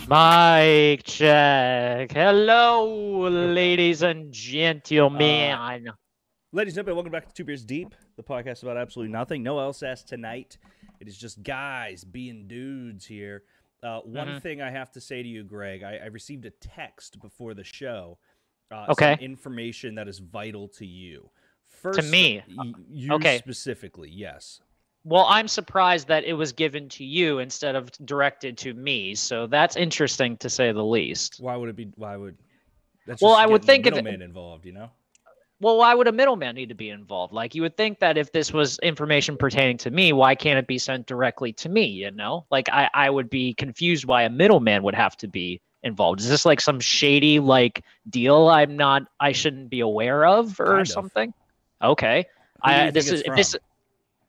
Mic check. Hello, ladies and gentlemen. Ladies and gentlemen, welcome back to Two Beers Deep, the podcast about absolutely nothing. No LSS tonight. It is just guys being dudes here. One thing I have to say to you, Greg, I received a text before the show. Okay. Some information that is vital to you. First, To me? You Okay. specifically, yes. Well, I'm surprised that it was given to you instead of directed to me, so that's interesting to say the least. Why would it be? Why would? That's Well, just I would getting think the if middleman involved, you know? Well, why would a middleman need to be involved? Like, you would think that if this was information pertaining to me, why can't it be sent directly to me, you know? Like, I would be confused why a middleman would have to be involved. Is this like some shady, like, deal I shouldn't be aware of or Kind of. something? Okay. Who do you think it's from?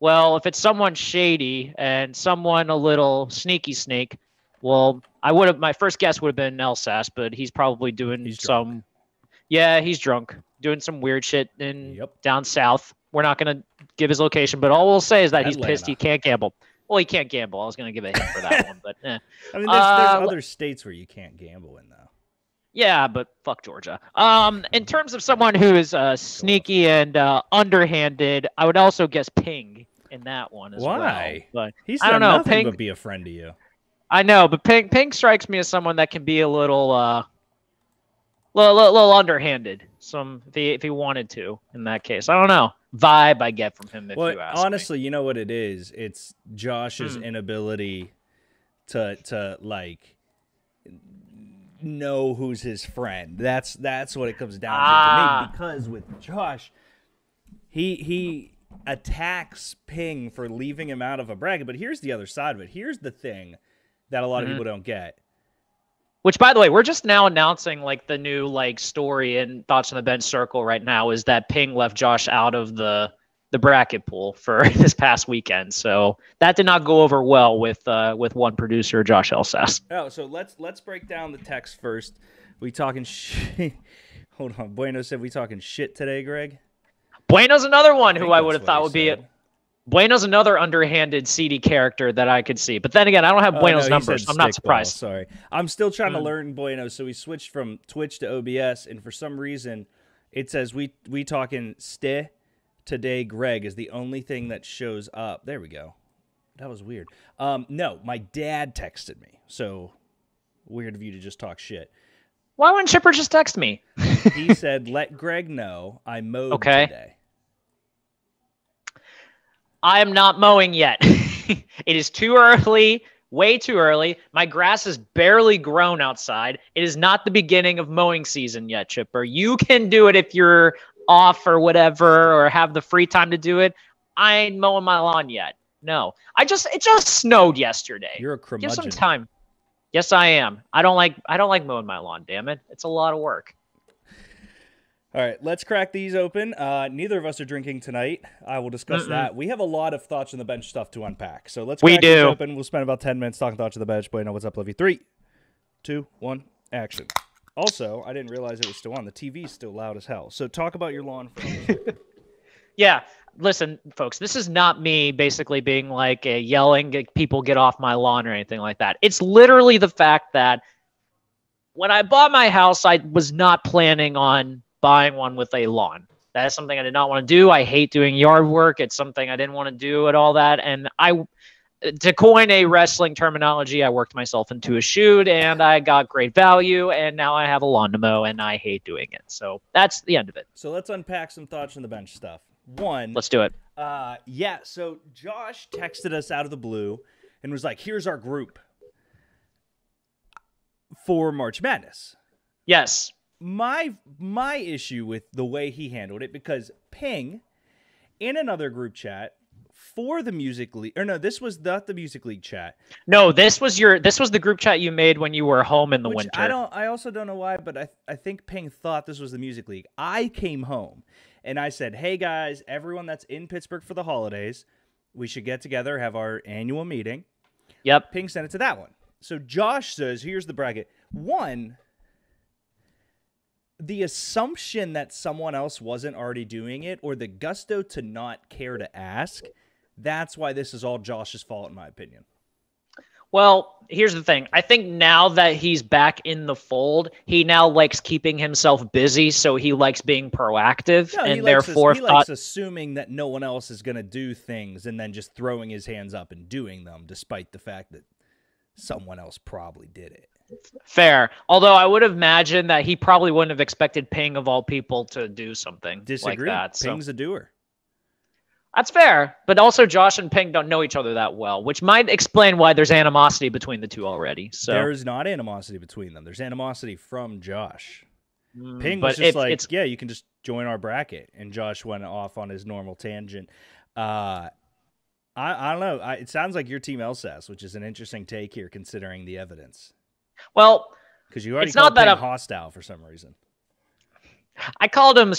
Well, if it's someone shady and someone a little sneaky snake, well, my first guess would have been Elsas, but he's probably doing He's some drunk. Yeah, he's drunk, doing some weird shit Yep. down south. We're not going to give his location, but all we'll say is that he's pissed Atlanta. he can't gamble. Well, he can't gamble. I was going to give a hint for that one, but I mean, there's other states where you can't gamble in, though. yeah, but fuck Georgia. In terms of someone who is sneaky and underhanded, I would also guess Ping in that one as well. Why? But He's I done don't know. nothing Ping, but be a friend to you. I know, but Ping strikes me as someone that can be a little little underhanded. If he wanted to, in that case, I don't know. Vibe I get from him. If you ask honestly, me. you know what it is? It's Josh's inability to like know who's his friend. That's what it comes down to me. Because with Josh, he attacks Ping for leaving him out of a bracket. But here's the other side of it. Here's the thing that a lot of people don't get. Which, by the way, we're just now announcing like the new like story in Thoughts on the Bench Circle right now is that Ping left Josh out of the bracket pool for this past weekend. So that did not go over well with one producer, Josh Elsas. Oh, so let's break down the text first. We talking shit. Hold on. Bueno said we talking shit today, Greg? Bueno's another one who I that's would have what thought he would be said. Bueno's another underhanded, seedy character that I could see. But then again, I don't have Bueno's he numbers, said so I'm not stickball. surprised. Sorry. I'm still trying to learn Bueno, so we switched from Twitch to OBS, and for some reason, it says we talking ste today, Greg, is the only thing that shows up. There we go. That was weird. No, my dad texted me, so weird of you to just talk shit. Why wouldn't Chipper just text me? He said, let Greg know I mowed today. I am not mowing yet. It is too early, way too early. My grass is barely grown outside. It is not the beginning of mowing season yet, Chipper. You can do it if you're off or whatever, or have the free time to do it. I ain't mowing my lawn yet. No, it just snowed yesterday. You're a curmudgeon. Give some time. Yes, I am. I don't like mowing my lawn. Damn it, it's a lot of work. All right, let's crack these open. Neither of us are drinking tonight. I will discuss that. We have a lot of Thoughts on the Bench stuff to unpack. So let's crack these open. We'll spend about 10 minutes talking Thoughts on the Bench. Bueno, what's up, Levy? 3, 2, 1, action. Also, I didn't realize it was still on. The TV's still loud as hell. So talk about your lawn for a minute. Yeah, listen, folks, this is not me basically being like yelling, people get off my lawn or anything like that. It's literally the fact that when I bought my house, I was not planning on buying one with a lawn. That is something I did not want to do. I hate doing yard work. It's something I didn't want to do at all that. And to coin a wrestling terminology, I worked myself into a shoot and I got great value. And now I have a lawn to mow and I hate doing it. So that's the end of it. So let's unpack some Thoughts on the Bench stuff. One. Let's do it. So Josh texted us out of the blue and was like, here's our group for March Madness. Yes. My issue with the way he handled it, because Ping, in another group chat for the Music League, or no, this was not the Music League chat. No, this was the group chat you made when you were home in the winter. I also don't know why, but I think Ping thought this was the Music League. I came home and I said, hey guys, everyone that's in Pittsburgh for the holidays, we should get together, have our annual meeting. Yep. Ping sent it to that one. So Josh says, here's the bracket. One, the assumption that someone else wasn't already doing it, or the gusto to not care to ask, that's why this is all Josh's fault, in my opinion. Well, here's the thing. I think now that he's back in the fold, he now likes keeping himself busy, so he likes being proactive, No, and therefore he likes assuming that no one else is going to do things and then just throwing his hands up and doing them, despite the fact that someone else probably did it. Fair. Although I would imagine that he probably wouldn't have expected Ping of all people to do something like that. Ping's a doer. That's fair, but also Josh and Ping don't know each other that well, which might explain why there's animosity between the two already. So there's not animosity between them. There's animosity from Josh. Ping was just yeah, you can just join our bracket, and Josh went off on his normal tangent. I don't know. It sounds like your team LSAS, which is an interesting take here, considering the evidence. Well, because you already called Ping hostile for some reason. I called him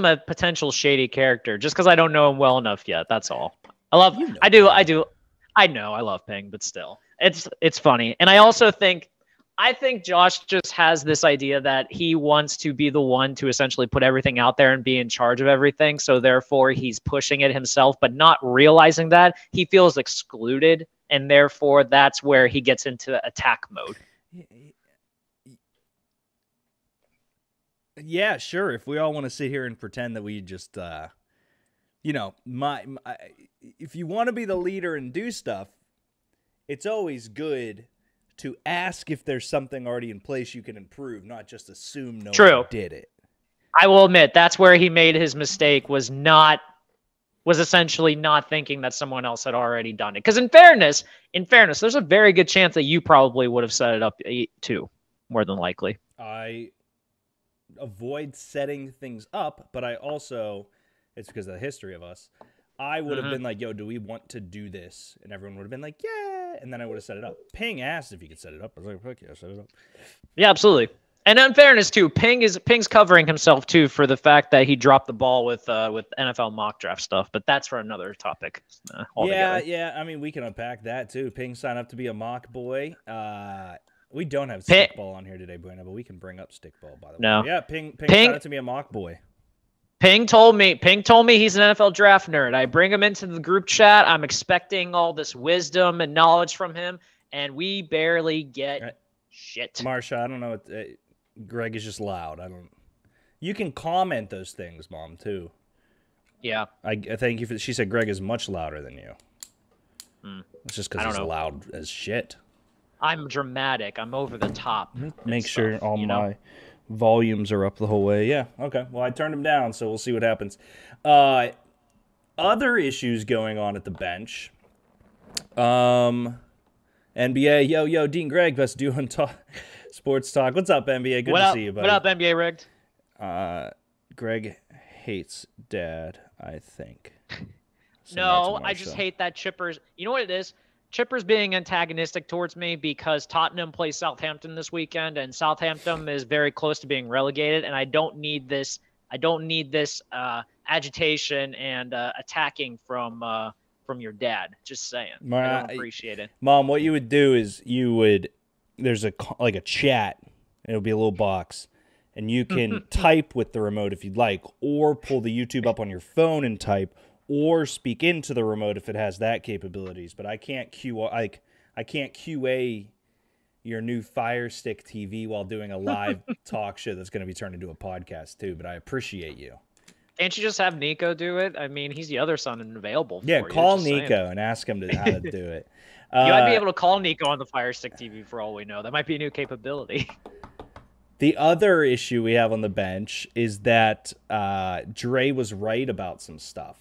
a potential shady character just because I don't know him well enough yet. That's all. I love. I do. I know. I love Ping, but still, it's funny. And I also think Josh just has this idea that he wants to be the one to essentially put everything out there and be in charge of everything. So therefore, he's pushing it himself, but not realizing that he feels excluded, and therefore that's where he gets into attack mode. Yeah, sure. If we all want to sit here and pretend that we just, if you want to be the leader and do stuff, it's always good to ask if there's something already in place you can improve, not just assume no one did it. I will admit that's where he made his mistake, was essentially not thinking that someone else had already done it. Because in fairness, there's a very good chance that you probably would have set it up too, more than likely. I avoid setting things up, but I also, it's because of the history of us, I would have been like, yo, do we want to do this? And everyone would have been like, yeah, and then I would have set it up. Ping asked if he could set it up. I was like, fuck yeah, set it up. Yeah, absolutely. And in fairness too, Ping's covering himself too for the fact that he dropped the ball with NFL mock draft stuff, but that's for another topic. Yeah. I mean, we can unpack that too. Ping signed up to be a mock boy. We don't have Stickball on here today, Bueno, but we can bring up Stickball, by the way. No. Yeah, Ping signed up to be a mock boy. Ping told me he's an NFL draft nerd. I bring him into the group chat. I'm expecting all this wisdom and knowledge from him, and we barely get shit. Marsha, I don't know. Greg is just loud. You can comment those things, Mom, too. Yeah. I thank you for. She said Greg is much louder than you. It's just because he's loud as shit. I'm dramatic. I'm over the top. Make sure all my volumes are up the whole way. Yeah, okay. Well, I turned them down, so we'll see what happens. Other issues going on at the bench. NBA, yo, Deke and Greg, best doing sports talk. What's up, NBA? Good to see you, buddy. What up, NBA rigged? Greg hates Dad, I think. No, I just hate that Chipper's. You know what it is? Chipper's being antagonistic towards me because Tottenham plays Southampton this weekend, and Southampton is very close to being relegated, and I don't need this. I don't need this agitation and attacking from your dad. Just saying. I don't appreciate it. Mom, what you would do is there's a chat. It'll be a little box, and you can type with the remote if you'd like, or pull the YouTube up on your phone and type, or speak into the remote if it has that capabilities. But I can't QA your new Fire Stick TV while doing a live talk show that's going to be turned into a podcast too. But I appreciate you. Can't you just have Nico do it? I mean, he's the other son and available. Yeah, call Nico and ask him how to do it. You might be able to call Nico on the Fire Stick TV for all we know. That might be a new capability. The other issue we have on the bench is that Dree was right about some stuff.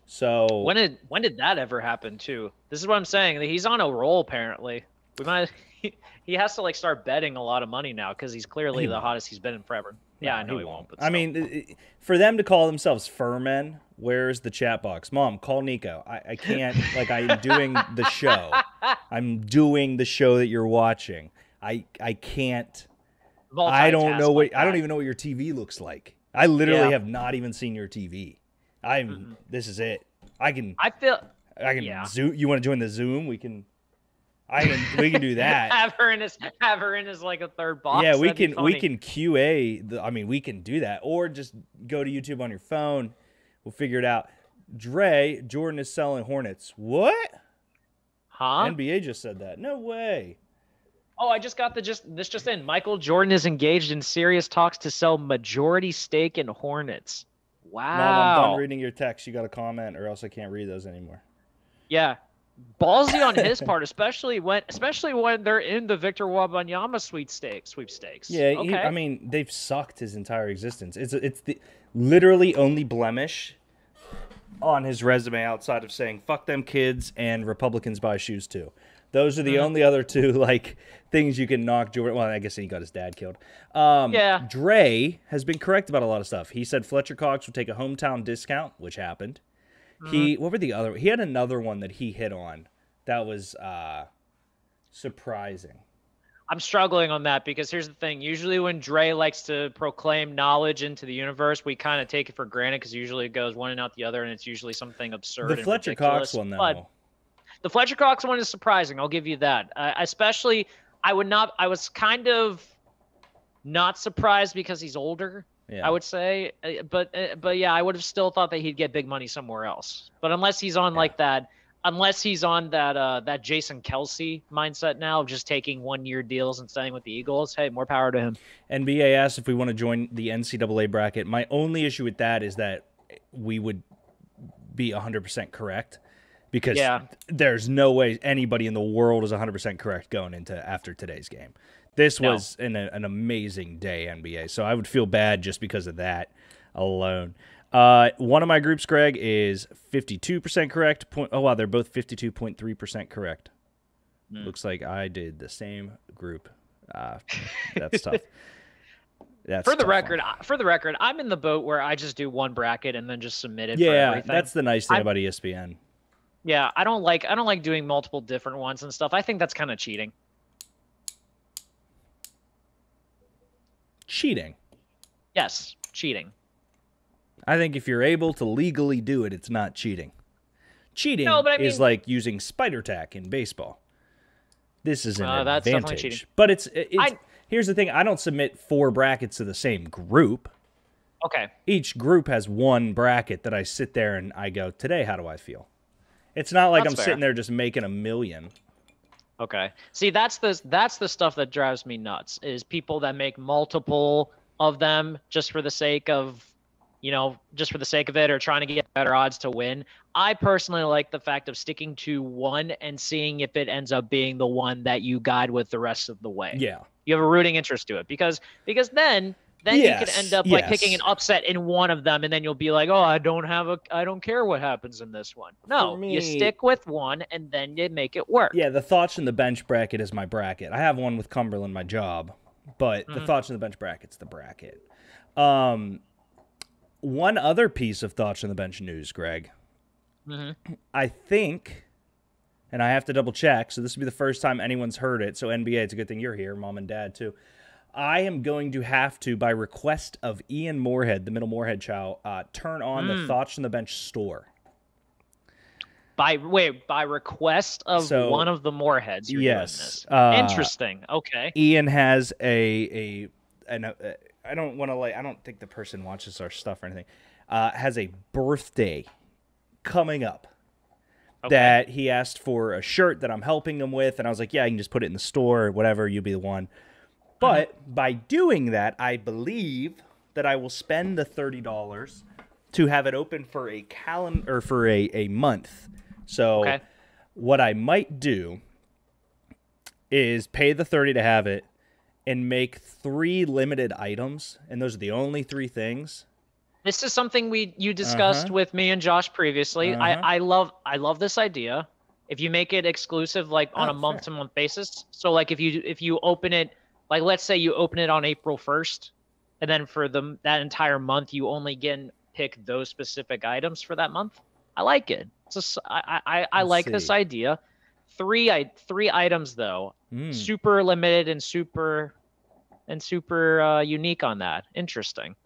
So when did that ever happen too? This is what I'm saying. He's on a roll apparently. He has to start betting a lot of money now because he's clearly the hottest he's been in forever. Yeah, I know he won't. But I mean, for them to call themselves furmen, where's the chat box? Mom, call Nico. I can't. I'm doing the show. I'm doing the show that you're watching. I can't. I don't know what. I don't even know what your TV looks like. I literally have not even seen your TV. This is it. I can Zoom. You want to join the Zoom? We can do that. have her in as a third box. Yeah, we can QA. We can do that, or just go to YouTube on your phone. We'll figure it out. Jordan is selling Hornets. What? Huh? NBA just said that. No way. Oh, I just got this just in. Michael Jordan is engaged in serious talks to sell majority stake in Hornets. Wow. Mom, I'm done reading your text. You got to comment, or else I can't read those anymore. Yeah. Ballsy on his part, especially when they're in the Victor Wembanyama sweepstakes. Yeah, okay. I mean, they've sucked his entire existence. It's the literally only blemish on his resume outside of saying "fuck them kids" and Republicans buy shoes too. Those are the only other two like things you can knock Jordan. Well, I guess he got his dad killed. Yeah. Dree has been correct about a lot of stuff. He said Fletcher Cox would take a hometown discount, which happened. What were the other? He had another one that he hit on that was surprising. I'm struggling on that because here's the thing. Usually when Dree likes to proclaim knowledge into the universe, we kind of take it for granted because usually it goes one and out the other, and it's usually something absurd. The Fletcher Cox one, though. But the Fletcher Cox one is surprising. I'll give you that. Especially, I was kind of not surprised because he's older. Yeah. I would say, but yeah, I would have still thought that he'd get big money somewhere else. But unless he's on that Jason Kelsey mindset now of just taking 1-year deals and staying with the Eagles, hey, more power to him. NBA asked if we want to join the NCAA bracket. My only issue with that is that we would be 100% correct. Because there's no way anybody in the world is 100% correct going into after today's game. This was an amazing day, NBA. So I would feel bad just because of that alone. One of my groups, Greg, is 52% correct. Oh, wow, they're both 52.3% correct. Looks like I did the same group. That's tough. For the record, I'm in the boat where I just do one bracket and then just submit it. Yeah, for everything. That's the nice thing about ESPN. Yeah, I don't like doing multiple different ones and stuff. I think that's kind of cheating. Cheating? Yes, cheating. I think if you're able to legally do it, it's not cheating. Cheating is like using spider tack in baseball. This is an advantage. That's definitely cheating. But here's the thing. I don't submit 4 brackets to the same group. Okay. Each group has one bracket that I sit there and I go, today, how do I feel? It's not like I'm sitting there just making a million. Okay. See, that's the stuff that drives me nuts is people that make multiple of them just for the sake of, just for the sake of it or trying to get better odds to win. I personally like the fact of sticking to one and seeing if it ends up being the one that you guide with the rest of the way. Yeah. You have a rooting interest to it because then you could end up like picking an upset in one of them, and then you'll be like, "Oh, I don't care what happens in this one." No, you stick with one, and then you make it work. Yeah, the thoughts in the bench bracket is my bracket. I have one with Cumberland, my job, but the thoughts in the bench bracket's the bracket. One other piece of thoughts in the bench news, Greg. I think, and I have to double check, so this will be the first time anyone's heard it. So NBA, it's a good thing you're here, Mom and Dad too. I am going to have to, by request of Ian Moorhead, the middle Moorhead child, turn on the Thoughts on the Bench store. By request of one of the Moorheads, you're doing this. Interesting. Okay. Ian has I don't think the person watches our stuff or anything. Has a birthday coming up that he asked for a shirt that I'm helping him with, and I was like, yeah, you can just put it in the store or whatever. You'll be the one. But by doing that, I believe that I will spend the $30 to have it open for a calendar or for a month. So what I might do is pay the $30 to have it and make 3 limited items, and those are the only 3 things. This is something you discussed with me and Josh previously. I love this idea. If you make it exclusive, like on a month-to-month basis, so like if you open it. Like, let's say you open it on April 1st, and then for that entire month, you only pick those specific items for that month. I like it. I like this idea. 3 items though, super limited and super unique on that. Interesting.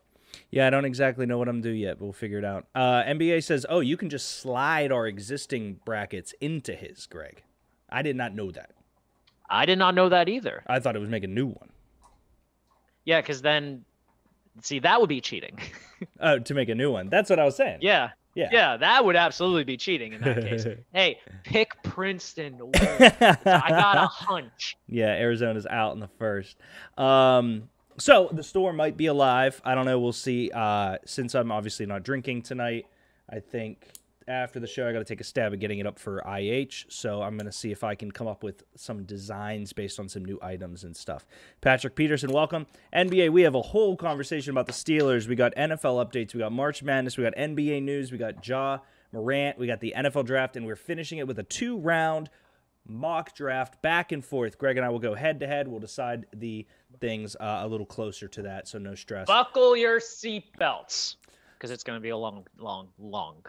Yeah, I don't exactly know what I'm doing yet, but we'll figure it out. NBA says, "Oh, you can just slide our existing brackets into his." Greg, I did not know that. I did not know that either. I thought it was make a new one. Yeah, because then, see, that would be cheating. To make a new one. That's what I was saying. Yeah. Yeah, that would absolutely be cheating in that case. Hey, pick Princeton to win. I got a hunch. Yeah, Arizona's out in the first. So the store might be alive. I don't know. We'll see. Since I'm obviously not drinking tonight, I think after the show I got to take a stab at getting it up for IH. So I'm going to see if I can come up with some designs based on some new items and stuff. Patrick Peterson, welcome. NBA, we have a whole conversation about the Steelers. We got NFL updates. We got March Madness. We got NBA news. We got Morant. We got the NFL draft. And we're finishing it with a 2-round mock draft back and forth. Greg and I will go head-to-head. We'll decide the things a little closer to that, so no stress. Buckle your seatbelts, because it's going to be a long, long, long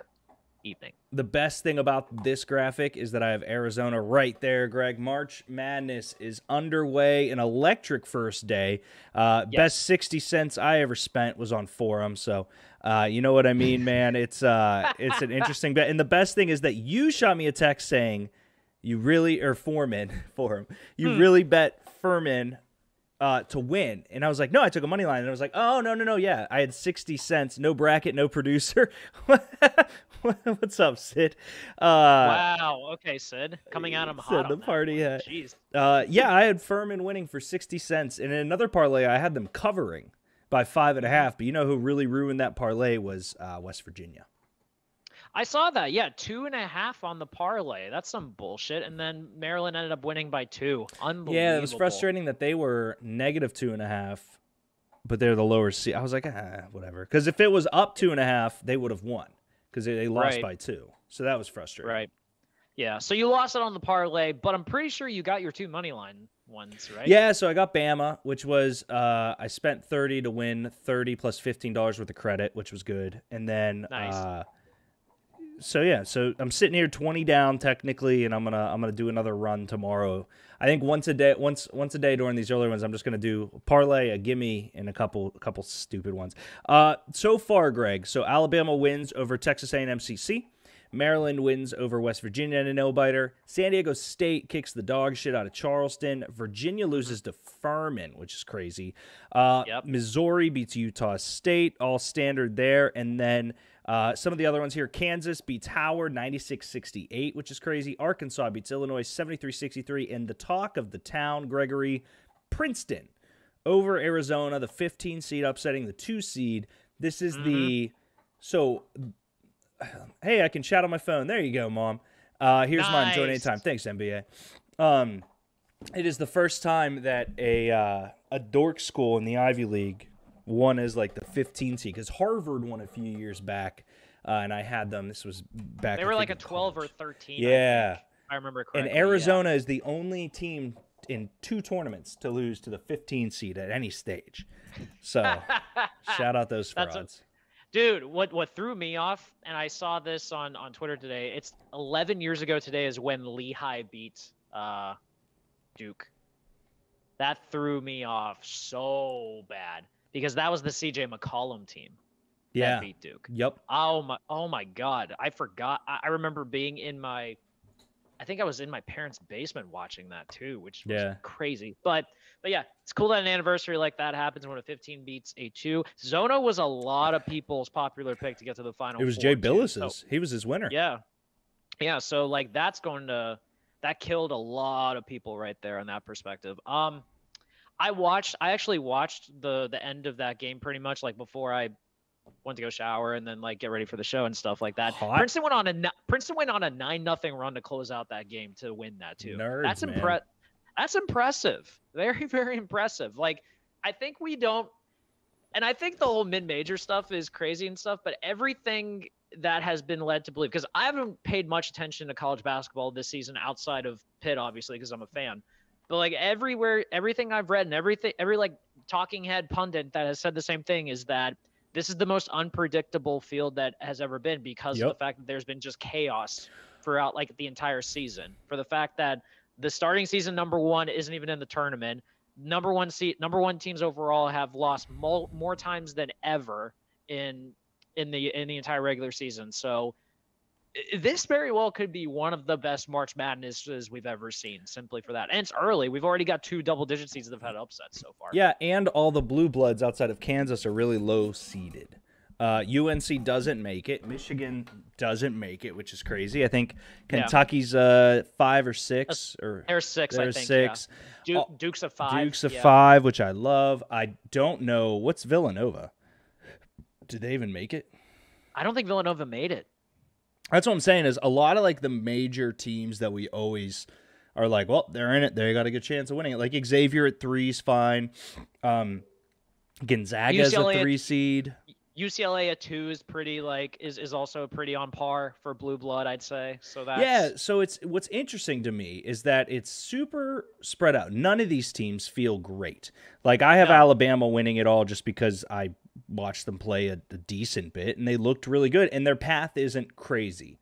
evening. The best thing about this graphic is that I have Arizona right there, Greg. March Madness is underway. An electric first day. Yes. Best 60 cents I ever spent was on Forum, so you know what I mean, man. It's an interesting bet. And the best thing is that you shot me a text saying you really, or Forum, you really bet Furman to win. And I was like, no, I took a money line. And I was like, oh, no, yeah. I had 60 cents, no bracket, no producer. What's up, Sid? Wow. Okay, Sid. Coming out of hot Sid, the party hat. Jeez. Yeah, I had Furman winning for 60 cents. And in another parlay, I had them covering by 5.5. But you know who really ruined that parlay was West Virginia. I saw that. Yeah, 2.5 on the parlay. That's some bullshit. And then Maryland ended up winning by 2. Unbelievable. Yeah, it was frustrating that they were negative 2.5, but they're the lower seed. I was like, whatever. Because if it was up 2.5, they would have won because they lost by 2. So that was frustrating. Right. Yeah. So you lost it on the parlay, but I'm pretty sure you got your 2 money line ones, right? Yeah. So I got Bama, which was I spent $30 to win 30 plus $15 worth of credit, which was good, and then nice. So yeah, so I'm sitting here 20 down technically, and I'm gonna do another run tomorrow. I think once a day during these earlier ones, I'm just gonna do a parlay, a gimme, and a couple stupid ones. So far, Greg. So Alabama wins over Texas A&M CC. Maryland wins over West Virginia in a no-biter. San Diego State kicks the dog shit out of Charleston. Virginia loses to Furman, which is crazy. Missouri beats Utah State, all standard there, and then. Some of the other ones here, Kansas beats Howard 96-68, which is crazy. Arkansas beats Illinois 73-63. And the talk of the town, Gregory, Princeton over Arizona, the 15 seed upsetting the 2 seed. This is the – so, hey, I can chat on my phone. There you go, Mom. Here's mine. Join anytime. Thanks, NBA. It is the first time that a dork school in the Ivy League – won as like the 15 seed because Harvard won a few years back, and I had them. This was back. They were like a 12 or 13. Yeah, I remember correctly. And Arizona is the only team in 2 tournaments to lose to the 15 seed at any stage. So shout out those frauds. Dude, what threw me off, and I saw this on Twitter today. It's 11 years ago today is when Lehigh beat Duke. That threw me off so bad. Because that was the CJ McCollum team that beat Duke. Yep. Oh my God. I forgot. I remember being I think I was in my parents' basement watching that too, which was crazy. But yeah, it's cool that an anniversary like that happens when a 15 beats a 2. Zona was a lot of people's popular pick to get to the Final Four. It was Jay Billis's. So, he was his winner. Yeah. Yeah. So like that killed a lot of people right there in that perspective. I actually watched the end of that game pretty much like before I went to go shower and then like get ready for the show and stuff like that. Hot. Princeton went on a 9-0 run to close out that game to win that too. Nerds, That's impressive. Very, very impressive. Like I think we don't, and I think the whole mid-major stuff is crazy and stuff, but everything that has been led to believe, because I haven't paid much attention to college basketball this season outside of Pitt, obviously, because I'm a fan. But like everything I've read and every like talking head pundit that has said the same thing is that this is the most unpredictable field that has ever been because of the fact that there's been just chaos throughout like the entire season. For the fact that the starting season number 1 isn't even in the tournament. Number one teams overall have lost more times than ever in the entire regular season. So this very well could be one of the best March Madnesses we've ever seen, simply for that. And it's early. We've already got 2 double-digit seeds that have had upsets so far. Yeah, and all the blue bloods outside of Kansas are really low-seeded. UNC doesn't make it. Michigan doesn't make it, which is crazy. I think Kentucky's 5 or 6. They're 6, I think. 6. Yeah. Duke's a 5. Duke's a 5, which I love. I don't know. What's Villanova? Did they even make it? I don't think Villanova made it. That's what I'm saying is a lot of like the major teams that we always are like, well, they're in it. They got a good chance of winning it. Like Xavier at 3 is fine. Gonzaga's a 3 seed. UCLA at 2 is pretty is also pretty on par for blue blood, I'd say. So that's So it's what's interesting to me is that it's super spread out. None of these teams feel great. Like I have Alabama winning it all just because I watched them play a decent bit and they looked really good and their path isn't crazy.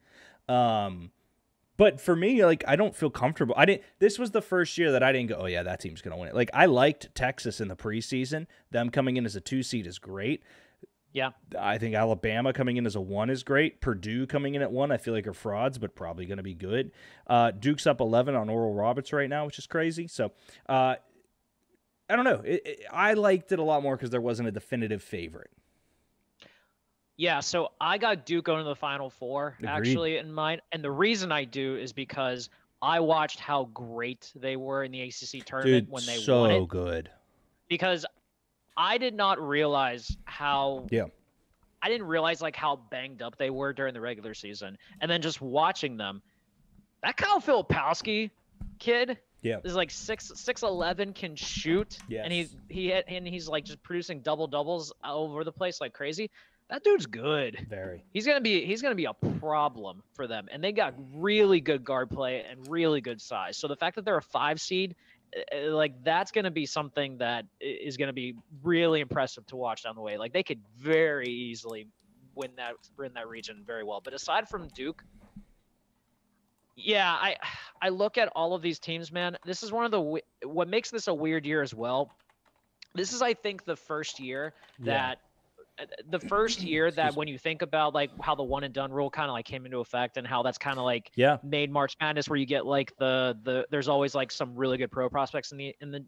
But for me, like I don't feel comfortable. This was the first year that I didn't go, oh yeah, that team's gonna win it. Like I liked Texas in the preseason. Them coming in as a 2 seed is great. Yeah. I think Alabama coming in as a 1 is great. Purdue coming in at 1, I feel like are frauds, but probably going to be good. Duke's up 11 on Oral Roberts right now, which is crazy. So, I don't know. I liked it a lot more because there wasn't a definitive favorite. Yeah, so I got Duke going to the Final Four, Agreed. actually, in mind. And the reason I do is because I watched how great they were in the ACC tournament when they won it. So good. Because I did not realize how I didn't realize like how banged up they were during the regular season. And then just watching them, that Kyle Filipowski kid is like 6'11", can shoot. Yes. And he's like just producing doubles all over the place like crazy. That dude's good. Very. He's gonna be a problem for them. And they got really good guard play and really good size. So the fact that they're a 5 seed, like that's going to be something that is going to be really impressive to watch down the way. Like they could very easily win that region very well. But aside from Duke, I look at all of these teams, man. This is one of what makes this a weird year as well. This is, I think, the first year that when you think about like how the 1 and done rule kind of like came into effect and how that's kind of like made March Madness, where you get like there's always like some really good pro prospects in the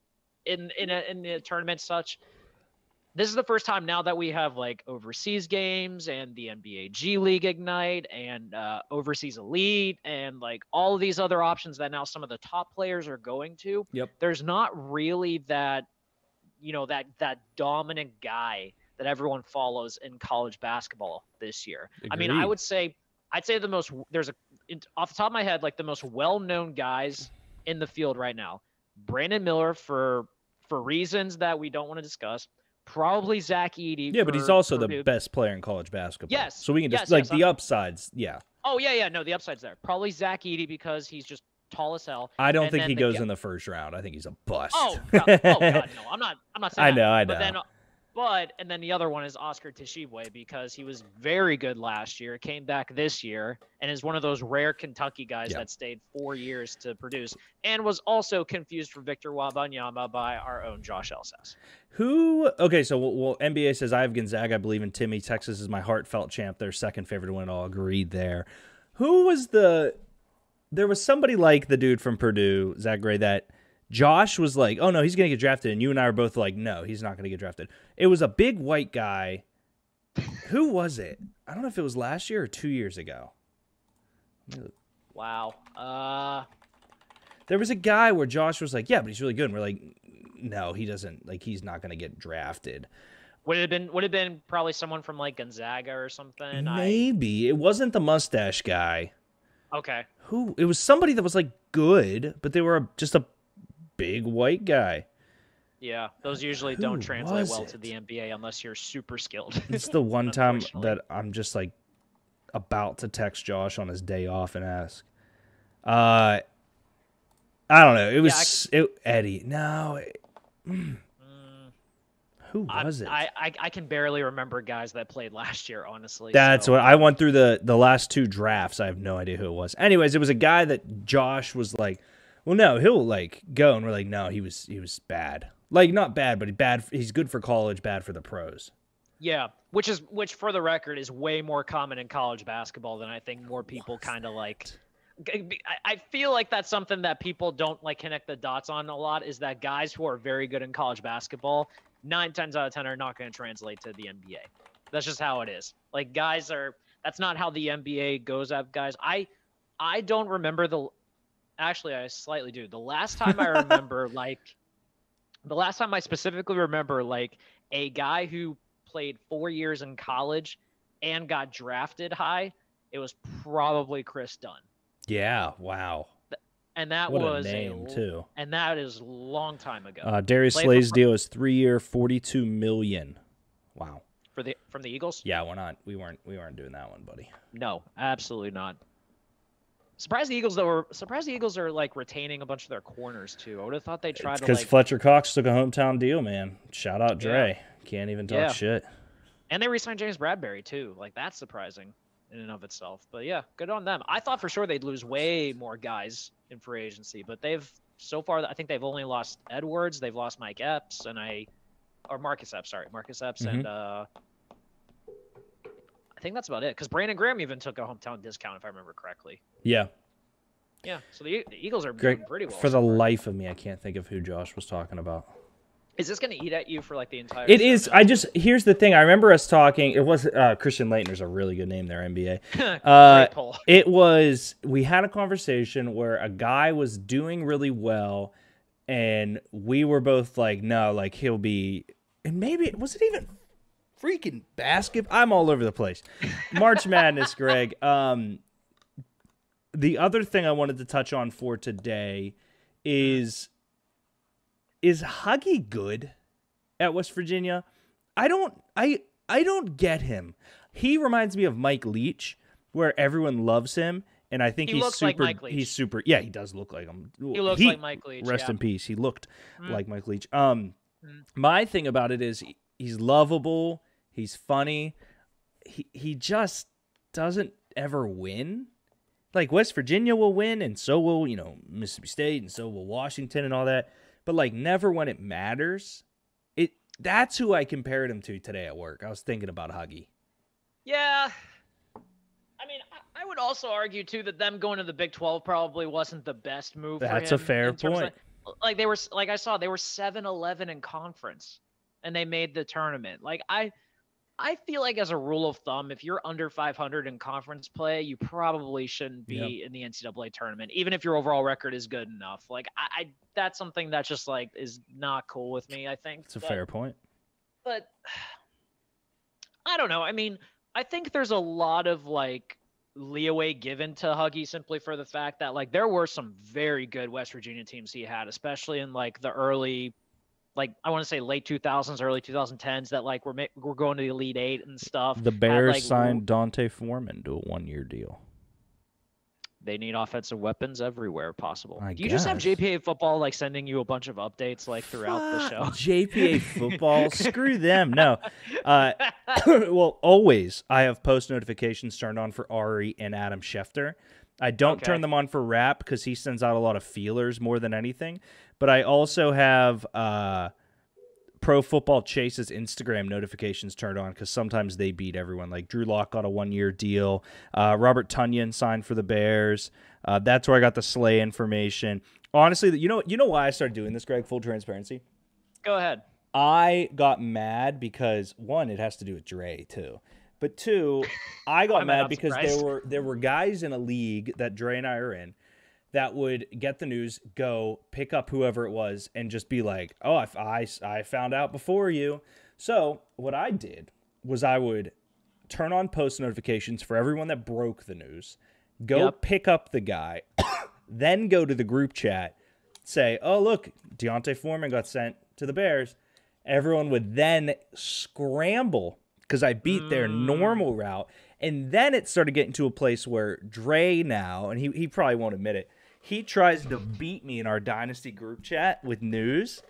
tournament such. This is the first time now that we have like overseas games and the NBA G League Ignite and overseas elite and like all of these other options that now some of the top players are going to. Yep. There's not really that dominant guy that everyone follows in college basketball this year. Agreed. I mean, I'd say off the top of my head, like the most well-known guys in the field right now, Brandon Miller for reasons that we don't want to discuss, probably Zach Edey. Yeah, but he's also the best player in college basketball. Yes. So we can just the upsides. Yeah. Oh yeah. No, the upside's there. Probably Zach Edey because he's just tall as hell. I don't think he goes in the first round. I think he's a bust. Oh God, no. I'm not saying that. I know. And then the other one is Oscar Tshiebwe because he was very good last year, came back this year, and is one of those rare Kentucky guys that stayed 4 years to produce, and was also confused for Victor Wembanyama by our own Josh Elsas. So NBA says I have Gonzaga. I believe in Timmy. Texas is my heartfelt champ. Their second favorite to win it all. Agreed there. There was somebody like the dude from Purdue, Zach Gray, that Josh was like, oh, no, he's going to get drafted. And you and I were both like, no, he's not going to get drafted. It was a big white guy. Who was it? I don't know if it was last year or 2 years ago. Wow. There was a guy where Josh was like, yeah, but he's really good. And we're like, no, he doesn't. Like, he's not going to get drafted. Would it have been probably someone from like Gonzaga or something? Maybe. It wasn't the mustache guy. Okay. It was somebody that was like good, but they were just a big white guy. Yeah, those usually don't translate well to the NBA unless you're super skilled. It's the one time that I'm just like about to text Josh on his day off and ask. I don't know. It was Eddie. No. Who was it? I can barely remember guys that played last year, honestly. That's what I went through the last 2 drafts. I have no idea who it was. Anyways, it was a guy that Josh was like, well, no, he'll like go, and we're like, no, he was bad. Like not bad, but he's good for college, bad for the pros. Yeah, which for the record is way more common in college basketball than I think more people kind of like. I feel like that's something that people don't like connect the dots on a lot, is that guys who are very good in college basketball 9 times out of 10 are not going to translate to the NBA. That's just how it is. Like guys are. That's not how the NBA goes at guys. I don't remember Actually, I slightly do. The last time I remember, the last time I specifically remember, a guy who played 4 years in college and got drafted high, it was probably Chris Dunn. Yeah. Wow. And that what was a name too. And that is a long time ago. Darius Slay's deal is 3-year, $42 million. Wow. From the Eagles? Yeah, we weren't doing that one, buddy. No, absolutely not. Surprised the Eagles are like retaining a bunch of their corners too. I would have thought they tried to because Fletcher Cox took a hometown deal, man. Shout out Dre. Can't even talk shit. And they re-signed James Bradbury too. Like that's surprising in and of itself. But yeah, good on them. I thought for sure they'd lose way more guys in free agency, but so far I think they've only lost Edwards, they've lost Mike Epps, Marcus Epps, and I think that's about it. Because Brandon Graham even took a hometown discount, if I remember correctly. Yeah. Yeah. So the Eagles are doing pretty well. For the life of me, I can't think of who Josh was talking about. Is this going to eat at you for like the entire? It is. Here's the thing. I remember us talking. It was Christian Leitner's a really good name there, NBA. Great poll. It was. We had a conversation where a guy was doing really well, and we were both like, no, like he'll be, and maybe was it even freaking basketball? I'm all over the place. March Madness, Greg. The other thing I wanted to touch on for today is Huggy good at West Virginia? I don't get him. He reminds me of Mike Leach, where everyone loves him, and I think he's super. Like Mike Leach. He's super. Yeah, he does look like him. He looks like Mike Leach. Rest in peace. He looked like Mike Leach. My thing about it is he's lovable. He's funny. He just doesn't ever win. Like West Virginia will win, and so will Mississippi State, and so will Washington, and all that. But like never when it matters. That's who I compared him to today at work. I was thinking about Huggy. Yeah. I mean, I would also argue too that them going to the Big 12 probably wasn't the best move for him. That's a fair point. Like they were 7-11 in conference and they made the tournament. Like I feel like as a rule of thumb, if you're under 500 in conference play, you probably shouldn't be in the NCAA tournament, even if your overall record is good enough. Like that's something that just like is not cool with me, I think. It's a fair point. But I don't know. I mean, I think there's a lot of like leeway given to Huggy simply for the fact that like there were some very good West Virginia teams he had, especially in like the early, like I want to say late 2000s, early 2010s that like we're going to the Elite Eight and stuff. The Bears signed Dante Foreman to a 1-year deal. They need offensive weapons everywhere possible. I Do you guess. just have JPA football like sending you a bunch of updates like throughout the show? JPA football, screw them. No. Well, always I have post notifications turned on for Ari and Adam Schefter. I don't turn them on for Rap because he sends out a lot of feelers more than anything. But I also have Pro Football Chase's Instagram notifications turned on because sometimes they beat everyone. Like Drew Lock got a 1-year deal. Robert Tonyan signed for the Bears. That's where I got the Slay information. Honestly, you know why I started doing this, Greg? Full transparency. Go ahead. I got mad because, one, it has to do with Dre, too. But two, I got mad because there were guys in a league that Dre and I are in that would get the news, go pick up whoever it was, and just be like, oh, I found out before you. So what I did was I would turn on post notifications for everyone that broke the news, go pick up the guy, then go to the group chat, say, oh, look, Deontay Foreman got sent to the Bears. Everyone would then scramble because I beat their normal route. And then it started getting to a place where Dre now, and he probably won't admit it, he tries to beat me in our Dynasty group chat with news.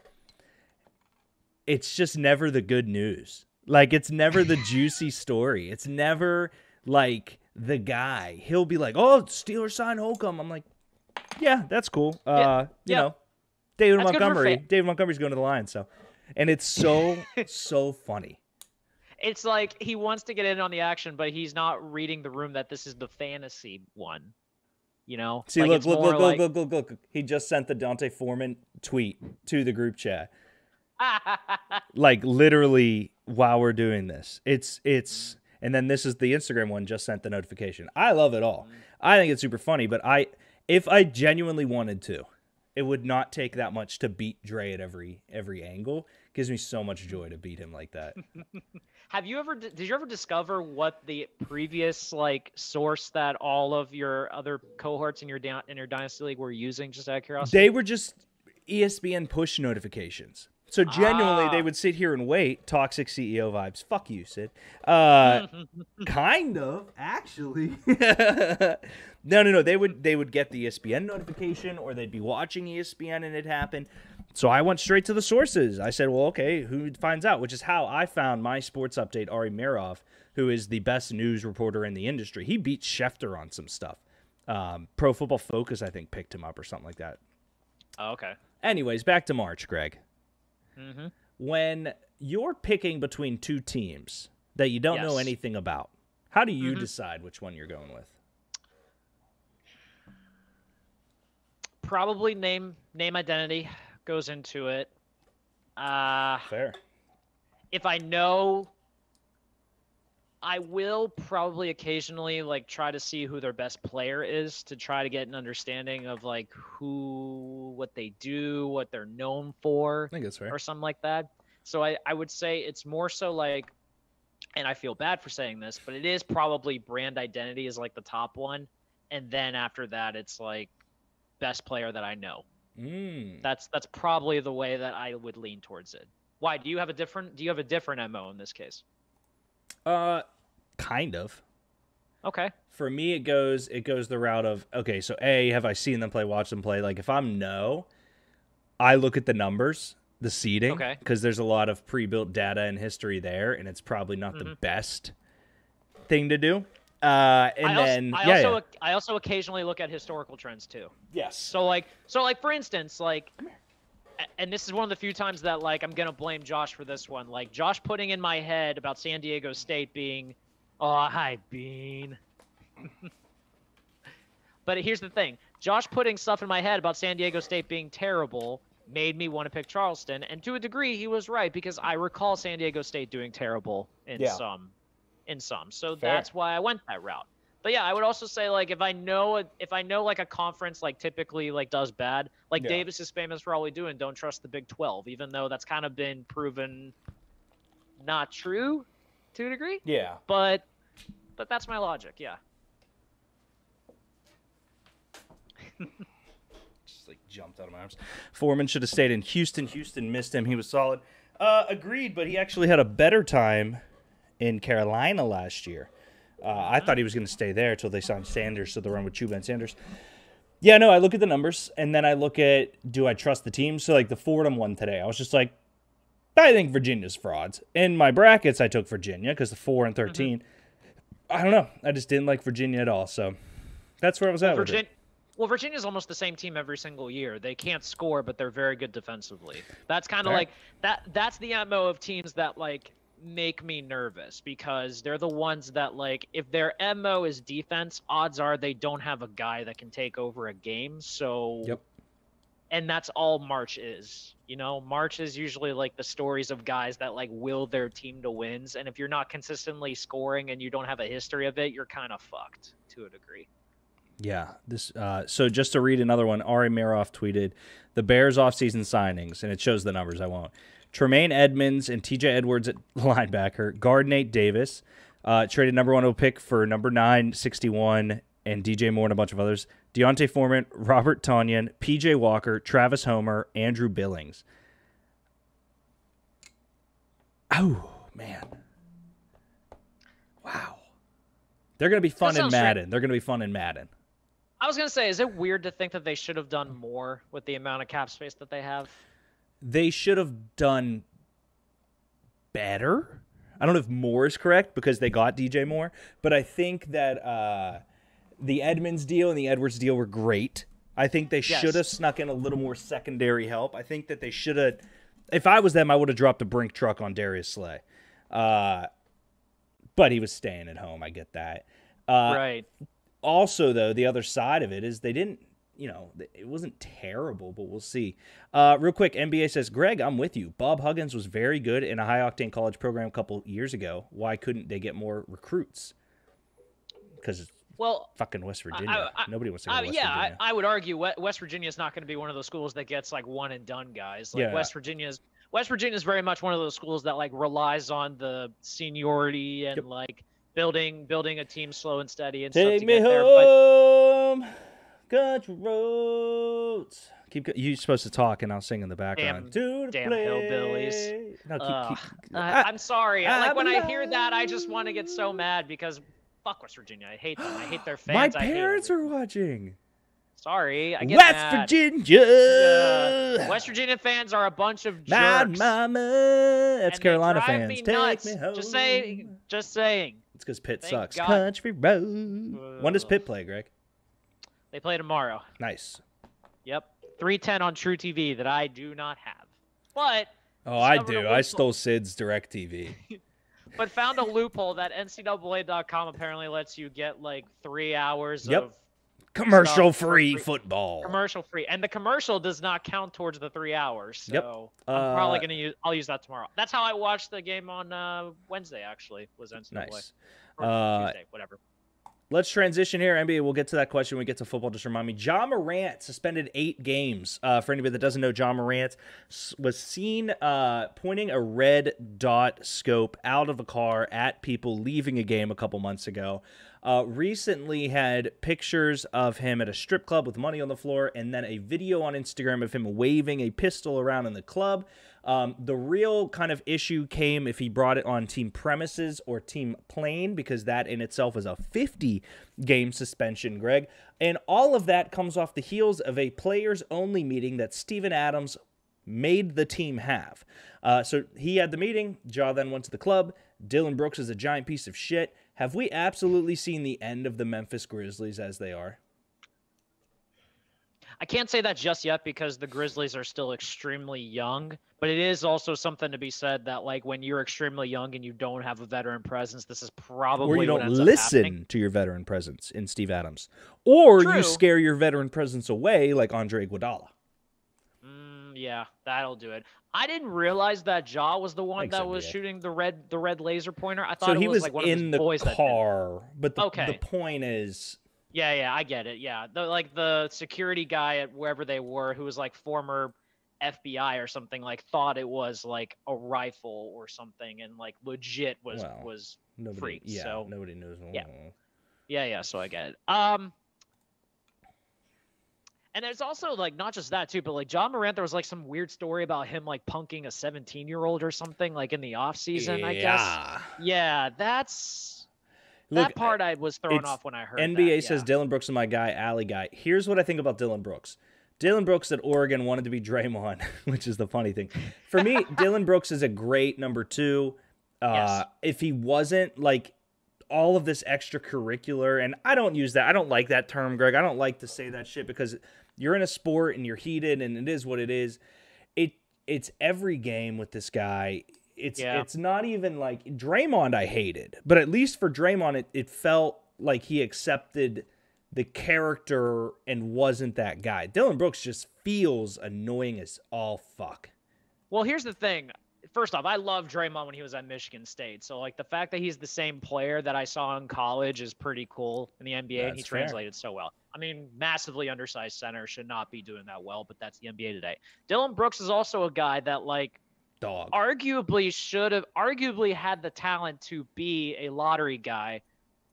It's just never the good news. Like, it's never the juicy story. It's never, like, the guy. He'll be like, oh, Steelers signed Holcomb. I'm like, yeah, that's cool. You know, David Montgomery. David Montgomery's going to the Lions. So, and it's so funny. It's like he wants to get in on the action, but he's not reading the room that this is the fantasy one. You know? See, like look. He just sent the Dante Foreman tweet to the group chat. Like, literally while we're doing this. It's and then this is the Instagram one just sent the notification. I love it all. I think it's super funny, but if I genuinely wanted to, it would not take that much to beat Dre at every angle. It gives me so much joy to beat him like that. Did you ever discover what the previous like source that all of your other cohorts in your Dynasty League were using, just out of curiosity? They were just ESPN push notifications. So genuinely, they would sit here and wait. Toxic CEO vibes. Fuck you, Sid. Kind of, actually. No. They would get the ESPN notification, or they'd be watching ESPN and it happened. So I went straight to the sources. I said, well, okay, who finds out? Which is how I found my sports update, Ari Meirov, who is the best news reporter in the industry. He beat Schefter on some stuff. Pro Football Focus, I think, picked him up or something like that. Oh, okay. Anyways, back to March, Greg. Mm-hmm. When you're picking between two teams that you don't know anything about, how do you decide which one you're going with? Probably name identity goes into it. Fair. If I know, I will probably occasionally like try to see who their best player is to try to get an understanding of like what they do, what they're known for, I think that's fair, or something like that. So I would say it's more so like, and I feel bad for saying this, but it is probably brand identity is like the top one, and then after that it's like best player that I know. That's probably the way that I would lean towards it. Why? Do you have a different MO in this case? Kind of. Okay. For me, it goes the route of, okay, so A, have I seen them play, watch them play? Like, if I'm no, I look at the numbers, the seeding, okay, because there's a lot of pre-built data and history there, and it's probably not the best thing to do. I also occasionally look at historical trends too. Yes. So like for instance, like, and this is one of the few times that like I'm gonna blame Josh for this one. Like Josh putting in my head about San Diego State being, oh hi Bean. But here's the thing: Josh putting stuff in my head about San Diego State being terrible made me want to pick Charleston, and to a degree he was right because I recall San Diego State doing terrible in some. So fair. That's why I went that route. But yeah, I would also say like if I know like a conference like typically like does bad, like Davis is famous for always doing don't trust the Big 12, even though that's kind of been proven not true to a degree. Yeah. But that's my logic, yeah. Just like jumped out of my arms. Foreman should have stayed in Houston. Houston missed him. He was solid. Agreed, but he actually had a better time in Carolina last year. I thought he was going to stay there until they signed Sanders, so the run with Chuba and Sanders. Yeah, no, I look at the numbers, and then I look at, do I trust the team? So, like, the Fordham one today, I was just like, I think Virginia's frauds. In my brackets, I took Virginia because the 4 and 13. I don't know. I just didn't like Virginia at all, so that's where I was at with it. Well, Virginia's almost the same team every single year. They can't score, but they're very good defensively. That's kind of like that. That's the MO of teams that, like, make me nervous because they're the ones that like if their MO is defense, odds are they don't have a guy that can take over a game. So and that's all March is. You know, March is usually like the stories of guys that like will their team to wins, and if you're not consistently scoring and you don't have a history of it, you're kind of fucked to a degree. Yeah, this. So just to read another one, Ari Meirov tweeted the Bears offseason signings, and it shows the numbers. I won't. Tremaine Edmonds and TJ Edwards at linebacker. Guard Nate Davis. Traded number 1 pick for number 9, 61, and DJ Moore and a bunch of others. Deontay Foreman, Robert Tonyan, PJ Walker, Travis Homer, Andrew Billings. Oh, man. Wow. They're going to be fun in Madden. They're going to be fun in Madden. I was going to say, is it weird to think that they should have done more with the amount of cap space that they have? They should have done better. I don't know if more is correct because they got DJ Moore, but I think that the Edmonds deal and the Edwards deal were great. I think they should have snuck in a little more secondary help. I think that they should have. If I was them, I would have dropped a Brink truck on Darius Slay. But he was staying at home. I get that. Right. Also, though, the other side of it is they didn't it wasn't terrible, but we'll see. Real quick, NBA says, Greg, I'm with you. Bob Huggins was very good in a high-octane college program a couple years ago. Why couldn't they get more recruits? Because fucking West Virginia. Nobody wants to go to West Virginia. I would argue West Virginia is not going to be one of those schools that gets like one and done guys. Like West Virginia is very much one of those schools that like relies on the seniority and like building a team slow and steady and Take stuff to me get home, country roads. You're supposed to talk and I'll sing in the background. Damn hillbillies. No, I'm sorry. Like when I hear that, I just want to get so mad because fuck West Virginia. I hate them. I hate their fans. My parents are watching. Sorry, I get West mad. Virginia. West Virginia fans are a bunch of jerks. Mad mama. That's Carolina fans. Me Take nuts. me home. Just saying. It's because Pitt sucks. God. Country road. When does Pitt play, Greg? They play tomorrow. Nice. Yep. 3:10 on True TV that I do not have. But I do. I stole Sid's DirecTV. But found a loophole that NCAA.com apparently lets you get like 3 hours of commercial-free football. Commercial-free. And the commercial does not count towards the 3 hours. So I'm probably going to I'll use that tomorrow. That's how I watched the game on Wednesday, actually, was NCAA. Nice. Or Tuesday, whatever. Let's transition here, NBA. We'll get to that question when we get to football. Just remind me, John Morant suspended 8 games. For anybody that doesn't know, John Morant was seen pointing a red dot scope out of a car at people leaving a game a couple months ago. Recently had pictures of him at a strip club with money on the floor, and then a video on Instagram of him waving a pistol around in the club. The real kind of issue came if he brought it on team premises or team plane, because that in itself is a 50-game suspension, Greg. And all of that comes off the heels of a players-only meeting that Steven Adams made the team have. So he had the meeting. Ja then went to the club. Dylan Brooks is a giant piece of shit. Have we absolutely seen the end of the Memphis Grizzlies as they are? I can't say that just yet because the Grizzlies are still extremely young, but it is also something to be said that like when you're extremely young and you don't have a veteran presence, this is probably or you what don't ends up listen happening. To your veteran presence in Steve Adams, or True. You scare your veteran presence away like Andre Iguodala. Yeah, that'll do it. I didn't realize that Ja was the one that was shooting the red laser pointer. I thought so he was like one in of his boys the car, but the point is. Yeah, I get it. Yeah, the security guy at wherever they were, who was like former FBI or something, like thought it was like a rifle or something, and like legit was freaked. Yeah, so nobody knows. Yeah. So I get it. And there's also like not just that too, but like John Morant, there was like some weird story about him like punking a 17-year-old or something like in the off season. I guess. Yeah, that part I was thrown off when I heard NBA says Dylan Brooks is my guy, alley guy. Here's what I think about Dylan Brooks. Dylan Brooks at Oregon wanted to be Draymond, which is the funny thing. For me, Dylan Brooks is a great number 2. If he wasn't like all of this extracurricular, and I don't use that. I don't like that term, Greg. I don't like to say that shit because you're in a sport and you're heated and it is what it is. It's every game with this guy. It's not even like Draymond I hated, but at least for Draymond, it felt like he accepted the character and wasn't that guy. Dylan Brooks just feels annoying as all fuck. Well, here's the thing. First off, I loved Draymond when he was at Michigan State. So, like, the fact that he's the same player that I saw in college is pretty cool in the NBA, and he translated so well. I mean, massively undersized center should not be doing that well, but that's the NBA today. Dylan Brooks is also a guy that, like, arguably had the talent to be a lottery guy,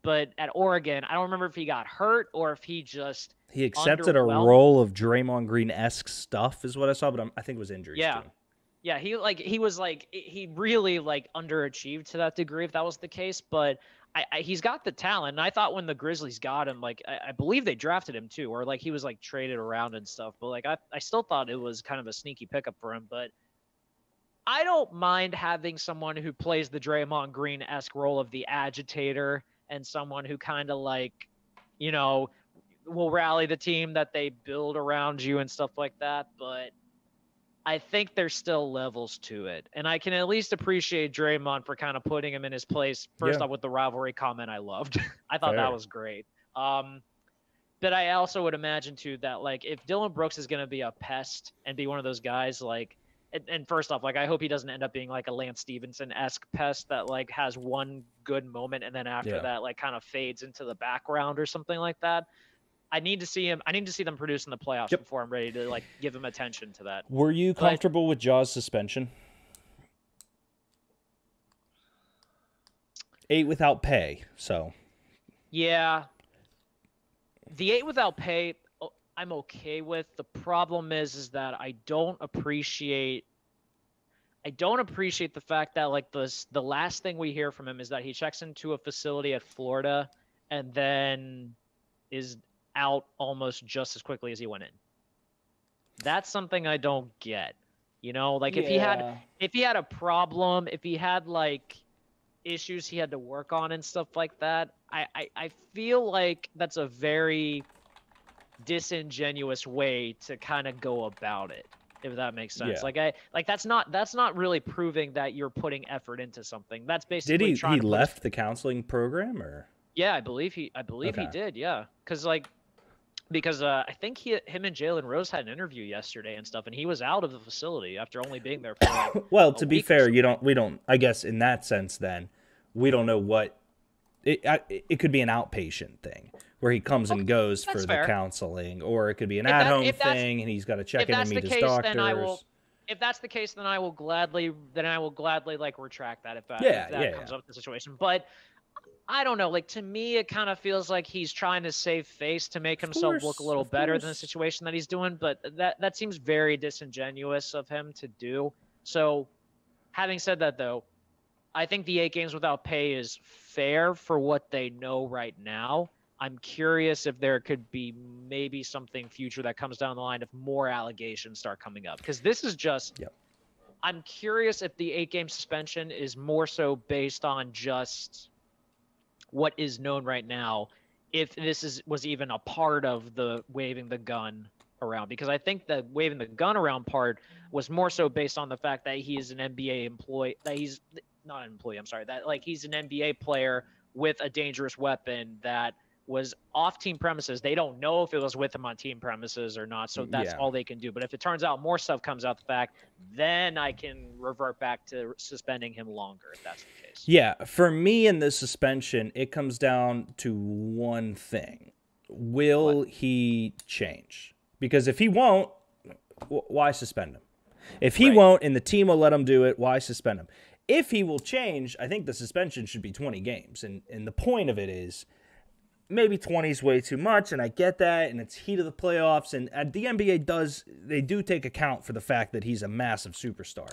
but at Oregon, I don't remember if he got hurt or if he accepted a role of Draymond Green-esque stuff is what I saw, but I think it was injuries too. Yeah, he really like underachieved to that degree if that was the case, but he's got the talent. And I thought when the Grizzlies got him, like I believe they drafted him too, or like he was like traded around and stuff, but like I still thought it was kind of a sneaky pickup for him, but I don't mind having someone who plays the Draymond Green-esque role of the agitator and someone who kind of like, you know, will rally the team that they build around you and stuff like that, but I think there's still levels to it. And I can at least appreciate Draymond for kind of putting him in his place. First off, with the rivalry comment I loved. I thought that was great. But I also would imagine too that like if Dylan Brooks is going to be a pest and be one of those guys like, and first off, like I hope he doesn't end up being like a Lance Stevenson-esque pest that like has one good moment and then after that like kind of fades into the background or something like that. I need to see him. I need to see them produce in the playoffs before I'm ready to like give him attention to that. Were you comfortable with Ja's suspension? 8 without pay. So. Yeah. The 8 without pay, I'm okay with. The problem is that I don't appreciate the fact that like the last thing we hear from him is that he checks into a facility at Florida and then is out almost just as quickly as he went in. That's something I don't get. You know, like if he had a problem, if he had like issues he had to work on and stuff like that, I feel like that's a very disingenuous way to kind of go about it, if that makes sense. Like that's not really proving that you're putting effort into something. That's basically he left the counseling program or? Yeah, I believe he did. Yeah, because I think him and Jalen Rose had an interview yesterday and stuff, and he was out of the facility after only being there for like well, to be fair, we don't. I guess in that sense, then we don't know what it could be an outpatient thing where he comes and goes for the counseling, or it could be an at-home thing and he's got to check in and meet his doctors. If that's the case, then I will gladly like retract that if that comes up in the situation. But I don't know. Like to me, it kind of feels like he's trying to save face to make himself look a little better than the situation that he's doing. But that seems very disingenuous of him to do. So, having said that, though, I think the 8 games without pay is fair for what they know right now. I'm curious if there could be maybe something future that comes down the line if more allegations start coming up. Because this is just I'm curious if the 8-game suspension is more so based on just what is known right now, if this was even a part of the waving the gun around. Because I think the waving the gun around part was more so based on the fact that he is an NBA employee, that he's not an employee, I'm sorry, that like he's an NBA player with a dangerous weapon that was off team premises. They don't know if it was with him on team premises or not, so that's all they can do. But if it turns out more stuff comes out the fact, then I can revert back to suspending him longer if that's the case. Yeah, for me in the suspension, it comes down to one thing. Will he change? Because if he won't, why suspend him? If he won't and the team will let him do it, why suspend him? If he will change, I think the suspension should be 20 games. And the point of it is, maybe 20 is way too much, and I get that, and it's heat of the playoffs, and the NBA do take account for the fact that he's a massive superstar.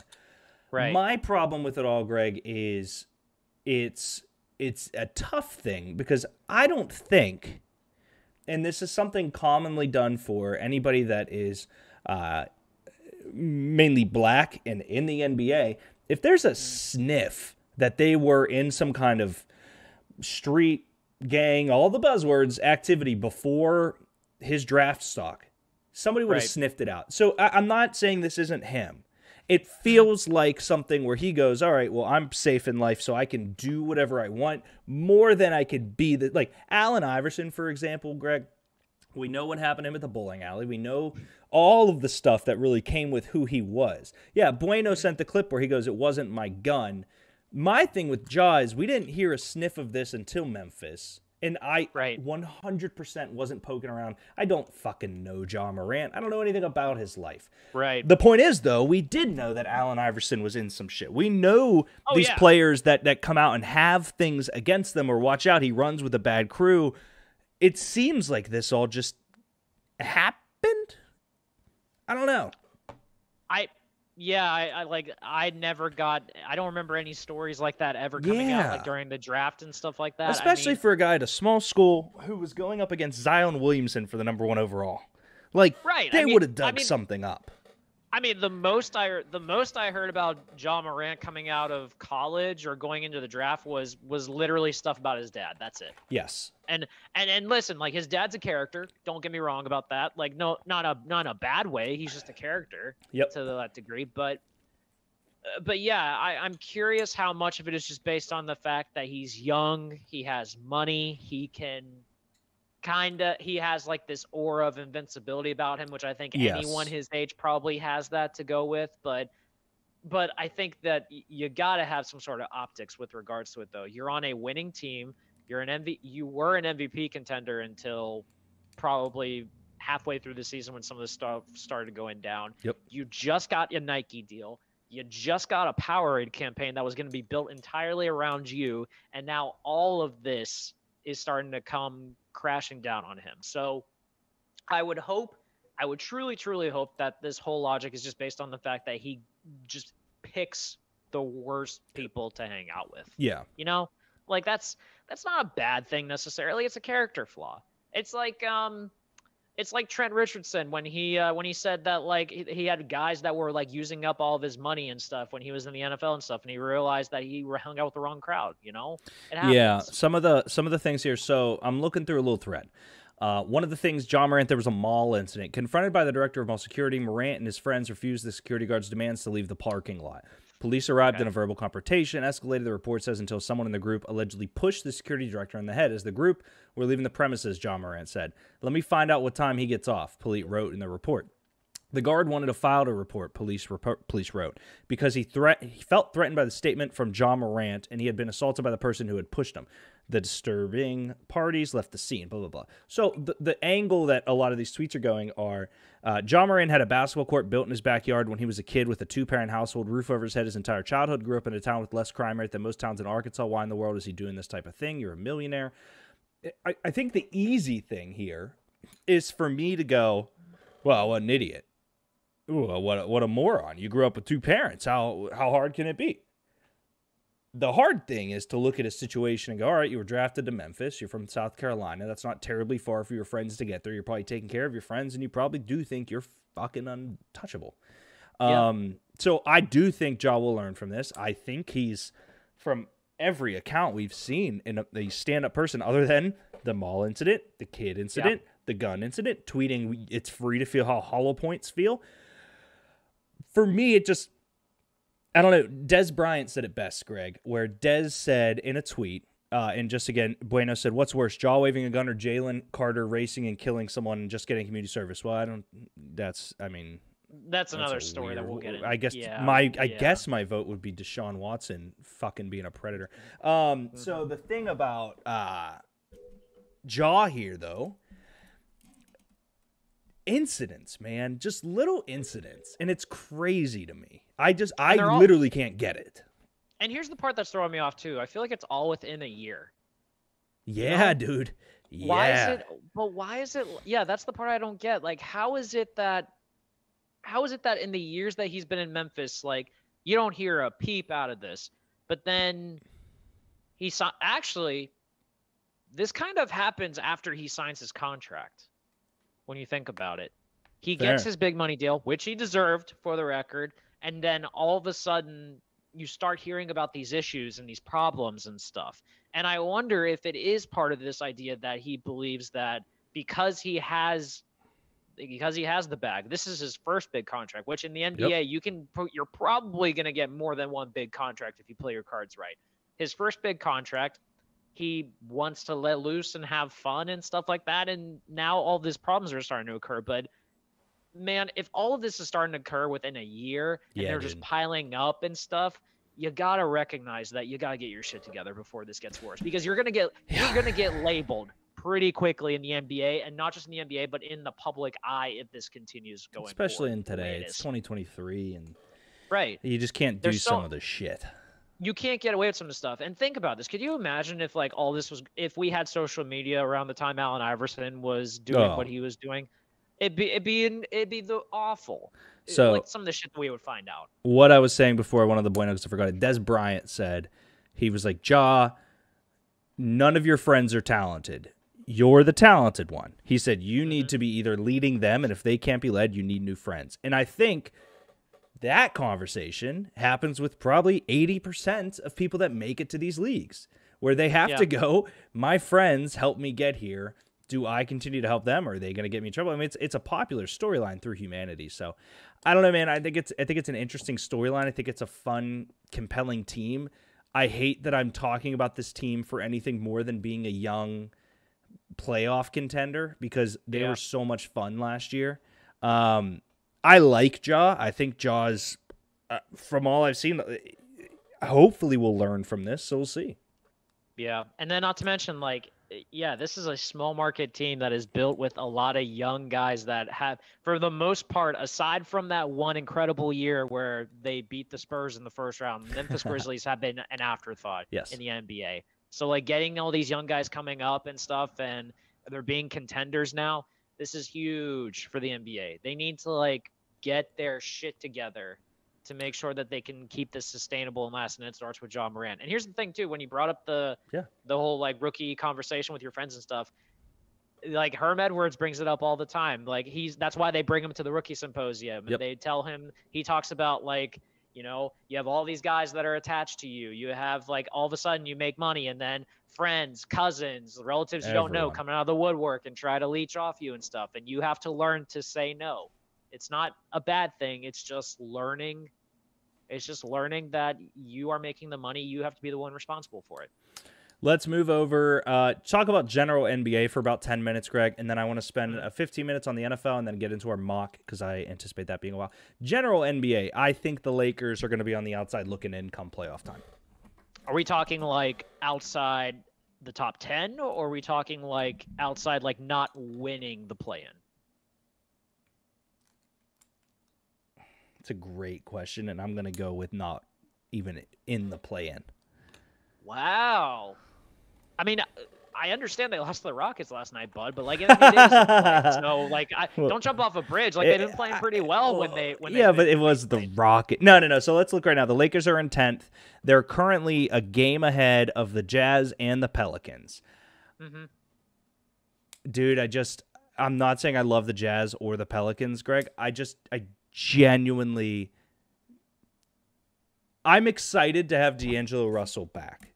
Right. My problem with it all, Greg, is it's a tough thing because I don't think, and this is something commonly done for anybody that is mainly black and in the NBA, if there's a sniff that they were in some kind of street gang, all the buzzwords, activity before his draft stock, somebody would have sniffed it out. So I'm not saying this isn't him. It feels like something where he goes, all right, well, I'm safe in life, so I can do whatever I want more than I could be. Like Allen Iverson, for example, Greg, we know what happened to him at the bowling alley. We know all of the stuff that really came with who he was. Yeah, Bueno sent the clip where he goes, it wasn't my gun. My thing with Ja is we didn't hear a sniff of this until Memphis. And I 100% wasn't poking around. I don't fucking know Ja Morant. I don't know anything about his life. Right. The point is, though, we did know that Allen Iverson was in some shit. We know these players that come out and have things against them or watch out, he runs with a bad crew. It seems like this all just happened. I don't know. I don't remember any stories like that ever coming out like during the draft and stuff like that. Especially for a guy at a small school who was going up against Zion Williamson for the number 1 overall. Like, they would have dug something up. I mean, the most I heard about Ja Morant coming out of college or going into the draft was literally stuff about his dad. That's it. Yes. And listen, like his dad's a character. Don't get me wrong about that. Like no, not a bad way. He's just a character to that degree. But yeah, I'm curious how much of it is just based on the fact that he's young, he has money, he can he has like this aura of invincibility about him, which I think anyone his age probably has that to go with. But I think that you got to have some sort of optics with regards to it, though. You're on a winning team. You were an MVP contender until probably halfway through the season when some of the stuff started going down. Yep. You just got a Nike deal. You just got a Powerade campaign that was going to be built entirely around you, and now all of this is starting to come crashing down on him. So I would truly, truly hope that this whole logic is just based on the fact that he just picks the worst people to hang out with. Yeah. You know, like that's not a bad thing necessarily. It's a character flaw. It's like Trent Richardson when he said that like he had guys that were like using up all of his money and stuff when he was in the NFL and stuff, and he realized that he hung out with the wrong crowd. You know, it happens. Yeah. Some of the things here. So I'm looking through a little thread. One of the things, John Morant, there was a mall incident. Confronted by the director of mall security, Morant and his friends refused the security guard's demands to leave the parking lot. Police arrived in a verbal confrontation, escalated, the report says, until someone in the group allegedly pushed the security director on the head. As the group were leaving the premises, John Morant said, "Let me find out what time he gets off," police wrote in the report. The guard wanted to file a report, police wrote, because he felt threatened by the statement from John Morant, and he had been assaulted by the person who had pushed him. The disturbing parties left the scene, blah, blah, blah. So the angle that a lot of these tweets are going are, John Morant had a basketball court built in his backyard when he was a kid with a two-parent household, roof over his head his entire childhood, grew up in a town with less crime rate than most towns in Arkansas. Why in the world is he doing this type of thing? You're a millionaire. I think the easy thing here is for me to go, well, what an idiot. Ooh, what a moron. You grew up with two parents. How hard can it be? The hard thing is to look at a situation and go, all right, you were drafted to Memphis. You're from South Carolina. That's not terribly far for your friends to get there. You're probably taking care of your friends, and you probably do think you're fucking untouchable. Yeah. So I do think Ja will learn from this. I think he's, from every account we've seen, in a stand-up person other than the mall incident, the kid incident, the gun incident, tweeting it's free to feel how hollow points feel. For me, it just... I don't know. Des Bryant said it best, Greg, where Des said in a tweet, and just again, Bueno said, "What's worse, Jaw waving a gun or Jalen Carter racing and killing someone and just getting community service?" Well, that's another story that we'll get into. I guess guess my vote would be Deshaun Watson fucking being a predator. So the thing about Jaw here, though, incidents, man, just little incidents, and it's crazy to me. I literally can't get it. And here's the part that's throwing me off too. I feel like it's all within a year. Yeah, dude. Yeah. Why is it? Yeah, that's the part I don't get. Like, how is it that in the years that he's been in Memphis, like, you don't hear a peep out of this, but then actually, this kind of happens after he signs his contract. When you think about it, he gets his big money deal, which he deserved, for the record. And then all of a sudden you start hearing about these issues and these problems and stuff. And I wonder if it is part of this idea that he believes that because he has the bag, this is his first big contract, which in the NBA, you're probably going to get more than one big contract if you play your cards right. His first big contract, he wants to let loose and have fun and stuff like that. And now all these problems are starting to occur. But man, if all of this is starting to occur within a year and they're just piling up and stuff, you got to recognize that you got to get your shit together before this gets worse, because you're going to get labeled pretty quickly in the NBA, and not just in the NBA, but in the public eye if this continues going especially forward, in today. It's 2023 and you just can't do some of the shit. You can't get away with some of the stuff. And think about this. Could you imagine if like all this was, if we had social media around the time Allen Iverson was doing what he was doing? It'd be the awful. So like some of the shit that we would find out. What I was saying before, one of the Buenos, I forgot it. Des Bryant said, he was like, Ja, none of your friends are talented. You're the talented one. He said, you need to be either leading them, and if they can't be led, you need new friends. And I think that conversation happens with probably 80% of people that make it to these leagues, where they have to go, my friends helped me get here. Do I continue to help them, or are they going to get me in trouble? I mean, it's a popular storyline through humanity. So I don't know, man. I think it's an interesting storyline. I think it's a fun, compelling team. I hate that I'm talking about this team for anything more than being a young playoff contender because they were so much fun last year. I like Ja. I think Ja's, from all I've seen, hopefully we'll learn from this, so we'll see. Yeah, and then not to mention, like, this is a small market team that is built with a lot of young guys that have, for the most part, aside from that one incredible year where they beat the Spurs in the first round, Memphis Grizzlies have been an afterthought in the NBA. So, like, getting all these young guys coming up and stuff, and they're being contenders now, this is huge for the NBA. They need to, like, get their shit together to make sure that they can keep this sustainable and last, and it starts with Ja Morant. And here's the thing, too, when you brought up the whole, like, rookie conversation with your friends and stuff, like, Herm Edwards brings it up all the time. Like, that's why they bring him to the rookie symposium. And they tell him, he talks about, like, you know, you have all these guys that are attached to you. You have, like, all of a sudden you make money, and then friends, cousins, relatives you don't know coming out of the woodwork and try to leech off you and stuff. And you have to learn to say no. It's not a bad thing. It's just learning. It's just learning that you are making the money. You have to be the one responsible for it. Let's move over. Talk about general NBA for about 10 minutes, Greg, and then I want to spend 15 minutes on the NFL and then get into our mock because I anticipate that being a while. General NBA, I think the Lakers are going to be on the outside looking in come playoff time. Are we talking like outside the top 10, or are we talking like outside, like not winning the play-in? It's a great question, and I'm going to go with not even in the play-in. Wow. I mean, I understand they lost to the Rockets last night, bud, but like it is so like don't jump off a bridge. Like they've been playing pretty well when they but it was the Rocket. No. So let's look right now. The Lakers are in 10th. They're currently a game ahead of the Jazz and the Pelicans. Mm-hmm. Dude, I'm not saying I love the Jazz or the Pelicans, Greg. I genuinely, I'm excited to have D'Angelo Russell back.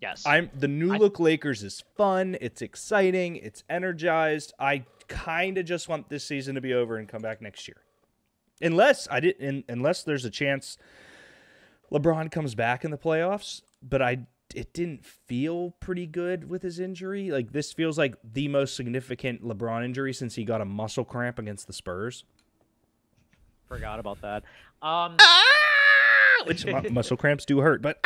Yes. The new look Lakers is fun. It's exciting. It's energized. I kind of just want this season to be over and come back next year. Unless there's a chance LeBron comes back in the playoffs, but it didn't feel pretty good with his injury. Like this feels like the most significant LeBron injury since he got a muscle cramp against the Spurs. Forgot about that. Which muscle cramps do hurt, but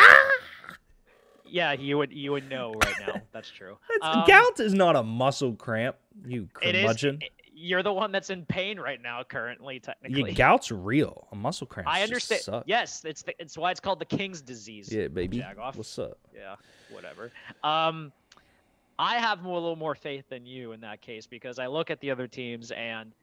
yeah, you would know right now. That's true. Gout is not a muscle cramp, you curmudgeon. You're the one that's in pain right now, currently, technically. Yeah, gout's real. A muscle cramp. I understand. Just suck. Yes, it's why it's called the King's disease. Yeah, baby. Jagoff. What's up? Yeah, whatever. I have a little more faith than you in that case because I look at the other teams and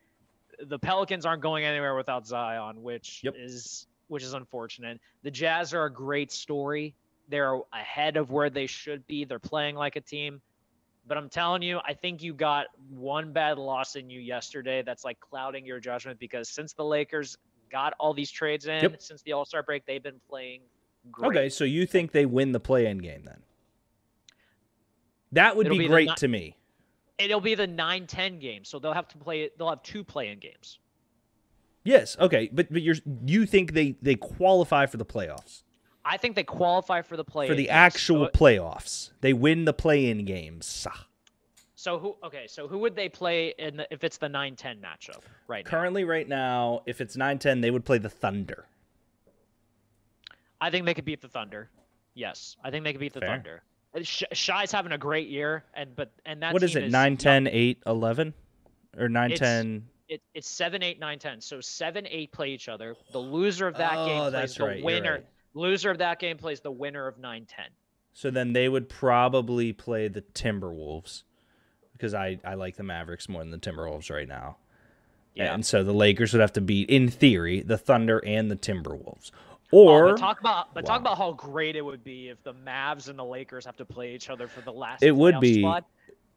the Pelicans aren't going anywhere without Zion, which is unfortunate. The Jazz are a great story. They're ahead of where they should be. They're playing like a team. But I'm telling you, I think you got one bad loss in you yesterday that's like clouding your judgment because since the Lakers got all these trades in, since the All-Star break, they've been playing great. Okay, so you think they win the play-in game then? That would be great to me. It'll be the 9-10 game, so they'll have to play. They'll have 2 play-in games. Yes, okay, but you think they qualify for the playoffs? I think they qualify for the play-in. For the actual playoffs, they win the play-in games. So who would they play if it's the 9-10 matchup right now? Currently, right now, if it's 9-10, they would play the Thunder. I think they could beat the Thunder. Yes, I think they could beat the Thunder. Shai's having a great year, and that what is it? 9-10, 8-11, or 9-10? It's 7-8, 9-10. So 7-8 play each other. The loser of that game plays the winner. Right. Loser of that game plays the winner of 9-10. So then they would probably play the Timberwolves because I like the Mavericks more than the Timberwolves right now. Yeah. And so the Lakers would have to beat, in theory, the Thunder and the Timberwolves. Or talk about how great it would be if the Mavs and the Lakers have to play each other for the last. It would be. Spot.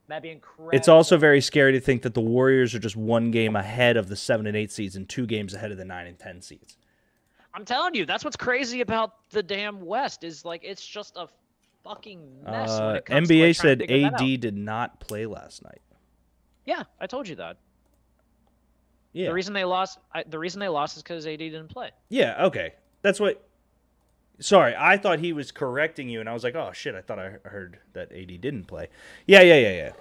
That'd be incredible. It's also very scary to think that the Warriors are just 1 game ahead of the 7 and 8 seeds and 2 games ahead of the 9 and 10 seeds. I'm telling you, that's what's crazy about the damn West is like it's just a fucking mess when it comes NBA to like, said AD did not play last night. Yeah, I told you that. Yeah. The reason they lost is because AD didn't play. Yeah, okay. That's what Sorry, I thought he was correcting you, and I was like, oh, shit, I thought I heard that AD didn't play. Yeah.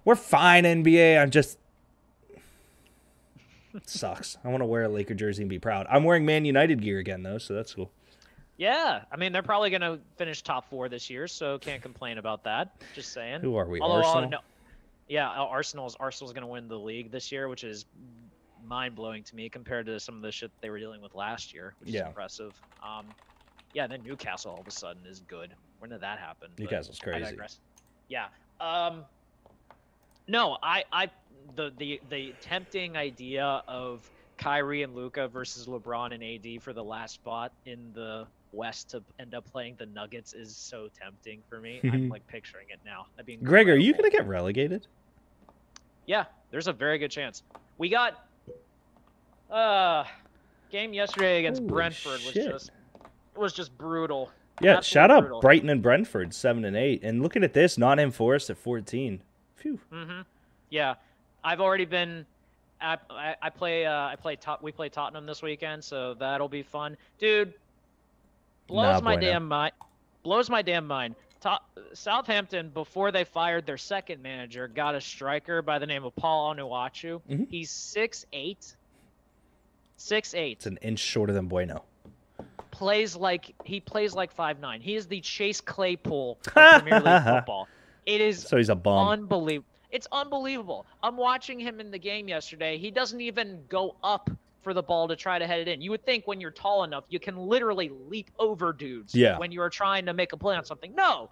We're fine, NBA. I'm just... It sucks. I want to wear a Laker jersey and be proud. I'm wearing Man United gear again, though, so that's cool. Yeah, I mean, they're probably going to finish top 4 this year, so can't complain about that. Just saying. Who are we, Arsenal? Yeah, Arsenal's going to win the league this year, which is mind-blowing to me compared to some of the shit they were dealing with last year, which is impressive. Yeah, then Newcastle all of a sudden is good. When did that happen? Newcastle's crazy. I digress. Yeah. No, the tempting idea of Kyrie and Luka versus LeBron and AD for the last spot in the West to end up playing the Nuggets is so tempting for me. I'm like picturing it now. Greg, are you going to get relegated? Yeah, there's a very good chance. We got game yesterday against Brentford was just brutal. Yeah, shout out Brighton and Brentford 7-8, and looking at this, Nottingham Forest at 14. Phew. Yeah, I've already been. We play Tottenham this weekend, so that'll be fun, dude. Blows my damn mind. Southampton, before they fired their second manager, got a striker by the name of Paul Onuachu. He's 6'8". 6'8". It's an inch shorter than Bueno. Plays like 5'9". He is the Chase Claypool of Premier League football. It is so he's a bum. Unbelievable. It's unbelievable. I'm watching him in the game yesterday. He doesn't even go up for the ball to try to head it in. You would think when you're tall enough, you can literally leap over dudes when you are trying to make a play on something. No.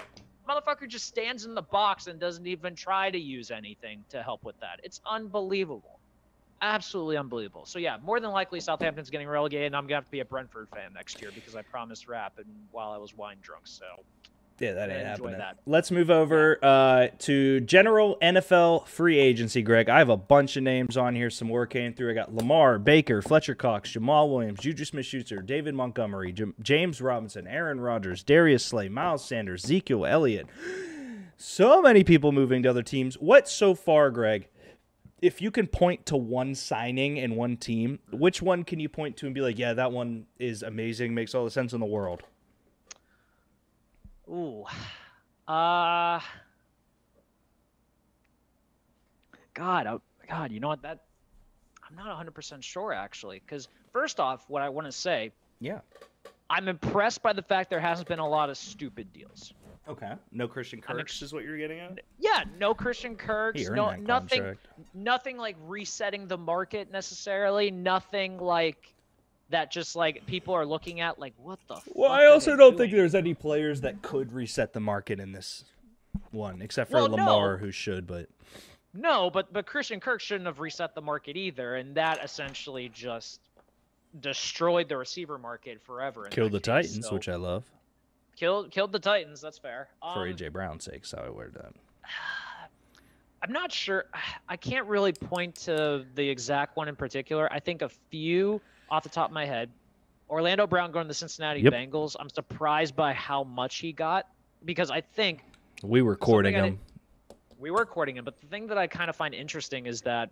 Motherfucker just stands in the box and doesn't even try to use anything to help with that. It's unbelievable. Absolutely unbelievable. So, yeah, more than likely Southampton's getting relegated, and I'm going to have to be a Brentford fan next year because I promised rap and while I was wine drunk. So, yeah, that ain't happening. Let's move over to general NFL free agency, Greg. I have a bunch of names on here. Some more came through. I got Lamar, Baker, Fletcher Cox, Jamal Williams, Juju Smith-Schuster, David Montgomery, James Robinson, Aaron Rodgers, Darius Slay, Miles Sanders, Ezekiel Elliott. So many people moving to other teams. What so far, Greg? If you can point to one signing in one team, which one can you point to and be like, yeah, that one is amazing, makes all the sense in the world? Ooh. God, you know what? I'm not 100% sure, actually. Because, first off, what I want to say, I'm impressed by the fact there hasn't been a lot of stupid deals. Okay. No Christian Kirks is what you're getting at? Yeah, no Christian Kirks. Nothing like resetting the market necessarily. Nothing like that just like people are looking at like, what the fuck? Well, I also don't think there's any players that could reset the market in this one, except for Lamar, who should, but... No, but Christian Kirk shouldn't have reset the market either, and that essentially just destroyed the receiver market forever. Killed the Titans, which I love. Killed the Titans. That's fair. For AJ Brown's sake, so I wear that. I'm not sure. I can't really point to the exact one in particular. I think a few off the top of my head. Orlando Brown going to the Cincinnati Bengals. I'm surprised by how much he got because I think we were courting him. But the thing that I kind of find interesting is that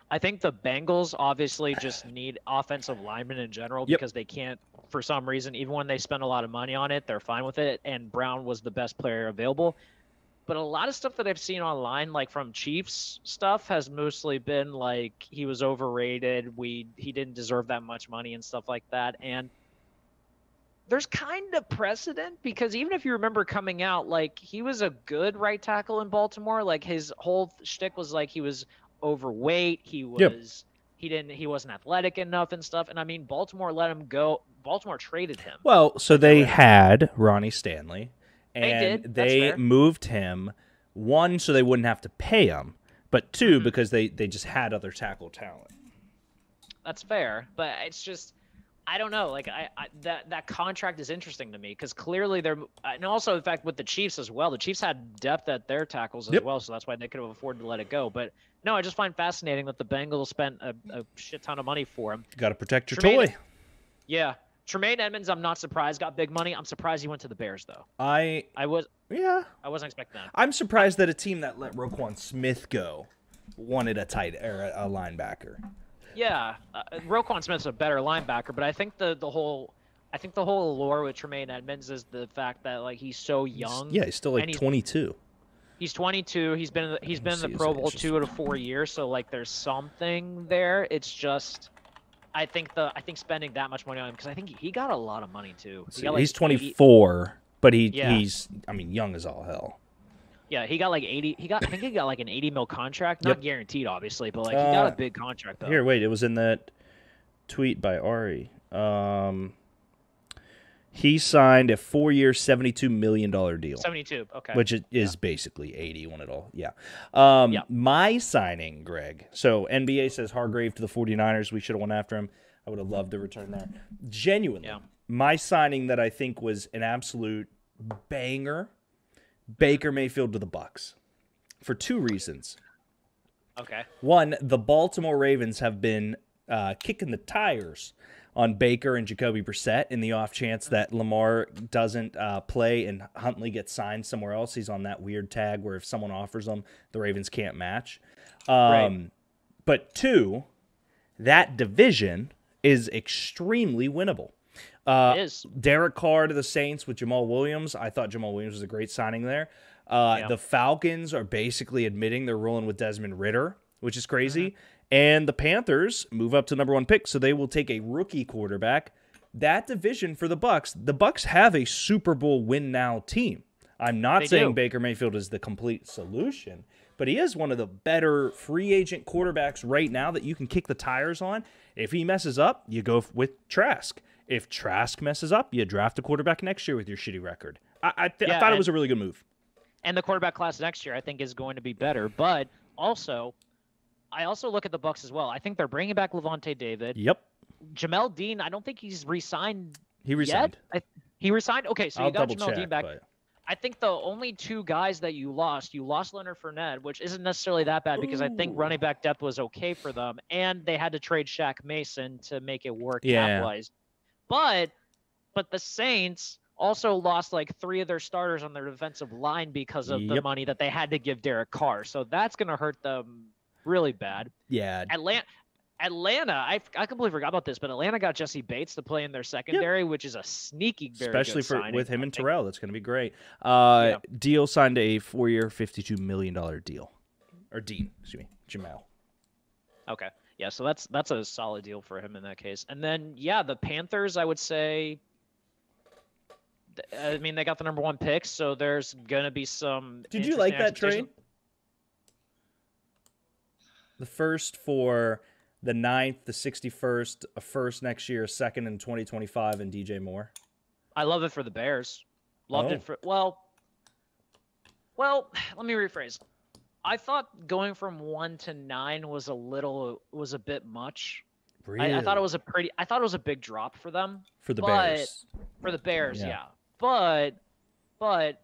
I think the Bengals obviously just need offensive linemen in general because they can't, for some reason, even when they spend a lot of money on it, they're fine with it. And Brown was the best player available. But a lot of stuff that I've seen online, like from Chiefs stuff, has mostly been like he was overrated. He didn't deserve that much money and stuff like that. And there's kind of precedent because even if you remember coming out, like he was a good right tackle in Baltimore. Like his whole shtick was like he was overweight. He wasn't athletic enough and stuff. And I mean, Baltimore let him go. Baltimore traded him. Well, so they had Ronnie Stanley. And they moved him, one, so they wouldn't have to pay him, but two, because they just had other tackle talent. That's fair, but it's just, I don't know. Like that contract is interesting to me because clearly and also in fact with the Chiefs as well. The Chiefs had depth at their tackles as well, so that's why they could have afforded to let it go. But no, I just find fascinating that the Bengals spent a shit ton of money for him. Got to protect your toy. Yeah. Tremaine Edmonds, I'm not surprised, got big money. I'm surprised he went to the Bears, though. I wasn't expecting that. I'm surprised that a team that let Roquan Smith go wanted a linebacker. Yeah, Roquan Smith's a better linebacker, but I think the whole I think the whole allure with Tremaine Edmonds is the fact that like he's so young. He's still like 22. He's 22. He's been in the Pro Bowl 2 out of 4 years, so like there's something there. It's just I think spending that much money on him, because I think he got a lot of money too. He's 24, but he's young as all hell. Yeah, he got like 80. I think he got like an 80 mil contract, not guaranteed obviously, but like he got a big contract though. Here, wait, it was in that tweet by Ari. He signed a 4-year, $72 million deal. 72, okay. Which is basically 80 when it all, My signing, Greg. So NBA says Hargrave to the 49ers. We should have went after him. I would have loved to return that. Genuinely, my signing that I think was an absolute banger, Baker Mayfield to the Bucs. For 2 reasons. Okay. One, the Baltimore Ravens have been kicking the tires on Baker and Jacoby Brissett in the off chance that Lamar doesn't play and Huntley gets signed somewhere else. He's on that weird tag where if someone offers him, the Ravens can't match. Right. But 2, that division is extremely winnable. It is. Derek Carr to the Saints with Jamal Williams. I thought Jamal Williams was a great signing there. The Falcons are basically admitting they're rolling with Desmond Ridder, which is crazy. Mm-hmm. And the Panthers move up to number 1 pick, so they will take a rookie quarterback. That division for the Bucs have a Super Bowl win-now team. I'm not saying Baker Mayfield is the complete solution, but he is one of the better free agent quarterbacks right now that you can kick the tires on. If he messes up, you go with Trask. If Trask messes up, you draft a quarterback next year with your shitty record. I thought it was a really good move. And the quarterback class next year, I think, is going to be better. But I also look at the Bucs as well. I think they're bringing back Levante David. Yep. Jamel Dean, I don't think he's re-signed. He re-signed. He re-signed? Okay, so you got Jamel Dean back. But... I think the only 2 guys that you lost Leonard Fournette, which isn't necessarily that bad because I think running back depth was okay for them, and they had to trade Shaq Mason to make it work cap-wise. But the Saints also lost like 3 of their starters on their defensive line because of the money that they had to give Derek Carr. So that's going to hurt them really bad. Yeah. Atlanta, I completely forgot about this, but Atlanta got Jesse Bates to play in their secondary, which is a sneaky, very especially good signing, with him and Terrell. That's going to be great. Deal signed a 4-year, $52 million deal. Or Dean, excuse me, Jamal. Okay. Yeah, so that's a solid deal for him in that case. And then, the Panthers, I would say, I mean, they got the number 1 pick, so there's going to be some. Did you like that trade? The first for the 9th, the 61st, a first next year, a second in 2025, and DJ Moore. I love it for the Bears. Loved it for well. Let me rephrase. I thought going from 1 to 9 was a bit much. Really? I thought it was a big drop for them. For the Bears. For the Bears, yeah. But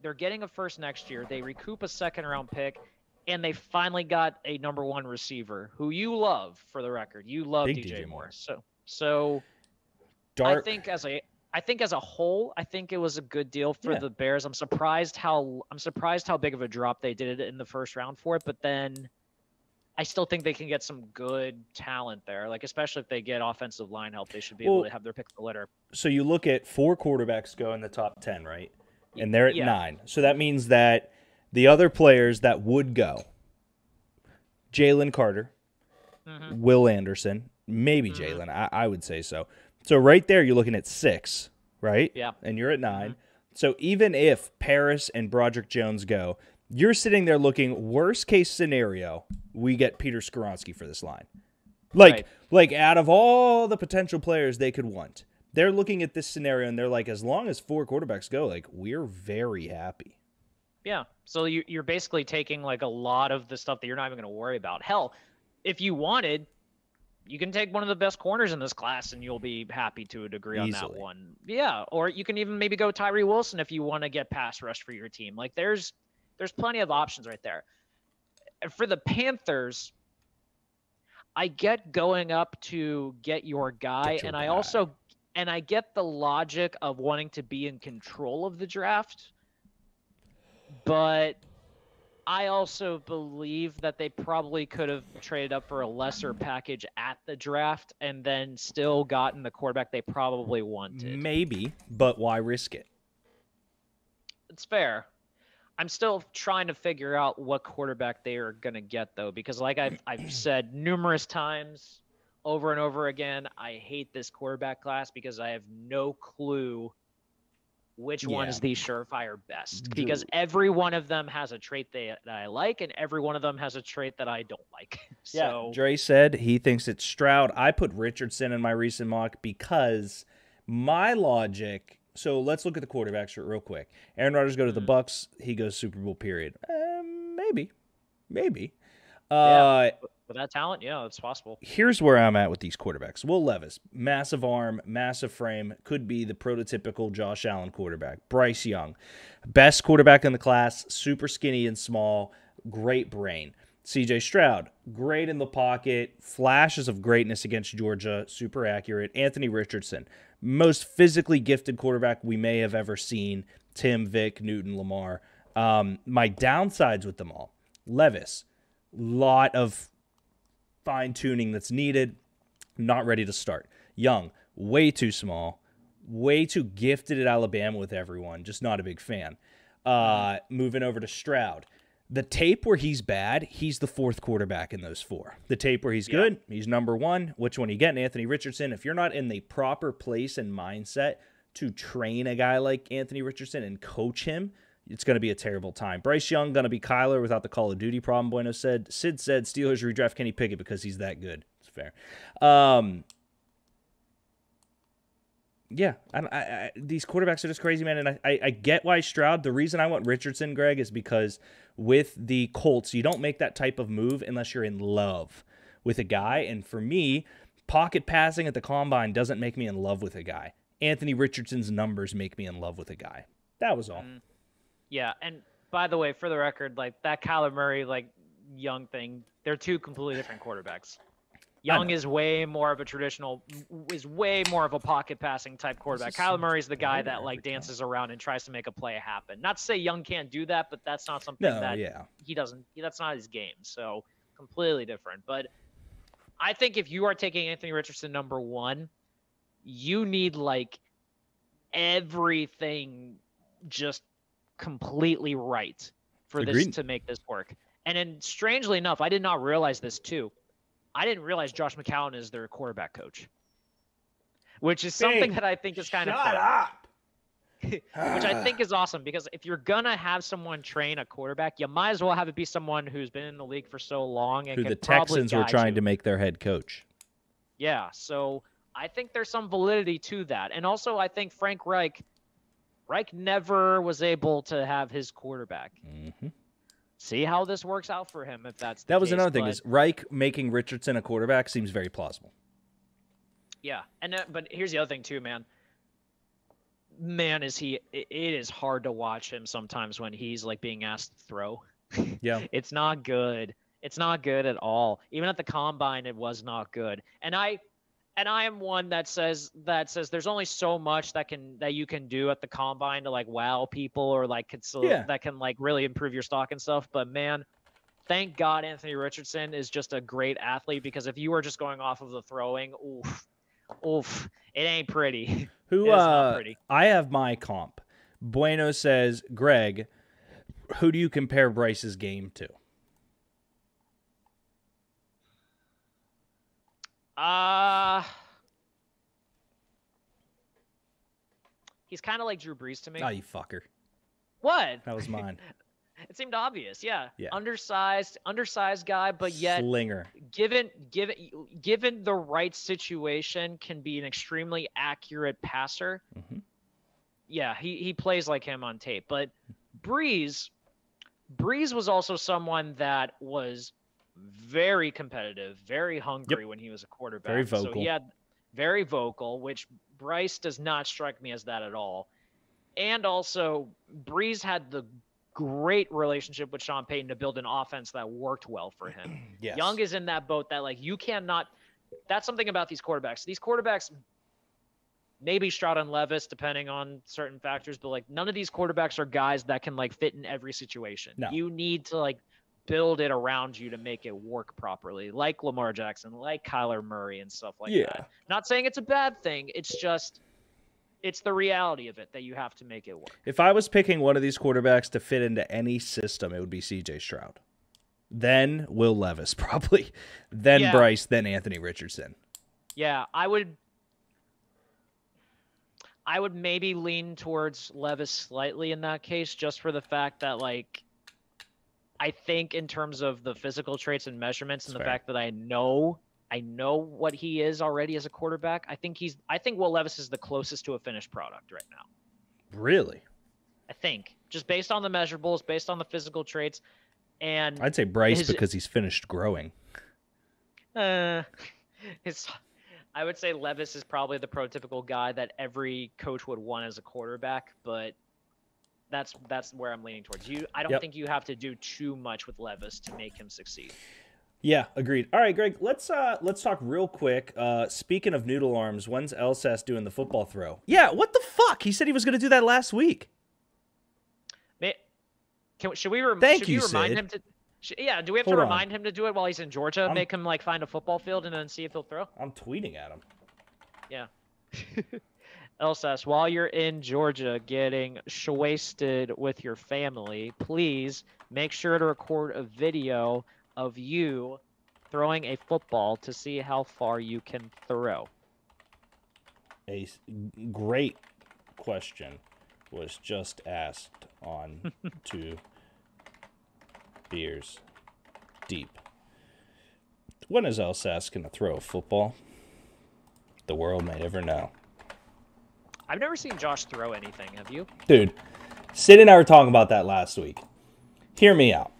they're getting a first next year. They recoup a 2nd-round pick, and they finally got a number 1 receiver who you love. For the record, you love DJ Moore. So Dark. I think as a whole, I think it was a good deal for the Bears. I'm surprised how big of a drop they did in the first round for it, but then I still think they can get some good talent there. Like, especially if they get offensive line help, they should be able to have their pick of the litter. So you look at 4 quarterbacks go in the top 10, right? And they're at 9. So that means that the other players that would go, Jalen Carter, Will Anderson, maybe Jalen, I would say so. So right there, you're looking at 6, right? Yeah. And you're at 9. So even if Paris and Broderick Jones go, you're sitting there looking, worst case scenario, we get Peter Skoronski for this line. Like out of all the potential players they could want, they're looking at this scenario and they're like, as long as 4 quarterbacks go, like, we're very happy. Yeah. So you're basically taking like a lot of the stuff that you're not even going to worry about. Hell, if you wanted, you can take one of the best corners in this class and you'll be happy to a degree on that one. Yeah. Or you can even maybe go Tyree Wilson if you want to get pass rush for your team. Like there's plenty of options right there. And for the Panthers, I get going up to get your guy, and I get the logic of wanting to be in control of the draft, but I also believe that they probably could have traded up for a lesser package at the draft and then still gotten the quarterback they probably wanted. Maybe, but why risk it? It's fair. I'm still trying to figure out what quarterback they are going to get, though, because like I've said numerous times over and over again, I hate this quarterback class because I have no clue which one is the surefire best, because every one of them has a trait that I like, and every one of them has a trait that I don't like. So yeah, Dre said he thinks it's Stroud. I put Richardson in my recent mock because my logic. So let's look at the quarterbacks real quick. Aaron Rodgers go to the Bucks. He goes Super Bowl, period. Maybe. Yeah, with that talent, yeah, it's possible. Here's where I'm at with these quarterbacks. Will Levis, massive arm, massive frame, could be the prototypical Josh Allen quarterback. Bryce Young, best quarterback in the class, super skinny and small, great brain. CJ Stroud, great in the pocket, flashes of greatness against Georgia, super accurate. Anthony Richardson, most physically gifted quarterback we may have ever seen. Tim, Vic, Newton, Lamar. My downsides with them all. Levis, lot of fine-tuning that's needed, not ready to start. Young, way too small, way too gifted at Alabama with everyone, just not a big fan. Moving over to Stroud. The tape where he's bad, he's the fourth quarterback in those four. The tape where he's good, he's number one. Which one you get? Anthony Richardson. If you're not in the proper place and mindset to train a guy like Anthony Richardson and coach him, it's going to be a terrible time. Bryce Young going to be Kyler without the Call of Duty problem, Bueno said. Sid said Steelers redraft Kenny Pickett because he's that good. It's fair. Yeah, these quarterbacks are just crazy, man. And I get why Stroud. The reason I want Richardson, Greg, is because with the Colts, you don't make that type of move unless you're in love with a guy. And for me, pocket passing at the combine doesn't make me in love with a guy. Anthony Richardson's numbers make me in love with a guy. That was all. Yeah, and by the way, for the record, like that Kyler Murray, like Young thing, they're two completely different quarterbacks. Young is way more of a pocket passing type quarterback. Kyler Murray's the guy that like dances around and tries to make a play happen. Not to say Young can't do that, but that's not something he doesn't. That's not his game. So completely different. But I think if you are taking Anthony Richardson number one, you need like everything just completely right for this to make this work. And then strangely enough, I did not realize this too. I didn't realize Josh McCown is their quarterback coach, which is something that I think is kind of fun. Which I think is awesome, because if you're going to have someone train a quarterback, you might as well have it be someone who's been in the league for so long. And who the Texans were trying to make their head coach. Yeah, so I think there's some validity to that. And also I think Frank Reich never was able to have his quarterback. Mm-hmm. See how this works out for him if that's the That was case, another thing, is Reich making Richardson a quarterback seems very plausible. Yeah, and but here's the other thing too, man. Man, it is hard to watch him sometimes when he's like being asked to throw. Yeah. It's not good. It's not good at all. Even at the combine, it was not good. And I am one that says there's only so much that you can do at the combine to like wow people or like that can like really improve your stock and stuff. But man, thank God Anthony Richardson is just a great athlete, because if you were just going off of the throwing, oof, it ain't pretty. It's not pretty. I have my comp. Bueno says, Greg, who do you compare Bryce's game to? He's kind of like Drew Brees to me. Oh, you fucker. What? That was mine. It seemed obvious. Yeah. Undersized guy, but yet slinger. Given the right situation, can be an extremely accurate passer. Mm-hmm. Yeah, he plays like him on tape. But Brees was also someone that was very competitive, very hungry when he was a quarterback. Very vocal. So he had very vocal, which Bryce does not strike me as that at all. And also, Brees had the great relationship with Sean Payton to build an offense that worked well for him. Yes. Young is in that boat that like you cannot. That's something about these quarterbacks. These quarterbacks, maybe Stroud and Levis, depending on certain factors, but like none of these quarterbacks are guys that can like fit in every situation. No. You need to like build it around you to make it work properly, like Lamar Jackson, like Kyler Murray and stuff like that. Not saying it's a bad thing. It's just, it's the reality of it that you have to make it work. If I was picking one of these quarterbacks to fit into any system, it would be CJ Stroud. Then Will Levis, probably. Then Bryce, then Anthony Richardson. Yeah, I would maybe lean towards Levis slightly in that case, just for the fact that, like, I think in terms of the physical traits and measurements and the fact that I know what he is already as a quarterback, I think Will Levis is the closest to a finished product right now. Really? I think. Just based on the measurables, based on the physical traits. And I'd say Bryce because he's finished growing. I would say Levis is probably the prototypical guy that every coach would want as a quarterback, but that's where I'm leaning towards. I don't think you have to do too much with Levis to make him succeed. Yeah, agreed. All right, Greg, let's talk real quick. Speaking of noodle arms, when's Elsas doing the football throw? Yeah, what the fuck? He said he was going to do that last week. Should we remind him to? Do we have to remind him to do it while he's in Georgia? Make him like find a football field and then see if he'll throw? I'm tweeting at him. Yeah. Elsas, while you're in Georgia getting wasted with your family, please make sure to record a video of you throwing a football to see how far you can throw. A great question was just asked on 2 beers deep. When is Elsas going to throw a football? The world may never know. I've never seen Josh throw anything. Have you? Dude, Sid and I were talking about that last week. Hear me out.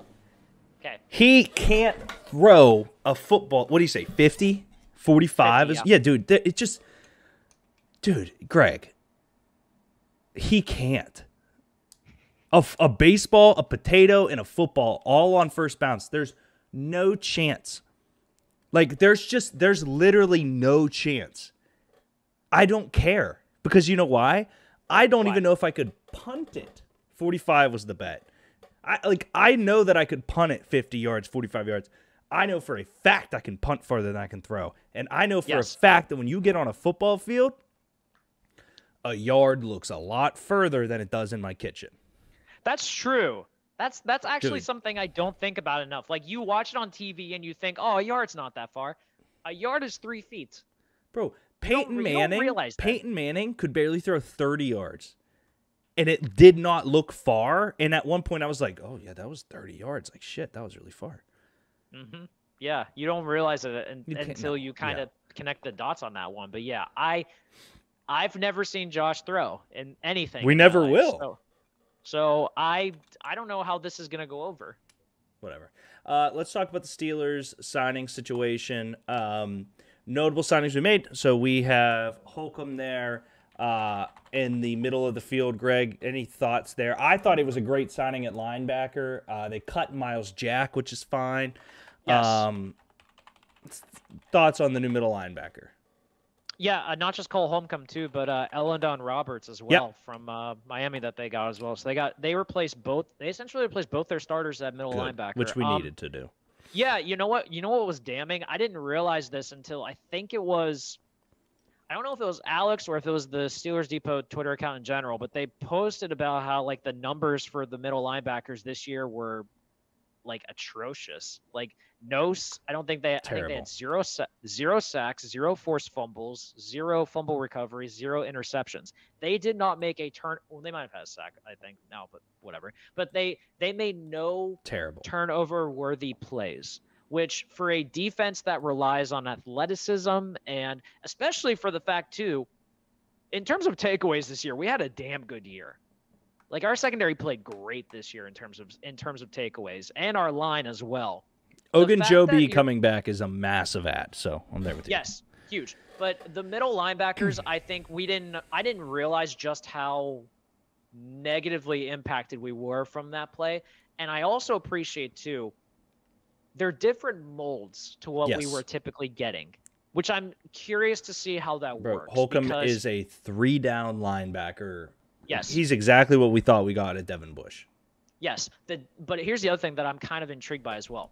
Okay. He can't throw a football. What do you say, 50? 45? 50, yeah, dude, it just... Dude, Greg, he can't. A baseball, a potato, and a football all on first bounce. There's no chance. Like, there's literally no chance. I don't care. Because you know why? I don't even know if I could punt it. 45 was the bet. I know that I could punt it 50 yards, 45 yards. I know for a fact I can punt farther than I can throw. And I know for a fact that when you get on a football field, a yard looks a lot further than it does in my kitchen. That's true. That's actually something I don't think about enough. Like, you watch it on TV and you think, oh, a yard's not that far. A yard is 3 feet. Bro, Peyton Manning could barely throw 30 yards. And it did not look far. And at one point I was like, oh, yeah, that was 30 yards. Like, shit, that was really far. Mm-hmm. Yeah, you don't realize it until you kind of connect the dots on that one. But, yeah, I've never seen Josh throw in anything. We never will. So I don't know how this is going to go over. Whatever. Let's talk about the Steelers signing situation. Notable signings we made. So we have Holcomb there in the middle of the field. Greg, any thoughts there? I thought it was a great signing at linebacker. They cut Miles Jack, which is fine. Yes. Thoughts on the new middle linebacker? Yeah, not just Cole Holcomb too, but Elendon Roberts as well from Miami that they got as well. So they essentially replaced both their starters at middle linebacker, which we needed to do. Yeah, you know what was damning? I didn't realize this until I think it was, I don't know if it was Alex or if it was the Steelers Depot Twitter account in general, but they posted about how like the numbers for the middle linebackers this year were like atrocious. Like I think they had zero sacks, 0 forced fumbles, 0 fumble recoveries, 0 interceptions. They did not make a turn. Well, they might have had a sack, I think now, but whatever. But they made no turnover worthy plays, which for a defense that relies on athleticism, and especially for the fact too, in terms of takeaways this year, we had a damn good year. Like, our secondary played great this year in terms of takeaways, and our line as well. Ogunjobi coming back is a massive add, so I'm there with you. Yes, huge. But the middle linebackers, I think I didn't realize just how negatively impacted we were from that play. And I also appreciate too, they're different molds to what we were typically getting. which I'm curious to see how that works. Holcomb is a 3-down linebacker. Yes. He's exactly what we thought we got at Devin Bush. Yes. But here's the other thing that I'm kind of intrigued by as well.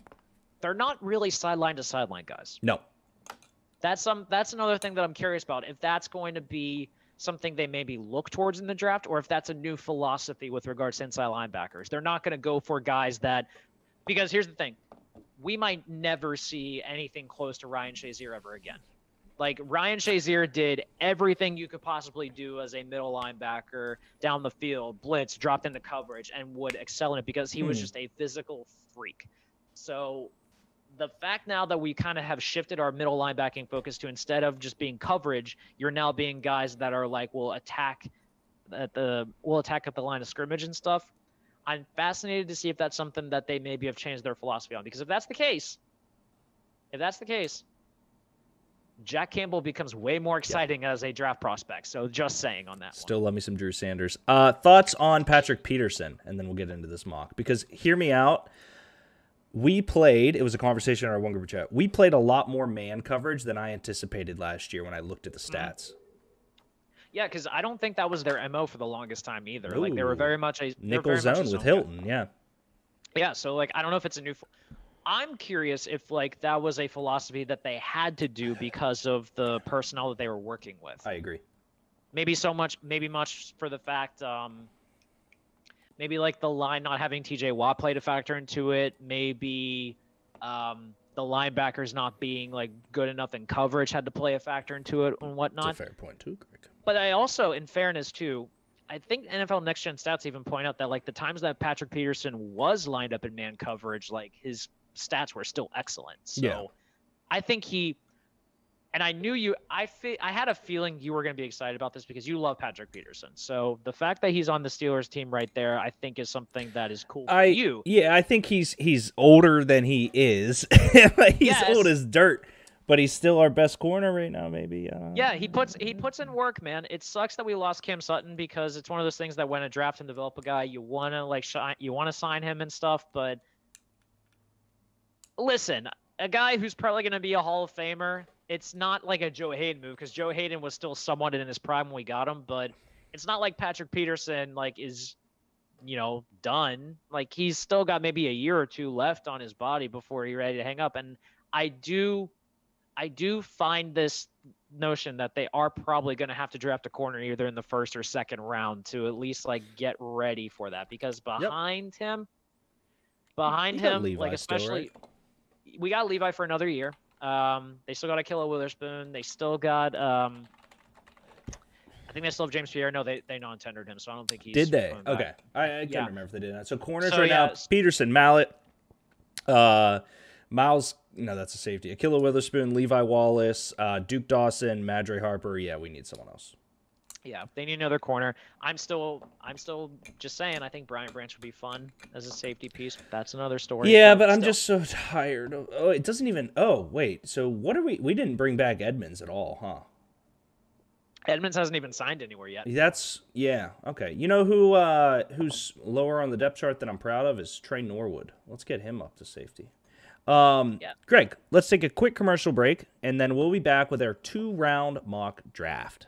They're not really sideline to sideline guys. No. That's another thing that I'm curious about. If that's going to be something they maybe look towards in the draft, or if that's a new philosophy with regards to inside linebackers. They're not going to go for guys that, because here's the thing, we might never see anything close to Ryan Shazier ever again. Like, Ryan Shazier did everything you could possibly do as a middle linebacker down the field, blitz, dropped into coverage, and would excel in it because he was just a physical freak. So the fact now that we kind of have shifted our middle linebacking focus to, instead of just being coverage, you're now being guys that are like, will attack at the line of scrimmage and stuff. I'm fascinated to see if that's something that they maybe have changed their philosophy on, because if that's the case, Jack Campbell becomes way more exciting as a draft prospect. So just saying on that. Still love me some Drew Sanders. Thoughts on Patrick Peterson, and then we'll get into this mock, because hear me out. It was a conversation in our one group chat. We played a lot more man coverage than I anticipated last year when I looked at the stats. Yeah, because I don't think that was their MO for the longest time either. Like, they were very much a nickel zone with Hilton. Yeah. Yeah. So like, I don't know if it's a new. I'm curious if like that was a philosophy that they had to do because of the personnel that they were working with. I agree. Maybe much for the fact, maybe like the line not having TJ Watt played a factor into it. Maybe the linebackers not being like good enough in coverage had to play a factor into it and whatnot. That's a fair point too, Greg. But I also, in fairness too, I think NFL Next Gen Stats even point out that like the times that Patrick Peterson was lined up in man coverage, like his stats were still excellent. So I think and I knew I had a feeling you were going to be excited about this because you love Patrick Peterson. So the fact that he's on the Steelers team right there, I think is something that is cool for you. Yeah, I think he's older than he is. He's old as dirt, but he's still our best corner right now, maybe. Yeah, he puts in work, man. It sucks that we lost Cam Sutton because it's one of those things that when a draft and develop a guy, you want to sign him and stuff, but listen, a guy who's probably going to be a Hall of Famer, it's not like a Joe Hayden move because Joe Hayden was still somewhat in his prime when we got him, but it's not like Patrick Peterson like is, done. Like he's still got maybe a year or two left on his body before he's ready to hang up. And I do find this notion that they are probably going to have to draft a corner either in the first or second round to at least like get ready for that, because behind him, like especially still, right? We got Levi for another year. They still got Akilla Witherspoon. They still got I think they still have James Pierre. No, they non-tendered him, so I don't think he's. Did they? Okay, I can't remember if they did that. So corners now: Peterson, Mallett, Miles. No, that's a safety. Akilla Witherspoon, Levi Wallace, Duke Dawson, Madre Harper. Yeah, we need someone else. Yeah, they need another corner. I'm still just saying. I think Bryant Branch would be fun as a safety piece. But that's another story. Yeah, but I'm just so tired. Oh, it doesn't even. Oh, wait. So what are we? We didn't bring back Edmonds at all, huh? Edmonds hasn't even signed anywhere yet. Okay. You know who's lower on the depth chart that I'm proud of is Trey Norwood. Let's get him up to safety. Greg, let's take a quick commercial break, and then we'll be back with our 2-round mock draft.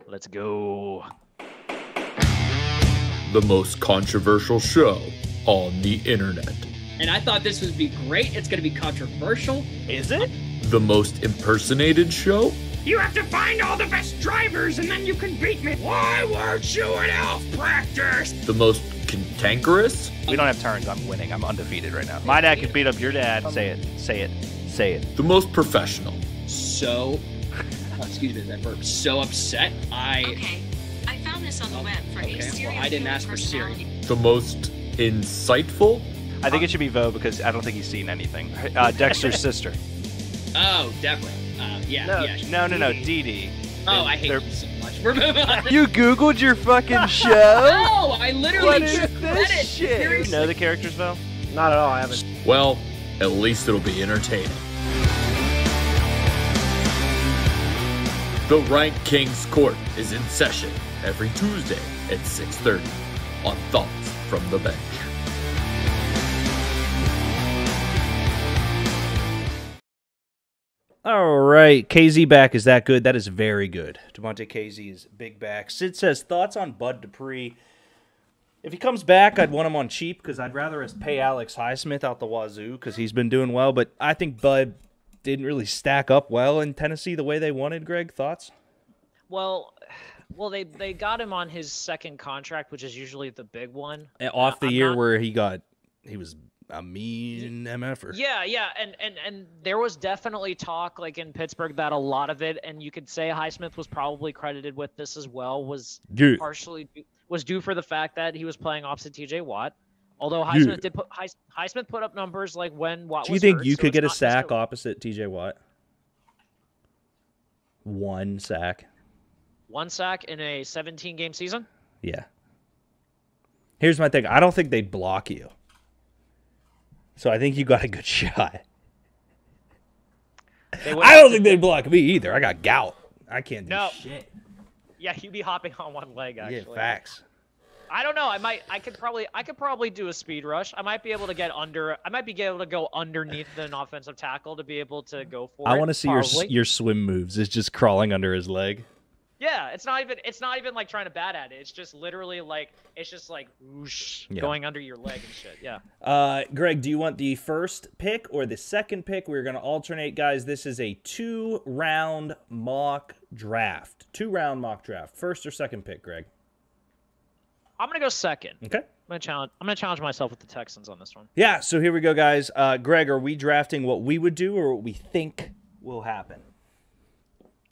Let's go. The most controversial show on the internet. And I thought this would be great. It's going to be controversial. Is it? The most impersonated show. You have to find all the best drivers and then you can beat me. Why weren't you at elf practice? The most cantankerous. We don't have turns. I'm winning. I'm undefeated right now. My dad could beat up your dad. Say it. The most professional. Excuse me, that burp. So upset. Okay, I found this on the web for a well, I didn't ask for Siri. The most insightful. I think it should be Vo because I don't think he's seen anything. Dexter's sister. Oh, definitely. No, Dee Dee. Oh, I hate you so much. We're moving on. You Googled your fucking show? No, I literally just read it. Shit? Do you know the characters, Vo? Not at all. I haven't. Well, at least it'll be entertaining. The Rank Kings Court is in session every Tuesday at 6:30 on Thoughts from the Bench. All right. KZ back. Is that good? That is very good. Devontae KZ is big back. Sid says, thoughts on Bud Dupree? If he comes back, I'd want him on cheap because I'd rather us pay Alex Highsmith out the wazoo because he's been doing well. But I think Bud didn't really stack up well in Tennessee the way they wanted. Greg, thoughts? Well, they got him on his second contract, which is usually the big one. Off the year where he was a mean MFer. Yeah, and there was definitely talk like in Pittsburgh that a lot of it, and you could say Highsmith was probably credited with this as well, was partially due for the fact that he was playing opposite TJ Watt. Although Highsmith put up numbers like when Watt was hurt. Do you think you could get a sack opposite TJ Watt? One sack. One sack in a 17-game season? Yeah. Here's my thing. I don't think they'd block you. So I think you got a good shot. I don't think they'd block me either. I got gout. I can't do shit. Yeah, you'd be hopping on one leg, actually. Yeah, facts. I don't know. I could probably do a speed rush. I might be able to go underneath an offensive tackle to be able to go for it. I want to see your swim moves. It's just crawling under his leg. Yeah, it's not even like trying to bat at it. It's just literally like whoosh, going under your leg and shit. Yeah. Greg, do you want the first pick or the second pick? We're going to alternate, guys. This is a 2-round mock draft. 2-round mock draft. First or second pick, Greg? I'm gonna go second. Okay. I'm gonna challenge myself with the Texans on this one. Yeah. So here we go, guys. Greg, are we drafting what we would do or what we think will happen?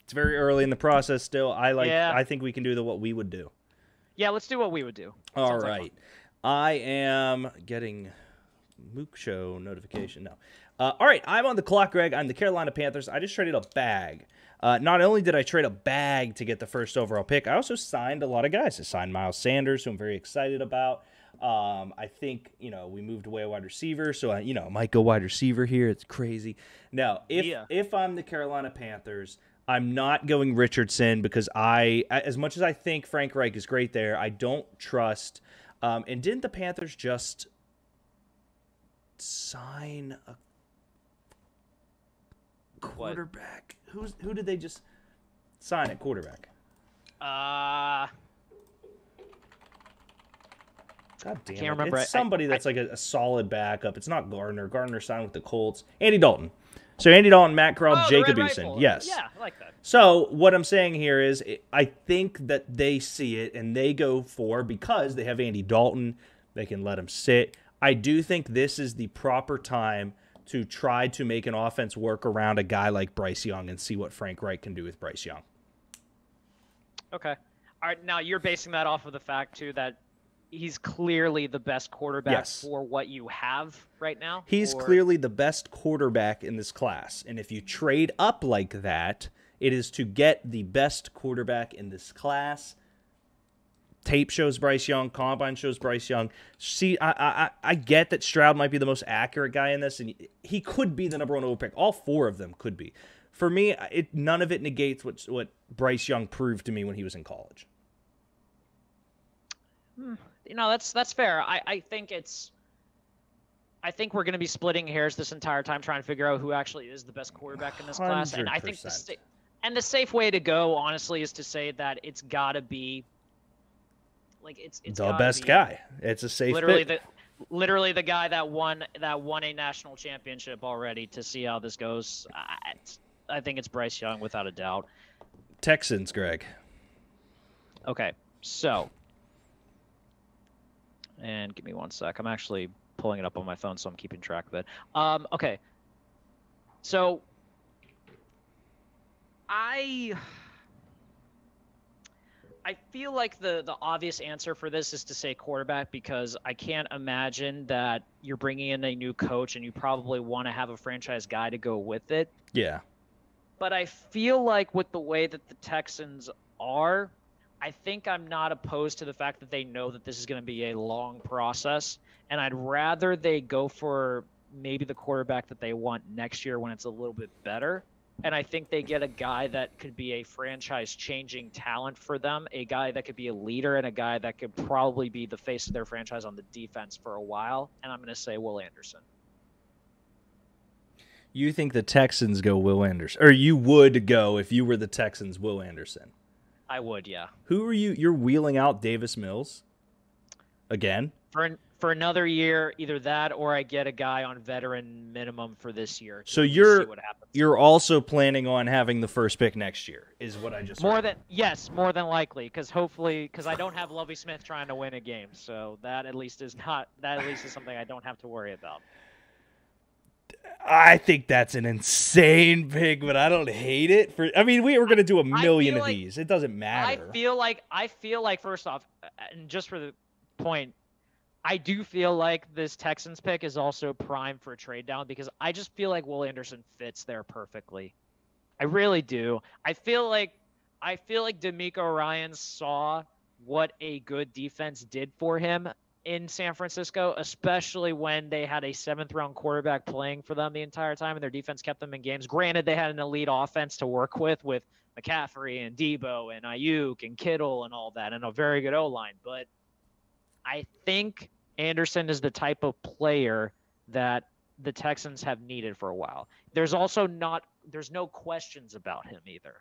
It's very early in the process still. I think we can do what we would do. Yeah, let's do what we would do. All right. I am getting Mook Show notification now. All right, I'm on the clock, Greg. I'm the Carolina Panthers. I just traded a bag. Not only did I trade a bag to get the first overall pick, I also signed a lot of guys. I signed Miles Sanders, who I'm very excited about. I think, we moved away a wide receiver, so I might go wide receiver here. It's crazy. Now, if I'm the Carolina Panthers, I'm not going Richardson because as much as I think Frank Reich is great there, I don't trust. And didn't the Panthers just sign a quarterback? Who did they just sign at quarterback? God damn it. Can't remember. It's somebody that's like a solid backup. It's not Gardner. Gardner signed with the Colts. Andy Dalton. So Andy Dalton, Matt Corral, Jacob Eason. Yes. Yeah, I like that. So what I'm saying here is I think that they see it and they go for, because they have Andy Dalton, they can let him sit. I do think this is the proper time to try to make an offense work around a guy like Bryce Young and see what Frank Reich can do with Bryce Young. Okay. All right, now you're basing that off of the fact, too, that he's clearly the best quarterback for what you have right now? He's clearly the best quarterback in this class. And if you trade up like that, it is to get the best quarterback in this class. Tape shows Bryce Young. Combine shows Bryce Young. See, I get that Stroud might be the most accurate guy in this, and he could be the number one overall pick. All four of them could be. For me, none of it negates what Bryce Young proved to me when he was in college. That's fair. I think we're going to be splitting hairs this entire time trying to figure out who actually is the best quarterback in this class. And I think the safe way to go, honestly, is to say that it's got to be it's the best guy. It's a safe pick. Literally the guy that won a national championship already. To see how this goes, I think it's Bryce Young without a doubt. Texans, Greg. Okay, so. And give me one sec. I'm actually pulling it up on my phone, so I'm keeping track of it. Okay. So I feel like the obvious answer for this is to say quarterback, because I can't imagine that you're bringing in a new coach and you probably want to have a franchise guy to go with it. Yeah. But I feel like with the way that the Texans are, I think I'm not opposed to the fact that they know that this is going to be a long process, and I'd rather they go for maybe the quarterback that they want next year when it's a little bit better. And I think they get a guy that could be a franchise-changing talent for them, a guy that could be a leader, and a guy that could probably be the face of their franchise on the defense for a while. And I'm going to say Will Anderson. You think the Texans go Will Anderson, or you would go if you were the Texans, Will Anderson? I would, yeah. Who are you? You're wheeling out Davis Mills again for another year, either that or I get a guy on veteran minimum for this year. So see what happens. you're also planning on having the first pick next year, is what I just heard. More than likely, because I don't have Lovie Smith trying to win a game, so that at least is something I don't have to worry about. I think that's an insane pick, but I don't hate it. We were going to do a million of these. It doesn't matter. I feel like first off, and just for the point, I do feel like this Texans pick is also prime for a trade down because I just feel like Will Anderson fits there perfectly. I really do. I feel like D'Amico Ryans saw what a good defense did for him in San Francisco, especially when they had a 7th-round quarterback playing for them the entire time, and their defense kept them in games. Granted, they had an elite offense to work with McCaffrey and Debo and Ayuk and Kittle and all that, and a very good O-line. But I think Anderson is the type of player that the Texans have needed for a while. There's no questions about him either,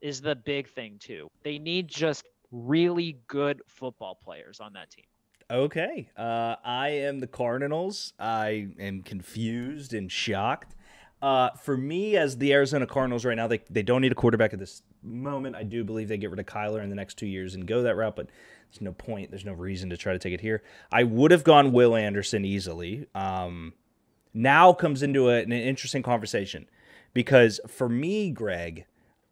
is the big thing too. They need just really good football players on that team. Okay. I am the Cardinals. I am confused and shocked. For me, as the Arizona Cardinals right now, they don't need a quarterback at this moment. I do believe they get rid of Kyler in the next 2 years and go that route, but there's no point. There's no reason to try to take it here. I would have gone Will Anderson easily. Now comes into an interesting conversation because for me, Greg,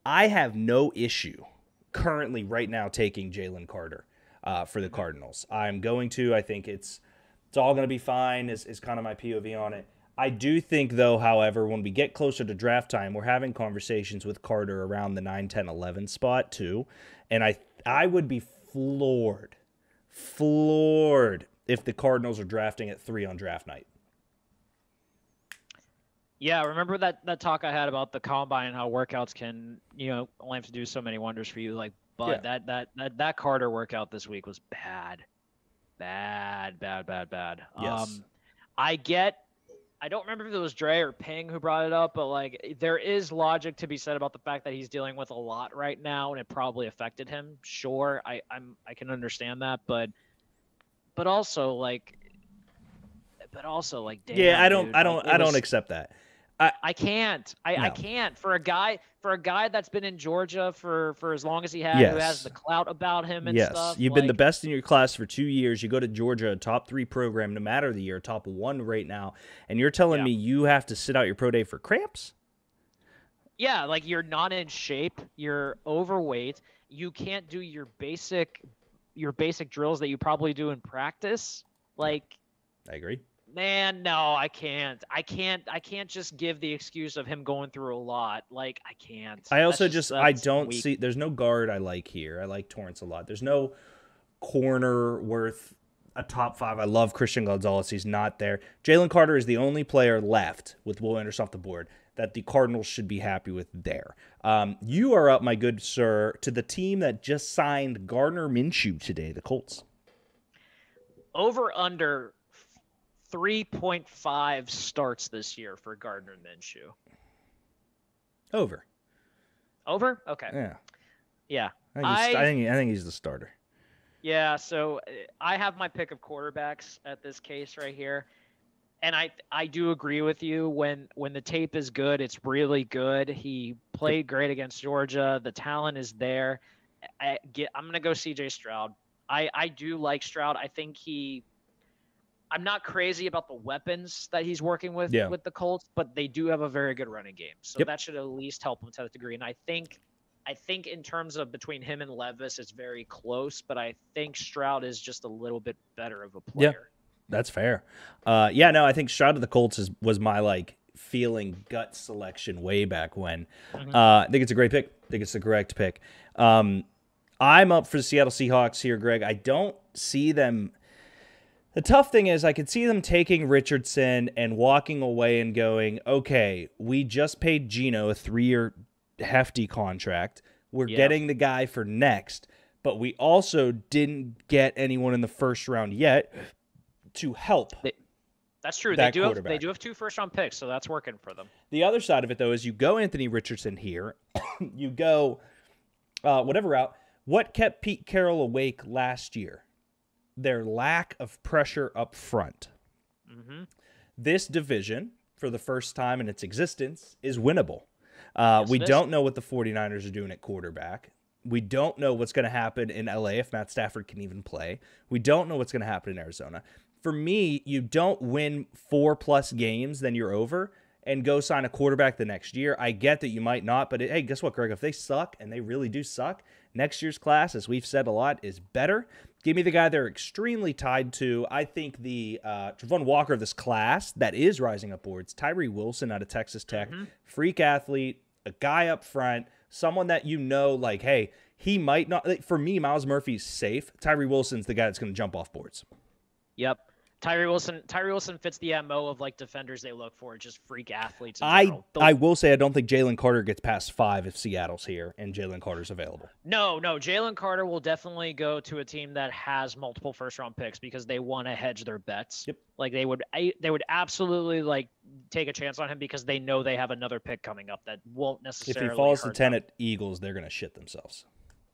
I have no issue currently right now taking Jalen Carter for the Cardinals. I'm going to. I think it's all going to be fine is kind of my POV on it. I do think, though, however, when we get closer to draft time, we're having conversations with Carter around the 9, 10, 11 spot, too. And I would be floored if the Cardinals are drafting at 3 on draft night. Yeah, remember that talk I had about the combine and how workouts can, only have to do so many wonders for you. But yeah. that Carter workout this week was bad. Yes. I don't remember if it was Dre or Ping who brought it up, but there is logic to be said about the fact that he's dealing with a lot right now, and it probably affected him. Sure, I can understand that, but also damn, yeah, I don't accept that. I can't. I can't for a guy that's been in Georgia for as long as he has, who has the clout about him and stuff. You've been the best in your class for 2 years. You go to Georgia, a top 3 program, no matter the year, top 1 right now, and you're telling me you have to sit out your pro day for cramps? Yeah, you're not in shape. You're overweight. You can't do your basic drills that you probably do in practice. I agree. Man, no, I can't. I can't just give the excuse of him going through a lot. I can't. I also I don't see. There's no guard I like here. I like Torrance a lot. There's no corner worth a top 5. I love Christian Gonzalez. He's not there. Jalen Carter is the only player left with Will Anderson off the board that the Cardinals should be happy with there. You are up, my good sir, to the team that just signed Gardner Minshew today, the Colts. Over under 3.5 starts this year for Gardner Minshew. Over? Okay. Yeah. I think he's the starter. Yeah, so I have my pick of quarterbacks at this case right here. And I do agree with you. When the tape is good, it's really good. He played great against Georgia. The talent is there. I'm going to go CJ Stroud. I do like Stroud. I think I'm not crazy about the weapons that he's working with the Colts, but they do have a very good running game. So that should at least help him to that degree. And I think in terms of between him and Levis, it's very close, but I think Stroud is just a little bit better of a player. Yeah, that's fair. I think Stroud of the Colts was my feeling gut selection way back when. Mm-hmm. I think it's a great pick. I think it's the correct pick. I'm up for the Seattle Seahawks here, Greg. I don't see them. The tough thing is I could see them taking Richardson and walking away and going, okay, we just paid Geno a 3-year hefty contract. We're getting the guy for next, but we also didn't get anyone in the first round yet to help. That's true. They do have 2 first-round picks, so that's working for them. The other side of it, though, is you go Anthony Richardson here. You go whatever route. What kept Pete Carroll awake last year? Their lack of pressure up front. Mm-hmm. This division, for the first time in its existence, is winnable. We don't know what the 49ers are doing at quarterback. We don't know what's going to happen in LA if Matt Stafford can even play. We don't know what's going to happen in Arizona. For me, you don't win 4+ games, then you're over, and go sign a quarterback the next year. I get that you might not, but hey, guess what, Greg? If they suck, and they really do suck, next year's class, as we've said a lot, is better. Give me the guy they're extremely tied to. I think the Travon Walker of this class that is rising upwards, Tyree Wilson out of Texas Tech, freak athlete, a guy up front, someone that you know, like, hey, he might not. Like, for me, Myles Murphy's safe. Tyree Wilson's the guy that's going to jump off boards. Yep. Tyree Wilson fits the MO of like defenders they look for, just freak athletes in general. I will say I don't think Jalen Carter gets past 5 if Seattle's here and Jalen Carter's available. No, Jalen Carter will definitely go to a team that has multiple first-round picks because they want to hedge their bets. Yep. Like they would absolutely like take a chance on him because they know they have another pick coming up that won't necessarily. If he falls to hurt 10 them. at Eagles, they're going to shit themselves.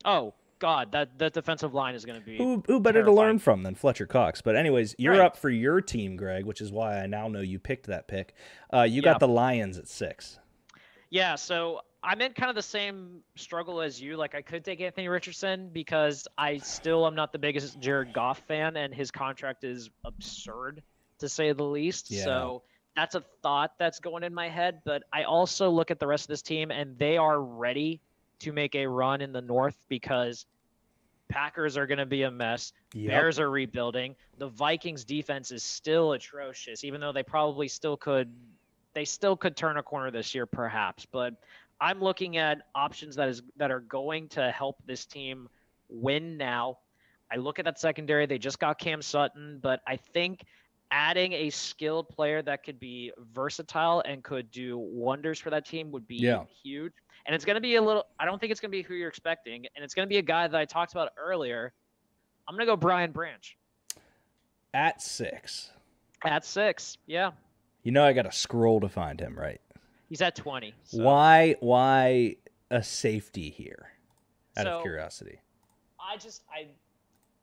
Oh God, that defensive line is going to be who better terrifying to learn from than Fletcher Cox? But anyways, you're Right. up for your team, Greg, which is why I now know you picked that pick. You got the Lions at 6. Yeah, so I'm in kind of the same struggle as you. Like, I could take Anthony Richardson because I still am not the biggest Jared Goff fan, and his contract is absurd, to say the least. Yeah. So that's a thought that's going in my head. But I also look at the rest of this team, and they are ready to make a run in the North because Packers are going to be a mess. Yep. Bears are rebuilding. The Vikings defense is still atrocious, even though they probably still could turn a corner this year, perhaps. But I'm looking at options that are going to help this team win now. I look at that secondary. They just got Cam Sutton, but I think adding a skilled player that could be versatile and could do wonders for that team would be huge. And it's going to be I don't think it's going to be who you're expecting. And it's going to be a guy that I talked about earlier. I'm going to go Brian Branch. At 6. At 6, yeah. You know I got to scroll to find him, right? He's at 20. So. Why a safety here? Out of curiosity.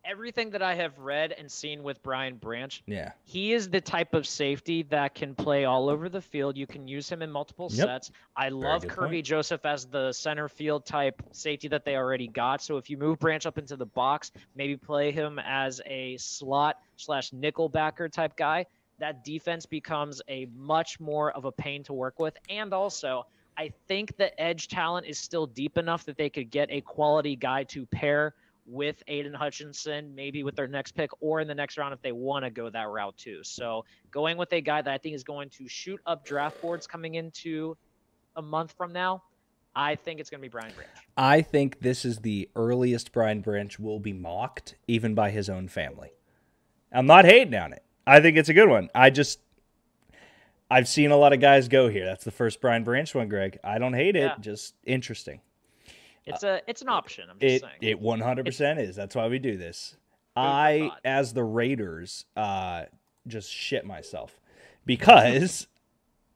Everything that I have read and seen with Brian Branch, yeah, he is the type of safety that can play all over the field. You can use him in multiple sets. I love Kirby Joseph as the center field type safety that they already got. So if you move Branch up into the box, maybe play him as a slot/nickel backer type guy, that defense becomes a much more of a pain to work with. And also, I think the edge talent is still deep enough that they could get a quality guy to pair with Aiden Hutchinson, maybe with their next pick or in the next round if they want to go that route too. So going with a guy that I think is going to shoot up draft boards coming into a month from now, I think it's going to be Brian Branch. I think this is the earliest Brian Branch will be mocked, even by his own family. I'm not hating on it. I think it's a good one. I've seen a lot of guys go here. That's the first Brian Branch one, Greg. I don't hate it. Just interesting. It's an option. I'm just saying. It 100% is. That's why we do this. I, as the Raiders, just shit myself because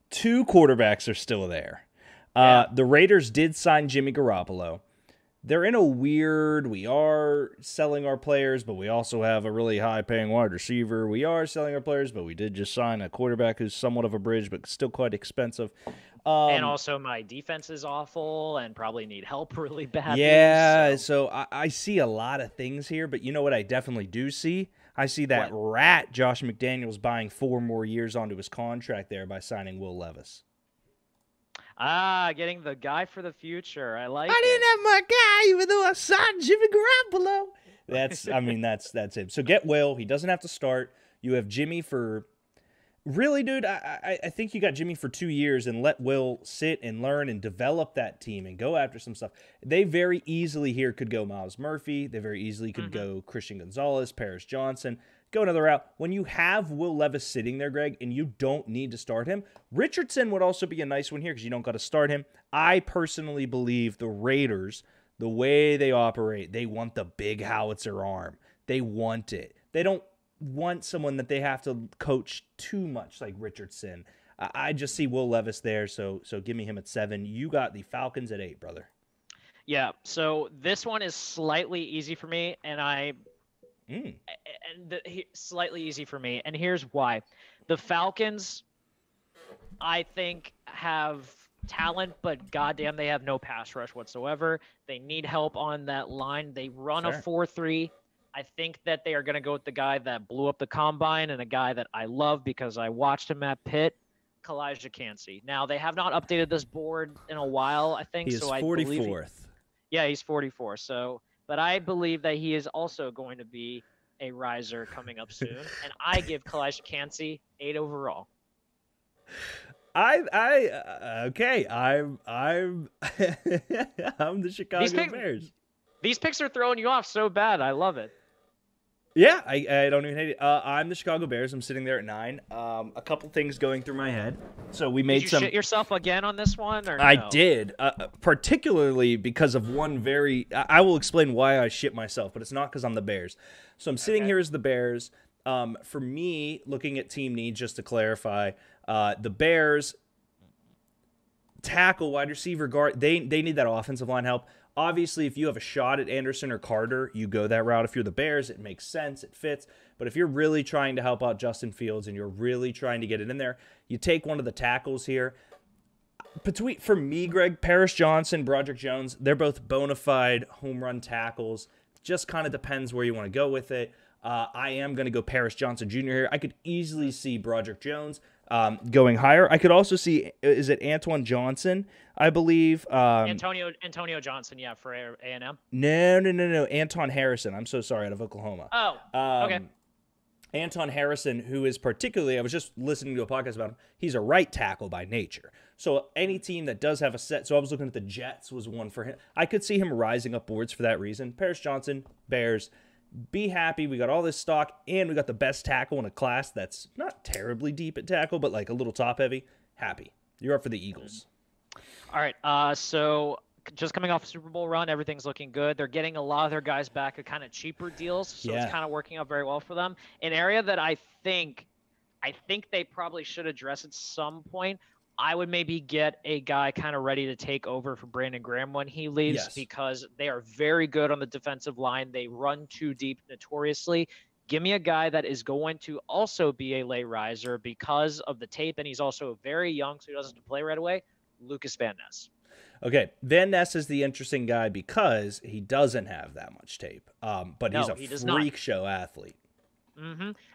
2 quarterbacks are still there. The Raiders did sign Jimmy Garoppolo. They're in a weird, we are selling our players, but we also have a really high-paying wide receiver. We are selling our players, but we did just sign a quarterback who's somewhat of a bridge, but still quite expensive. And also my defense is awful and probably need help really badly. Yeah, so I see a lot of things here, but you know what I definitely do see? I see that rat Josh McDaniels buying 4 more years onto his contract there by signing Will Levis. Getting the guy for the future. I didn't have my guy, even though I signed Jimmy Garoppolo. That's him. So get Will. He doesn't have to start. You have Jimmy for... Really, dude, I think you got Jimmy for 2 years and let Will sit and learn and develop that team and go after some stuff. They very easily here could go Myles Murphy. They very easily could go Christian Gonzalez, Paris Johnson. Go another route. When you have Will Levis sitting there, Greg, and you don't need to start him, Richardson would also be a nice one here because you don't got to start him. I personally believe the Raiders, the way they operate, they want the big howitzer arm. They want it. They don't want someone that they have to coach too much like Richardson. I just see Will Levis there, so give me him at 7. You got the Falcons at 8, brother. Yeah, so this one is slightly easy for me, slightly easy for me, and here's why. The Falcons, I think, have talent, but goddamn, they have no pass rush whatsoever. They need help on that line. They run a 4-3. I think that they are going to go with the guy that blew up the combine and a guy that I love because I watched him at Pitt, Kalijah Kancey. Now, they have not updated this board in a while, I think. He is 44th. Yeah, he's 44. So, but I believe that he is also going to be a riser coming up soon, and I give Kalijah Kancey 8 overall. I'm I'm the Chicago Bears. These picks are throwing you off so bad. I love it. Yeah, I don't even hate it. I'm the Chicago Bears. I'm sitting there at 9. A couple things going through my head. So we made Did you shit yourself again on this one? Or I no? did, particularly because of one very. I will explain why I shit myself, but it's not because I'm the Bears. So I'm sitting here as the Bears. For me, looking at team needs, just to clarify, the Bears tackle, wide receiver, guard. They need that offensive line help. Obviously, if you have a shot at Anderson or Carter, you go that route. If you're the Bears, it makes sense. It fits. But if you're really trying to help out Justin Fields and you're really trying to get it in there, you take one of the tackles here. For me, Greg, Paris Johnson, Broderick Jones, they're both bona fide home run tackles. Just kind of depends where you want to go with it. I am going to go Paris Johnson Jr. here. I could easily see Broderick Jones going higher. I could also see, is it Antoine Johnson, I believe? Antonio Johnson, yeah, for A&M. No. Anton Harrison. I'm so sorry, out of Oklahoma. Oh, okay. Anton Harrison, who is particularly, I was just listening to a podcast about him, he's a right tackle by nature. So any team that does have a set, so I was looking at the Jets was one for him. I could see him rising up boards for that reason. Paris Johnson, Bears, be happy. We got all this stock, and we got the best tackle in a class that's not terribly deep at tackle, but like a little top heavy. Happy. You're up for the Eagles. All right. So just coming off a Super Bowl run, everything's looking good. They're getting a lot of their guys back at kind of cheaper deals, so it's kind of working out very well for them. An area that I think they probably should address at some point. I would maybe get a guy kind of ready to take over for Brandon Graham when he leaves because they are very good on the defensive line. They run too deep notoriously. Give me a guy that is going to also be a late riser because of the tape, and he's also very young, so he doesn't have to play right away. Lucas Van Ness. Okay, Van Ness is the interesting guy because he doesn't have that much tape, but he's a freak show athlete.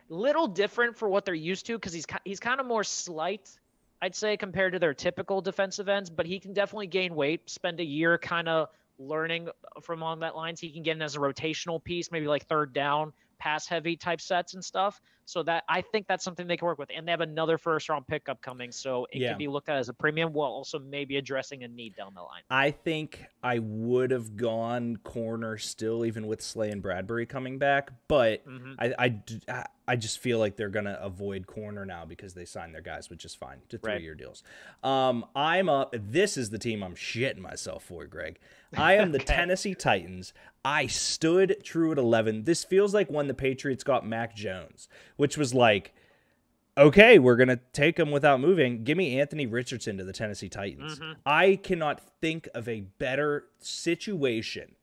Little different for what they're used to because he's kind of more slight, I'd say, compared to their typical defensive ends, but he can definitely gain weight, spend a year kind of learning from along that lines. He can get in as a rotational piece, maybe like third down, pass heavy type sets and stuff. So that I think that's something they can work with. And they have another first round pickup coming. So it can be looked at as a premium while also maybe addressing a need down the line. I think I would have gone corner still, even with Slay and Bradbury coming back. But I just feel like they're going to avoid corner now because they signed their guys, which is fine, to 3-year deals. I'm up. This is the team I'm shitting myself for, Greg. I am the Tennessee Titans. I stood true at 11. This feels like when the Patriots got Mac Jones, which was like, okay, we're going to take him without moving. Give me Anthony Richardson to the Tennessee Titans. I cannot think of a better situation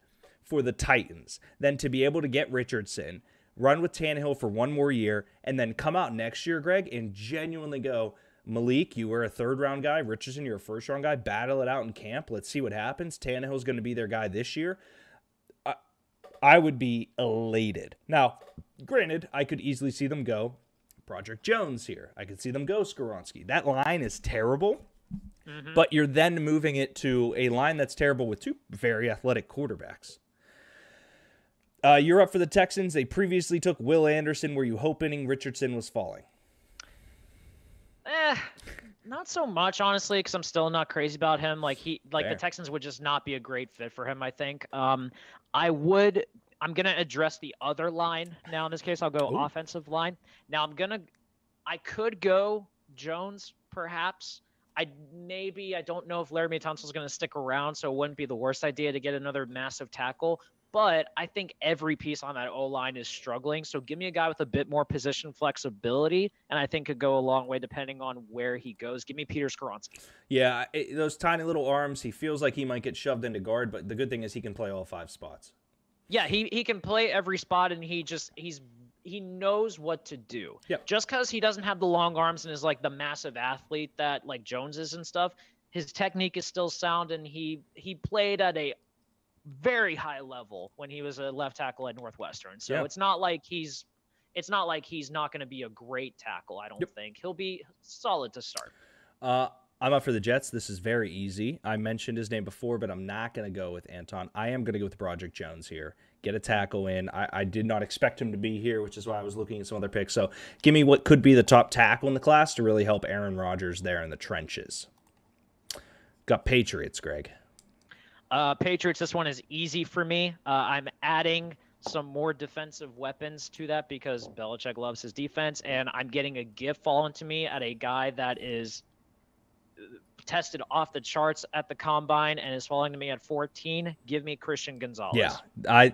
for the Titans than to be able to get Richardson, run with Tannehill for one more year, and then come out next year, Greg, and genuinely go, Malik, you were a third-round guy. Richardson, you're a first-round guy. Battle it out in camp. Let's see what happens. Tannehill's going to be their guy this year. I would be elated. Now, granted, I could easily see them go Broderick Jones here. I could see them go Skoronski. That line is terrible, but you're then moving it to a line that's terrible with two very athletic quarterbacks. You're up for the Texans. They previously took Will Anderson. Were you hoping Richardson was falling? Not so much, honestly, because I'm still not crazy about him. The Texans would just not be a great fit for him, I think. I'm going to address the other line now. In this case, I'll go offensive line. Now, I could go Jones, perhaps. I don't know if Laramie Tunsil's going to stick around, so it wouldn't be the worst idea to get another massive tackle. but I think every piece on that O-line is struggling. So give me a guy with a bit more position flexibility, and I think could go a long way depending on where he goes. Give me Peter Skoronski. Yeah, those tiny little arms, he feels like he might get shoved into guard, but the good thing is he can play all 5 spots. Yeah, he can play every spot, and he knows what to do. Yep. Just because he doesn't have the long arms and is like the massive athlete that like Jones is and stuff, his technique is still sound, and he played at a very high level when he was a left tackle at Northwestern. So it's not like he's not going to be a great tackle. I don't think he'll be solid to start. I'm up for the Jets. This is very easy. I mentioned his name before, but I'm not going to go with Anton. I am going to go with Broderick Jones here. Get a tackle in. I did not expect him to be here, which is why I was looking at some other picks. So give me what could be the top tackle in the class to really help Aaron Rodgers there in the trenches. Got Patriots, Greg. Patriots, this one is easy for me. I'm adding some more defensive weapons to that because Belichick loves his defense, and I'm getting a gift fallen to me at a guy that is tested off the charts at the combine and is falling to me at 14. Give me Christian Gonzalez. Yeah,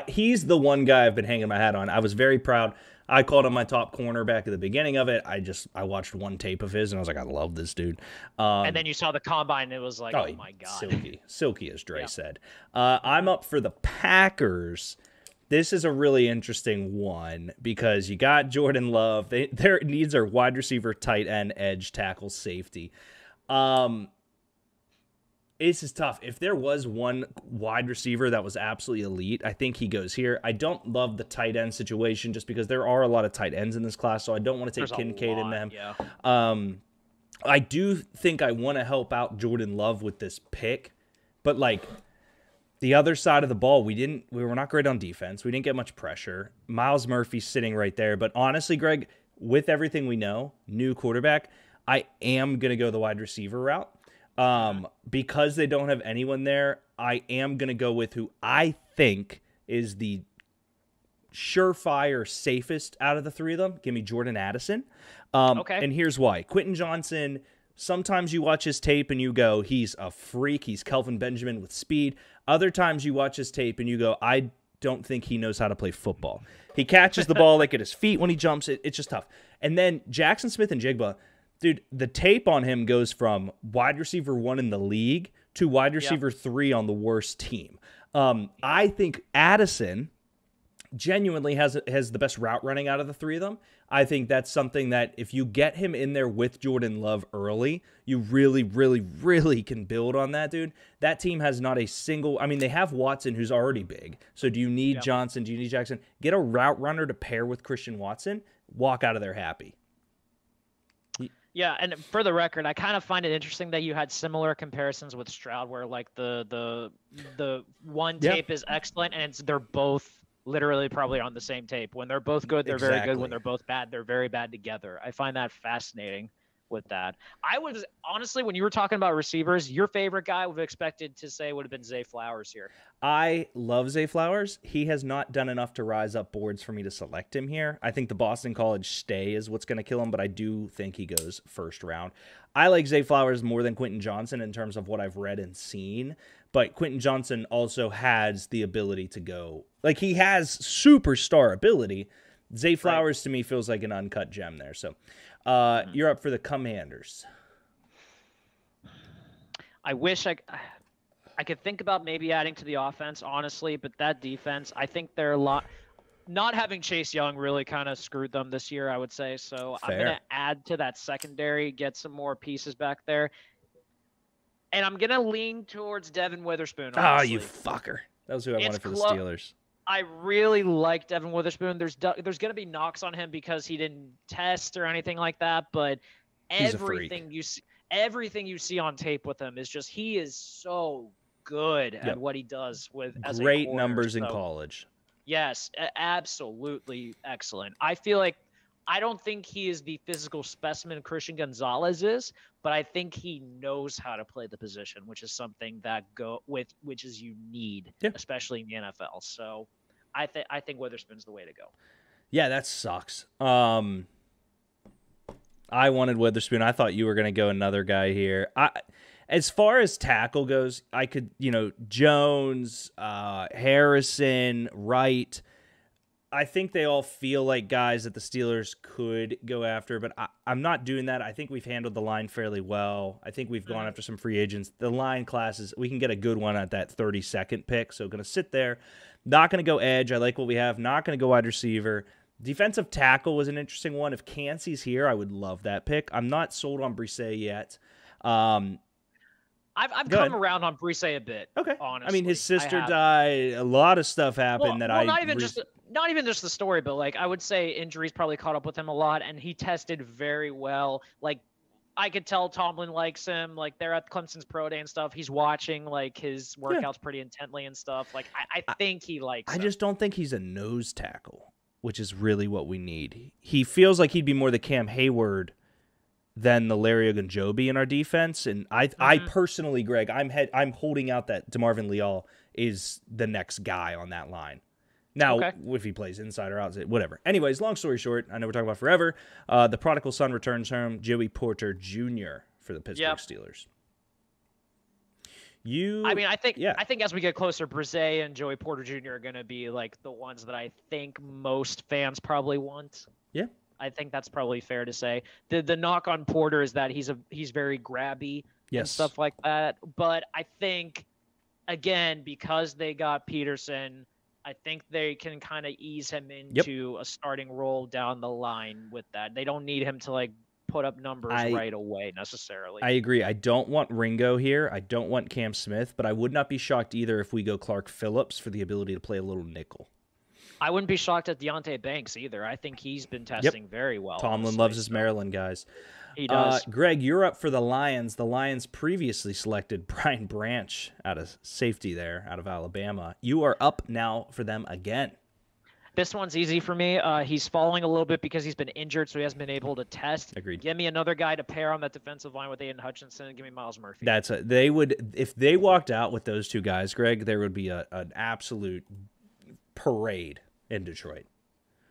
he's the one guy I've been hanging my hat on. I was very proud. I called him my top corner back at the beginning of it. I watched one tape of his, and I was like, I love this dude. And then you saw the combine, and it was like, oh my God. Silky, as Dre said. I'm up for the Packers. This is a really interesting one because you got Jordan Love. Their needs are wide receiver, tight end, edge, tackle, safety. This is tough. If there was one wide receiver that was absolutely elite, I think he goes here. I don't love the tight end situation just because there are a lot of tight ends in this class, so I don't want to take Kincaid in them. Yeah. I do think I want to help out Jordan Love with this pick, but like the other side of the ball, we were not great on defense. We didn't get much pressure. Miles Murphy's sitting right there, but honestly, Greg, with everything we know, new quarterback, I am going to go the wide receiver route. Because they don't have anyone there, I am going to go with who I think is the surefire safest out of the three of them. Give me Jordan Addison. Okay. And here's why. Quentin Johnson, sometimes you watch his tape and you go, he's a freak. He's Kelvin Benjamin with speed. Other times you watch his tape and you go, I don't think he knows how to play football. He catches the ball like at his feet when he jumps. It's just tough. And then Jackson Smith and Jigba, dude, the tape on him goes from wide receiver 1 in the league to wide receiver 3 on the worst team. I think Addison genuinely has the best route running out of the three of them. I think that's something that if you get him in there with Jordan Love early, you really, really, really can build on that, dude. That team has not a single... I mean, they have Watson, who's already big. So do you need Johnson? Do you need Jackson? Get a route runner to pair with Christian Watson. Walk out of there happy. Yeah, and for the record, I kind of find it interesting that you had similar comparisons with Stroud, where like the one tape is excellent, and they're both literally probably on the same tape. When they're both good, they're very good. When they're both bad, they're very bad together. I find that fascinating with that. I was honestly, when you were talking about receivers, your favorite guy would have expected to say would have been Zay Flowers here. I love Zay Flowers. He has not done enough to rise up boards for me to select him here. I think the Boston College stay is what's going to kill him, but I do think he goes first round. I like Zay Flowers more than Quentin Johnson in terms of what I've read and seen, but Quentin Johnson also has the ability to go, like he has superstar ability. Zay Flowers to me feels like an uncut gem there. So you're up for the Commanders. I wish I could think about maybe adding to the offense, honestly, but that defense, I think they're a lot. Not having Chase Young really kind of screwed them this year, I would say. So I'm going to add to that secondary, get some more pieces back there. And I'm going to lean towards Devin Witherspoon. Oh, you fucker. That was who I wanted for the Steelers. I really like Devin Witherspoon. There's going to be knocks on him because he didn't test or anything like that, but everything you see on tape with him is just he is so good at what he does with as great a corner, numbers in college. Yes, absolutely excellent. I feel like I don't think he is the physical specimen Christian Gonzalez is, but I think he knows how to play the position, which is something that which is you need, especially in the NFL. So I think Witherspoon's the way to go. Yeah, that sucks. I wanted Witherspoon. I thought you were going to go another guy here. As far as tackle goes, I could, Jones, Harrison, Wright. I think they all feel like guys that the Steelers could go after, but I'm not doing that. I think we've handled the line fairly well. I think we've gone after some free agents. The line classes, we can get a good one at that 32nd pick, so going to sit there. Not going to go edge. I like what we have. Not going to go wide receiver. Defensive tackle was an interesting one. If Cansey's here, I would love that pick. I'm not sold on Brisset yet. I've come around on Brisset a bit. Okay. Honestly, I mean, his sister died. A lot of stuff happened not even just the story, but like I would say injuries probably caught up with him a lot, and he tested very well. Like I could tell Tomlin likes him. Like they're at Clemson's pro day and stuff. He's watching like his workouts pretty intently and stuff. Like I think he likes. I just don't think he's a nose tackle, which is really what we need. He feels like he'd be more the Cam Hayward than the Larry Ogunjobi in our defense. And I personally, Greg, I'm holding out that DeMarvin Leal is the next guy on that line. Now, if he plays inside or outside, whatever. Anyways, long story short, I know we're talking about forever. The prodigal son returns home, Joey Porter Jr. for the Pittsburgh Steelers. I think as we get closer, Brisset and Joey Porter Jr. are going to be like the ones that I think most fans probably want. Yeah. I think that's probably fair to say. The knock on Porter is that he's very grabby and stuff like that. But I think, again, because they got Peterson, I think they can kind of ease him into a starting role down the line with that. They don't need him to like put up numbers right away necessarily. I agree. I don't want Ringo here. I don't want Cam Smith, but I would not be shocked either if we go Clark Phillips for the ability to play a little nickel. I wouldn't be shocked at Deontay Banks either. I think he's been testing very well. Tomlin loves his Maryland guys. He does. Greg, you're up for the Lions. The Lions previously selected Brian Branch out of safety there, out of Alabama. You are up now for them again. This one's easy for me. He's falling a little bit because he's been injured, so he hasn't been able to test. Agreed. Give me another guy to pair on that defensive line with Aiden Hutchinson, and give me Miles Murphy. They would, if they walked out with those two guys, Greg, there would be an absolute parade in Detroit.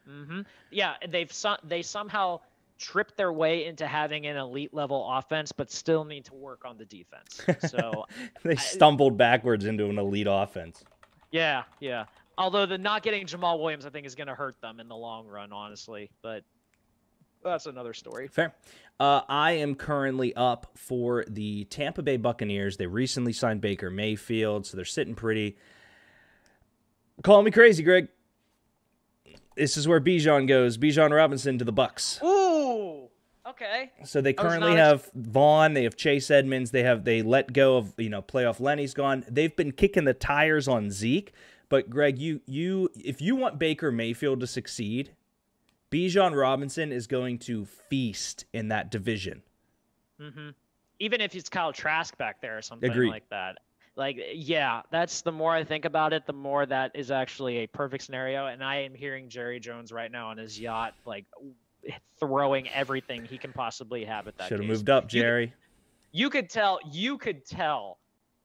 Mm-hmm. Yeah, they somehow tripped their way into having an elite level offense, but still need to work on the defense. So they stumbled backwards into an elite offense. Yeah. Although the not getting Jamal Williams, I think, is going to hurt them in the long run, honestly. But that's another story. Fair. I am currently up for the Tampa Bay Buccaneers. They recently signed Baker Mayfield, so they're sitting pretty. Call me crazy, Greg. This is where Bijan goes. Bijan Robinson to the Bucs. Ooh, okay. So they currently have Vaughn. They have Chase Edmonds. They let go of playoff Lenny's gone. They've been kicking the tires on Zeke. But Greg, if you want Baker Mayfield to succeed, Bijan Robinson is going to feast in that division. Mm-hmm. Even if it's Kyle Trask back there or something like that. Like, yeah, that's the more I think about it, the more that is actually a perfect scenario. And I am hearing Jerry Jones right now on his yacht, like throwing everything he can possibly have at that. Should have moved up, Jerry. You could tell.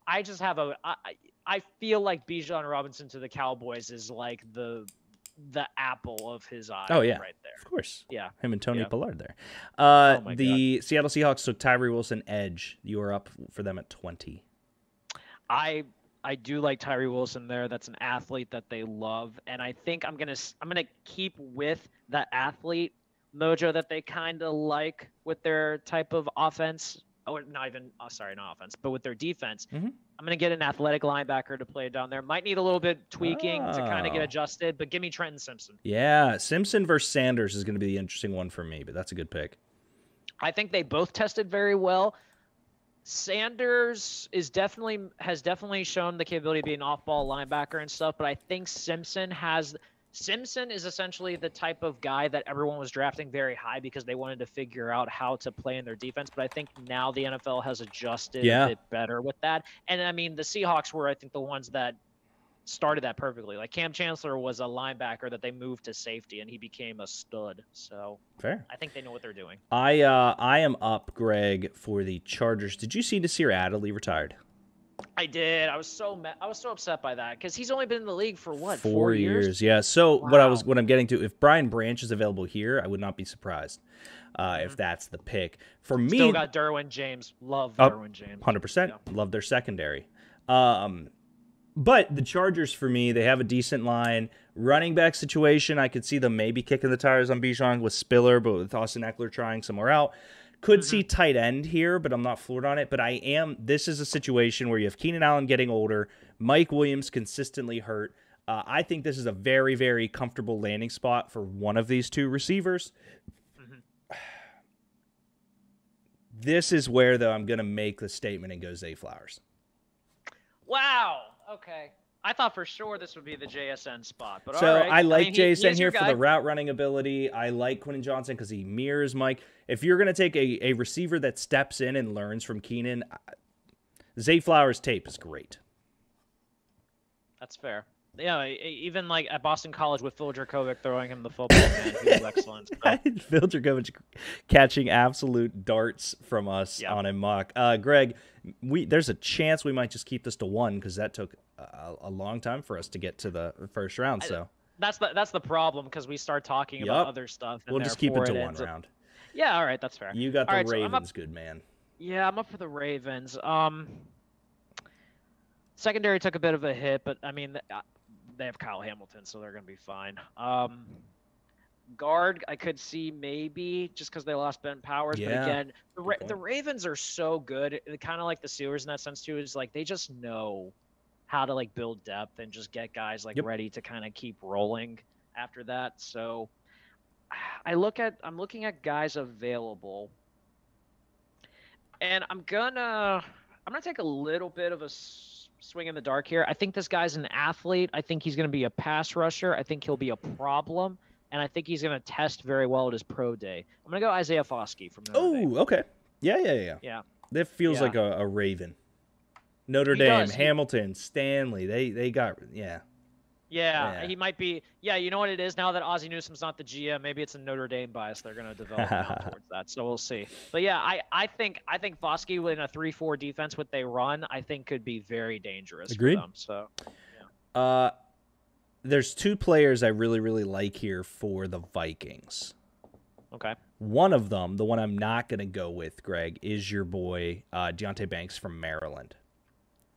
I just have I feel like Bijan Robinson to the Cowboys is like the apple of his eye. Oh, yeah. Right there. Of course. Yeah. Him and Tony Pollard there. The God. Seattle Seahawks took Tyree Wilson edge. You are up for them at 20. I do like Tyree Wilson there. That's an athlete that they love, and I think I'm gonna keep with that athlete mojo that they kind of like with their type of offense, or not offense, but with their defense. Mm-hmm. I'm gonna get an athletic linebacker to play down there. Might need a little bit tweaking to kind of get adjusted, but give me Trenton Simpson. Yeah, Simpson versus Sanders is going to be the interesting one for me, but that's a good pick. I think they both tested very well. Sanders has definitely shown the capability of being an off-ball linebacker and stuff, but I think Simpson is essentially the type of guy that everyone was drafting very high because they wanted to figure out how to play in their defense. But I think now the NFL has adjusted a bit better with that. And I mean, the Seahawks were, I think, the ones that started that perfectly. Like Cam Chancellor was a linebacker that they moved to safety, and he became a stud. So fair. I think they know what they're doing. I am up, Greg, for the Chargers. Did you see Nasir Adderley retired? I did. I was so upset by that because he's only been in the league for what, 4 years? Yeah. So Wow. what I'm getting to, if Brian Branch is available here, I would not be surprised if that's the pick. For me, still got Derwin James. Love Derwin James. 100%. Yeah. Love their secondary. But the Chargers, for me, they have a decent line. Running back situation, I could see them maybe kicking the tires on Bijan with Spiller, but with Austin Eckler trying somewhere out. Could see tight end here, but I'm not floored on it. But this is a situation where you have Keenan Allen getting older, Mike Williams consistently hurt. I think this is a very, very comfortable landing spot for one of these two receivers. This is where, though, I'm going to make the statement and go Zay Flowers. Wow. Okay. I thought for sure this would be the JSN spot, but so all right. I like JSN here for the route running ability. I like Quentin Johnson because he mirrors Mike. If you're going to take a receiver that steps in and learns from Keenan, Zay Flowers' tape is great. That's fair. Yeah, even like at Boston College with Phil Dracovic throwing him the football, man, he was excellent. So. Phil Dracovic catching absolute darts from us on a mock. Greg, there's a chance we might just keep this to one because that took a long time for us to get to the first round. So that's the problem because we start talking about other stuff. And we'll just keep it to one round. Yeah, all right, that's fair. You got the Ravens, good man. Yeah, I'm up for the Ravens. Secondary took a bit of a hit, but I mean. They have Kyle Hamilton, so they're going to be fine. Guard, I could see maybe just because they lost Ben Powers. Yeah, but again, the Ravens are so good. Kind of like the Steelers in that sense, too, is like they just know how to like build depth and just get guys like ready to kind of keep rolling after that. So I'm looking at guys available. And I'm gonna take a little bit of a swing in the dark here. I think this guy's an athlete. I think he's going to be a pass rusher. I think he'll be a problem, and I think he's going to test very well at his pro day. I'm going to go Isaiah Foskey from Notre Dame. Oh, okay. Yeah. That feels like a Raven. Notre Dame, Hamilton, Stanley. They got Yeah, he might be. Yeah, you know what it is now that Ozzie Newsome's not the GM. Maybe it's a Notre Dame bias. They're going to develop towards that. So we'll see. But yeah, I think Foskey in a 3-4 defense, what they run, I think could be very dangerous. Agreed. For them. So, yeah. There's two players I really, really like here for the Vikings. Okay. One of them, the one I'm not going to go with, Greg, is your boy Deonte Banks from Maryland.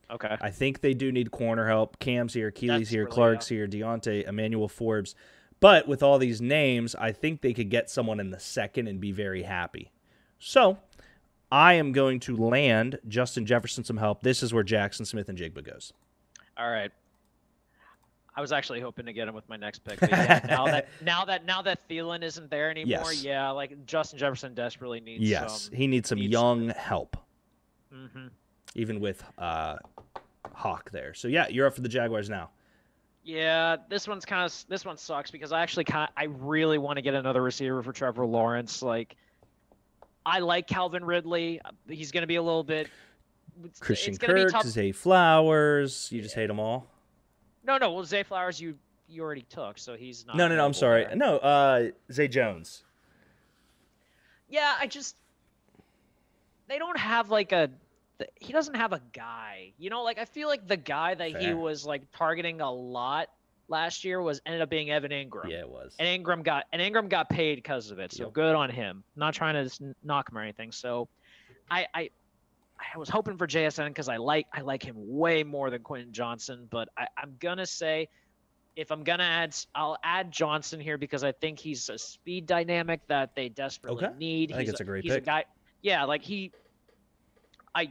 Okay. I think they do need corner help. Cam's here, Keely's here, Clark's here, Deontay, Emmanuel Forbes. But with all these names, I think they could get someone in the second and be very happy. So I am going to land Justin Jefferson some help. This is where Jackson Smith and Jigba goes. All right. I was actually hoping to get him with my next pick. But yeah, now that Thielen isn't there anymore, like Justin Jefferson desperately needs he needs some young help. Mm-hmm. Even with Hawk there. So, yeah, you're up for the Jaguars now. Yeah, this one sucks because I really want to get another receiver for Trevor Lawrence. Like, I like Calvin Ridley. He's going to be a little bit – Christian Kirk, Zay Flowers. You just hate them all? No. Well, Zay Flowers you already took, so he's not – No, I'm sorry. There. No, Zay Jones. Yeah, they don't have like a – he doesn't have a guy, like I feel like the guy that he was like targeting a lot last year ended up being Evan Ingram. Yeah, it was. And Ingram got paid because of it. So good on him. Not trying to knock him or anything. So I was hoping for JSN because I like him way more than Quentin Johnson, but I'm gonna say if I'm gonna I'll add Johnson here because I think he's a speed dynamic that they desperately need. I think it's a great pick. He's a guy. Yeah, like I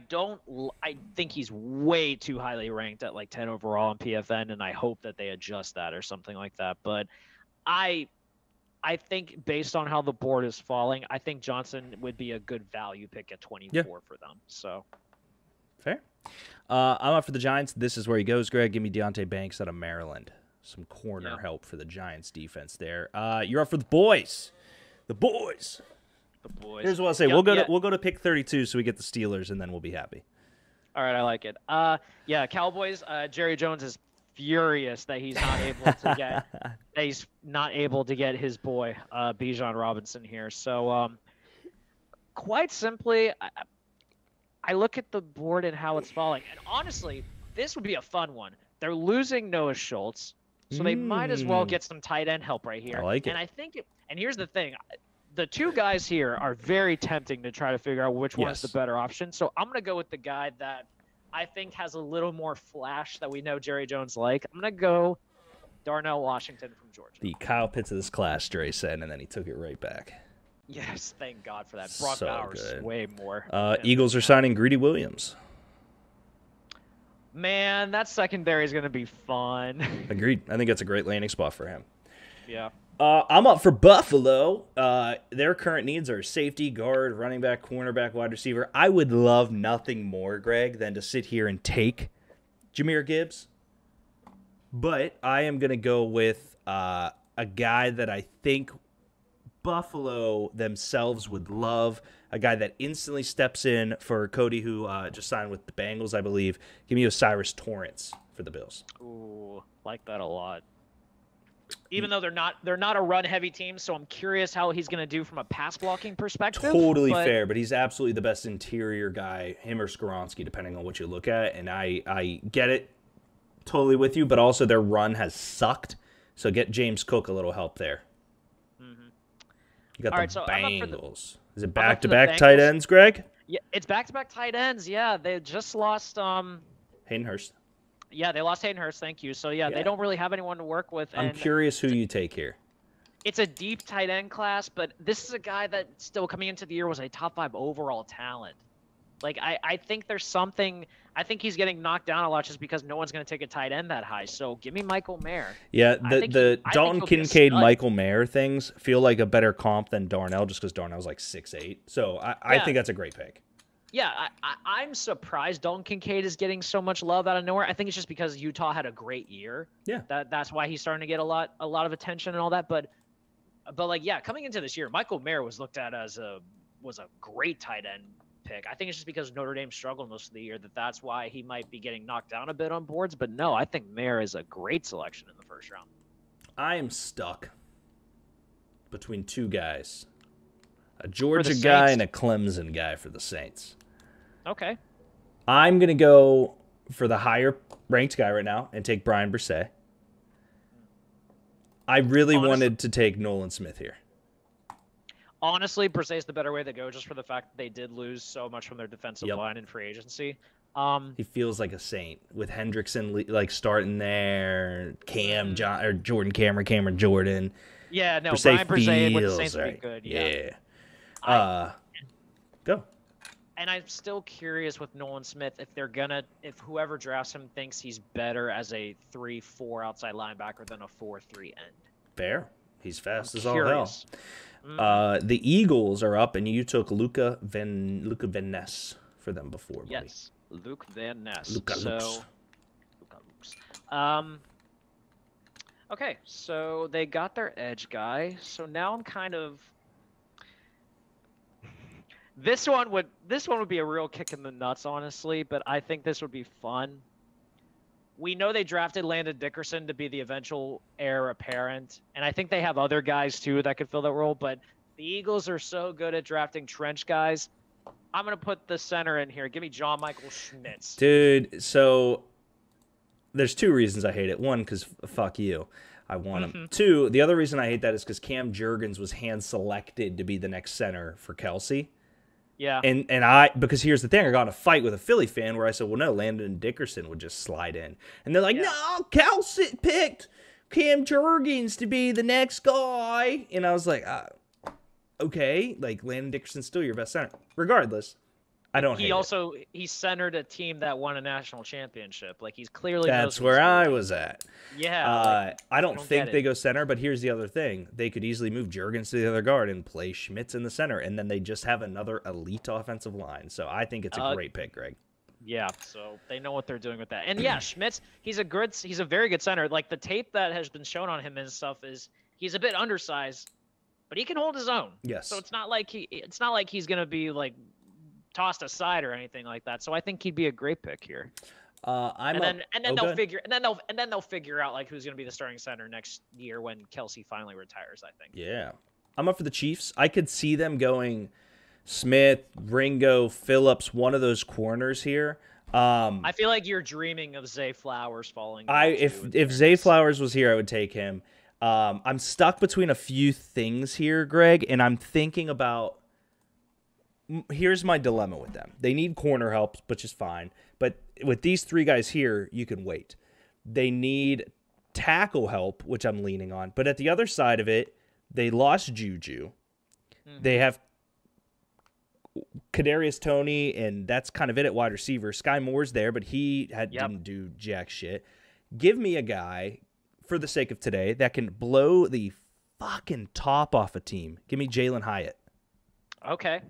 think he's way too highly ranked at like 10 overall in PFN, and I hope that they adjust that or something like that. But I think based on how the board is falling, I think Johnson would be a good value pick at 24 for them. So fair. I'm up for the Giants. This is where he goes, Greg. Give me Deonte Banks out of Maryland. Some corner help for the Giants defense there. You're up for the boys. The boys. Here's what I'll say. We'll go to pick 32 so we get the Steelers, and then we'll be happy. All right, I like it. Cowboys. Jerry Jones is furious that he's not able to get his boy Bijan Robinson here. So, quite simply, I look at the board and how it's falling, and honestly, this would be a fun one. They're losing Noah Schultz, so they might as well get some tight end help right here. I like it. And I think, and here's the thing. The two guys here are very tempting to try to figure out which one's the better option. So I'm going to go with the guy that I think has a little more flash that we know Jerry Jones like. I'm going to go Darnell Washington from Georgia. The Kyle Pitts of this class, Dre said, and then he took it right back. Yes, thank God for that. Brock So Bowers, good. way more. Eagles are signing Greedy Williams. Man, that secondary is going to be fun. Agreed. I think that's a great landing spot for him. Yeah. I'm up for Buffalo. Their current needs are safety, guard, running back, cornerback, wide receiver. I would love nothing more, Greg, than to sit here and take Jahmyr Gibbs. But I am going to go with a guy that I think Buffalo themselves would love, a guy that instantly steps in for Cody, who just signed with the Bengals, I believe. Give me Osiris Torrance for the Bills. Ooh, like that a lot. Even though they're not a run-heavy team, so I'm curious how he's going to do from a pass-blocking perspective. Totally fair, but he's absolutely the best interior guy, him or Skoronski, depending on what you look at. And I get it totally with you, but also their run has sucked, so get James Cook a little help there. You got Bengals. Is it back-to-back tight ends, Greg? Yeah, it's back-to-back tight ends. Yeah, they just lost Hayden Hurst. Yeah, they lost Hayden Hurst, thank you. So, yeah, they don't really have anyone to work with. I'm curious who you take here. It's a deep tight end class, but this is a guy that still coming into the year was a top 5 overall talent. Like, I think there's something – I think he's getting knocked down a lot just because no one's going to take a tight end that high. So, give me Michael Mayer. Yeah, the Dalton Kincaid, Michael Mayer things feel like a better comp than Darnell just because Darnell's like 6'8". So, I think that's a great pick. Yeah, I'm surprised Dalton Kincaid is getting so much love out of nowhere. I think it's just because Utah had a great year. Yeah, that's why he's starting to get a lot of attention and all that. But like, yeah, coming into this year, Michael Mayer was looked at as was a great tight end pick. I think it's just because Notre Dame struggled most of the year that's why he might be getting knocked down a bit on boards. But no, I think Mayer is a great selection in the first round. I am stuck between two guys. A Georgia guy and a Clemson guy for the Saints. Okay. I'm going to go for the higher-ranked guy right now and take Brian Brisset. I really wanted to take Nolan Smith here. Honestly, Brisset's the better way to go just for the fact that they did lose so much from their defensive line in free agency. He feels like a Saint with Hendrickson like starting there, Jordan Cameron Jordan. Yeah, no, Brian Brisset with the Saints would be good. Yeah. Go. And I'm still curious with Nolan Smith if whoever drafts him thinks he's better as a 3-4 outside linebacker than a 4-3 end. Fair. He's fast as all hell. The Eagles are up, and you took Luca Van Ness for them before. Buddy. Yes, Luke Van Ness. Luca Lukes. Okay, so they got their edge guy. So now I'm kind of. This one would be a real kick in the nuts, honestly, but I think this would be fun. We know they drafted Landon Dickerson to be the eventual heir apparent, and I think they have other guys too that could fill that role, but the Eagles are so good at drafting trench guys. I'm going to put the center in here. Give me John Michael Schmitz. Dude, so there's two reasons I hate it. One, because fuck you. I want him. Two, the other reason I hate that is because Cam Jurgens was hand-selected to be the next center for Kelsey. Yeah. And because here's the thing, I got in a fight with a Philly fan where I said, well, no, Landon Dickerson would just slide in. And they're like, no, Kelsey picked Cam Jurgens to be the next guy. And I was like, okay, like Landon Dickerson's still your best center. Regardless, I don't hate it. He centered a team that won a national championship. Like he's clearly. That's where I was at. Yeah. I don't think they go center, but here's the other thing. They could easily move Jurgens to the other guard and play Schmitz in the center, and then they just have another elite offensive line. So I think it's a great pick, Greg. Yeah, so they know what they're doing with that. And yeah, Schmitz, he's a very good center. Like the tape that has been shown on him and stuff is he's a bit undersized, but he can hold his own. Yes. So it's not like he's gonna be like tossed aside or anything like that. So I think he'd be a great pick here. Then they'll figure out like who's going to be the starting center next year when Kelsey finally retires, I think. Yeah. I'm up for the Chiefs. I could see them going Smith, Ringo, Phillips, one of those corners here. I feel like you're dreaming of Zay Flowers falling. If Zay Flowers was here, I would take him. I'm stuck between a few things here, Greg, and I'm thinking about. Here's my dilemma with them. They need corner help, which is fine. But with these three guys here, you can wait. They need tackle help, which I'm leaning on. But at the other side of it, they lost Juju. Mm-hmm. They have Kadarius Toney, and that's kind of it at wide receiver. Sky Moore's there, but he didn't do jack shit. Give me a guy, for the sake of today, that can blow the fucking top off a team. Give me Jalen Hyatt. Okay.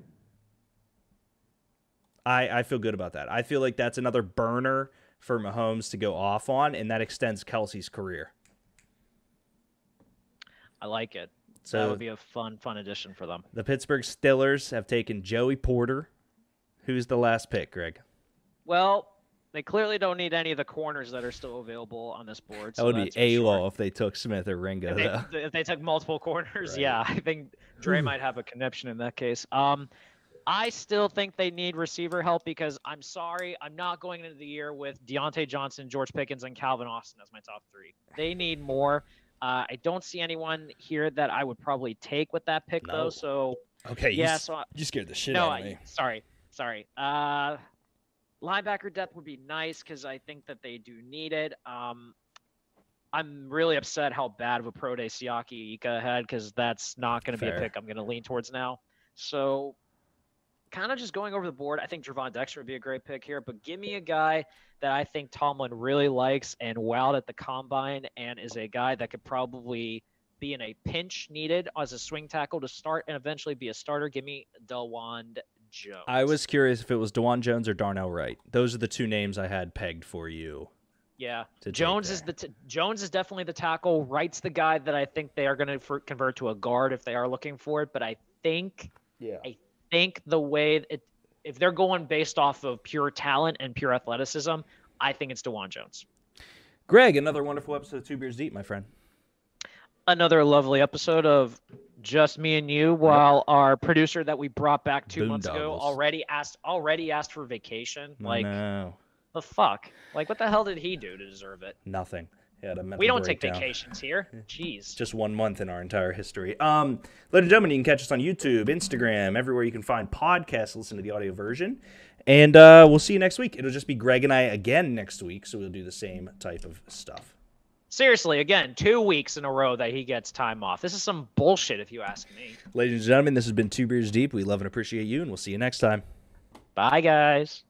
I feel good about that. I feel like that's another burner for Mahomes to go off on, and that extends Kelsey's career. I like it. So that would be a fun addition for them. The Pittsburgh Steelers have taken Joey Porter. Who's the last pick, Greg? Well, they clearly don't need any of the corners that are still available on this board. That would be AWOL if they took Smith or Ringo. If they took multiple corners, right. Yeah. I think Dre might have a connection in that case. I still think they need receiver help because I'm sorry, I'm not going into the year with Deontay Johnson, George Pickens, and Calvin Austin as my top three. They need more. I don't see anyone here that I would probably take with that pick, though. So okay, yeah, you scared the shit out of me. Sorry. Linebacker depth would be nice because I think that they do need it. I'm really upset how bad of a pro day Siaki Ika had because that's not going to be a pick I'm going to lean towards now. So kind of just going over the board, I think Trevon Dexter would be a great pick here, but give me a guy that I think Tomlin really likes and wowed at the combine and is a guy that could probably be in a pinch needed as a swing tackle to start and eventually be a starter. Give me DeWan Jones. I was curious if it was DeWan Jones or Darnell Wright. Those are the two names I had pegged for you. Yeah, Jones is Jones is definitely the tackle. Wright's the guy that I think they are going to convert to a guard if they are looking for it, but I think the way if they're going based off of pure talent and pure athleticism, I think it's DeWan Jones. Greg, another wonderful episode of Two Beers Deep, my friend. Another lovely episode of just me and you, while our producer that we brought back 2 months ago already asked for vacation. Like, no. The fuck? Like, what the hell did he do to deserve it? Nothing. We don't take vacations here. Jeez. Just 1 month in our entire history. Ladies and gentlemen, you can catch us on YouTube, Instagram, everywhere you can find podcasts. Listen to the audio version. And we'll see you next week. It'll just be Greg and I again next week, so we'll do the same type of stuff. Seriously, again, 2 weeks in a row that he gets time off. This is some bullshit, if you ask me. Ladies and gentlemen, this has been Two Beers Deep. We love and appreciate you, and we'll see you next time. Bye, guys.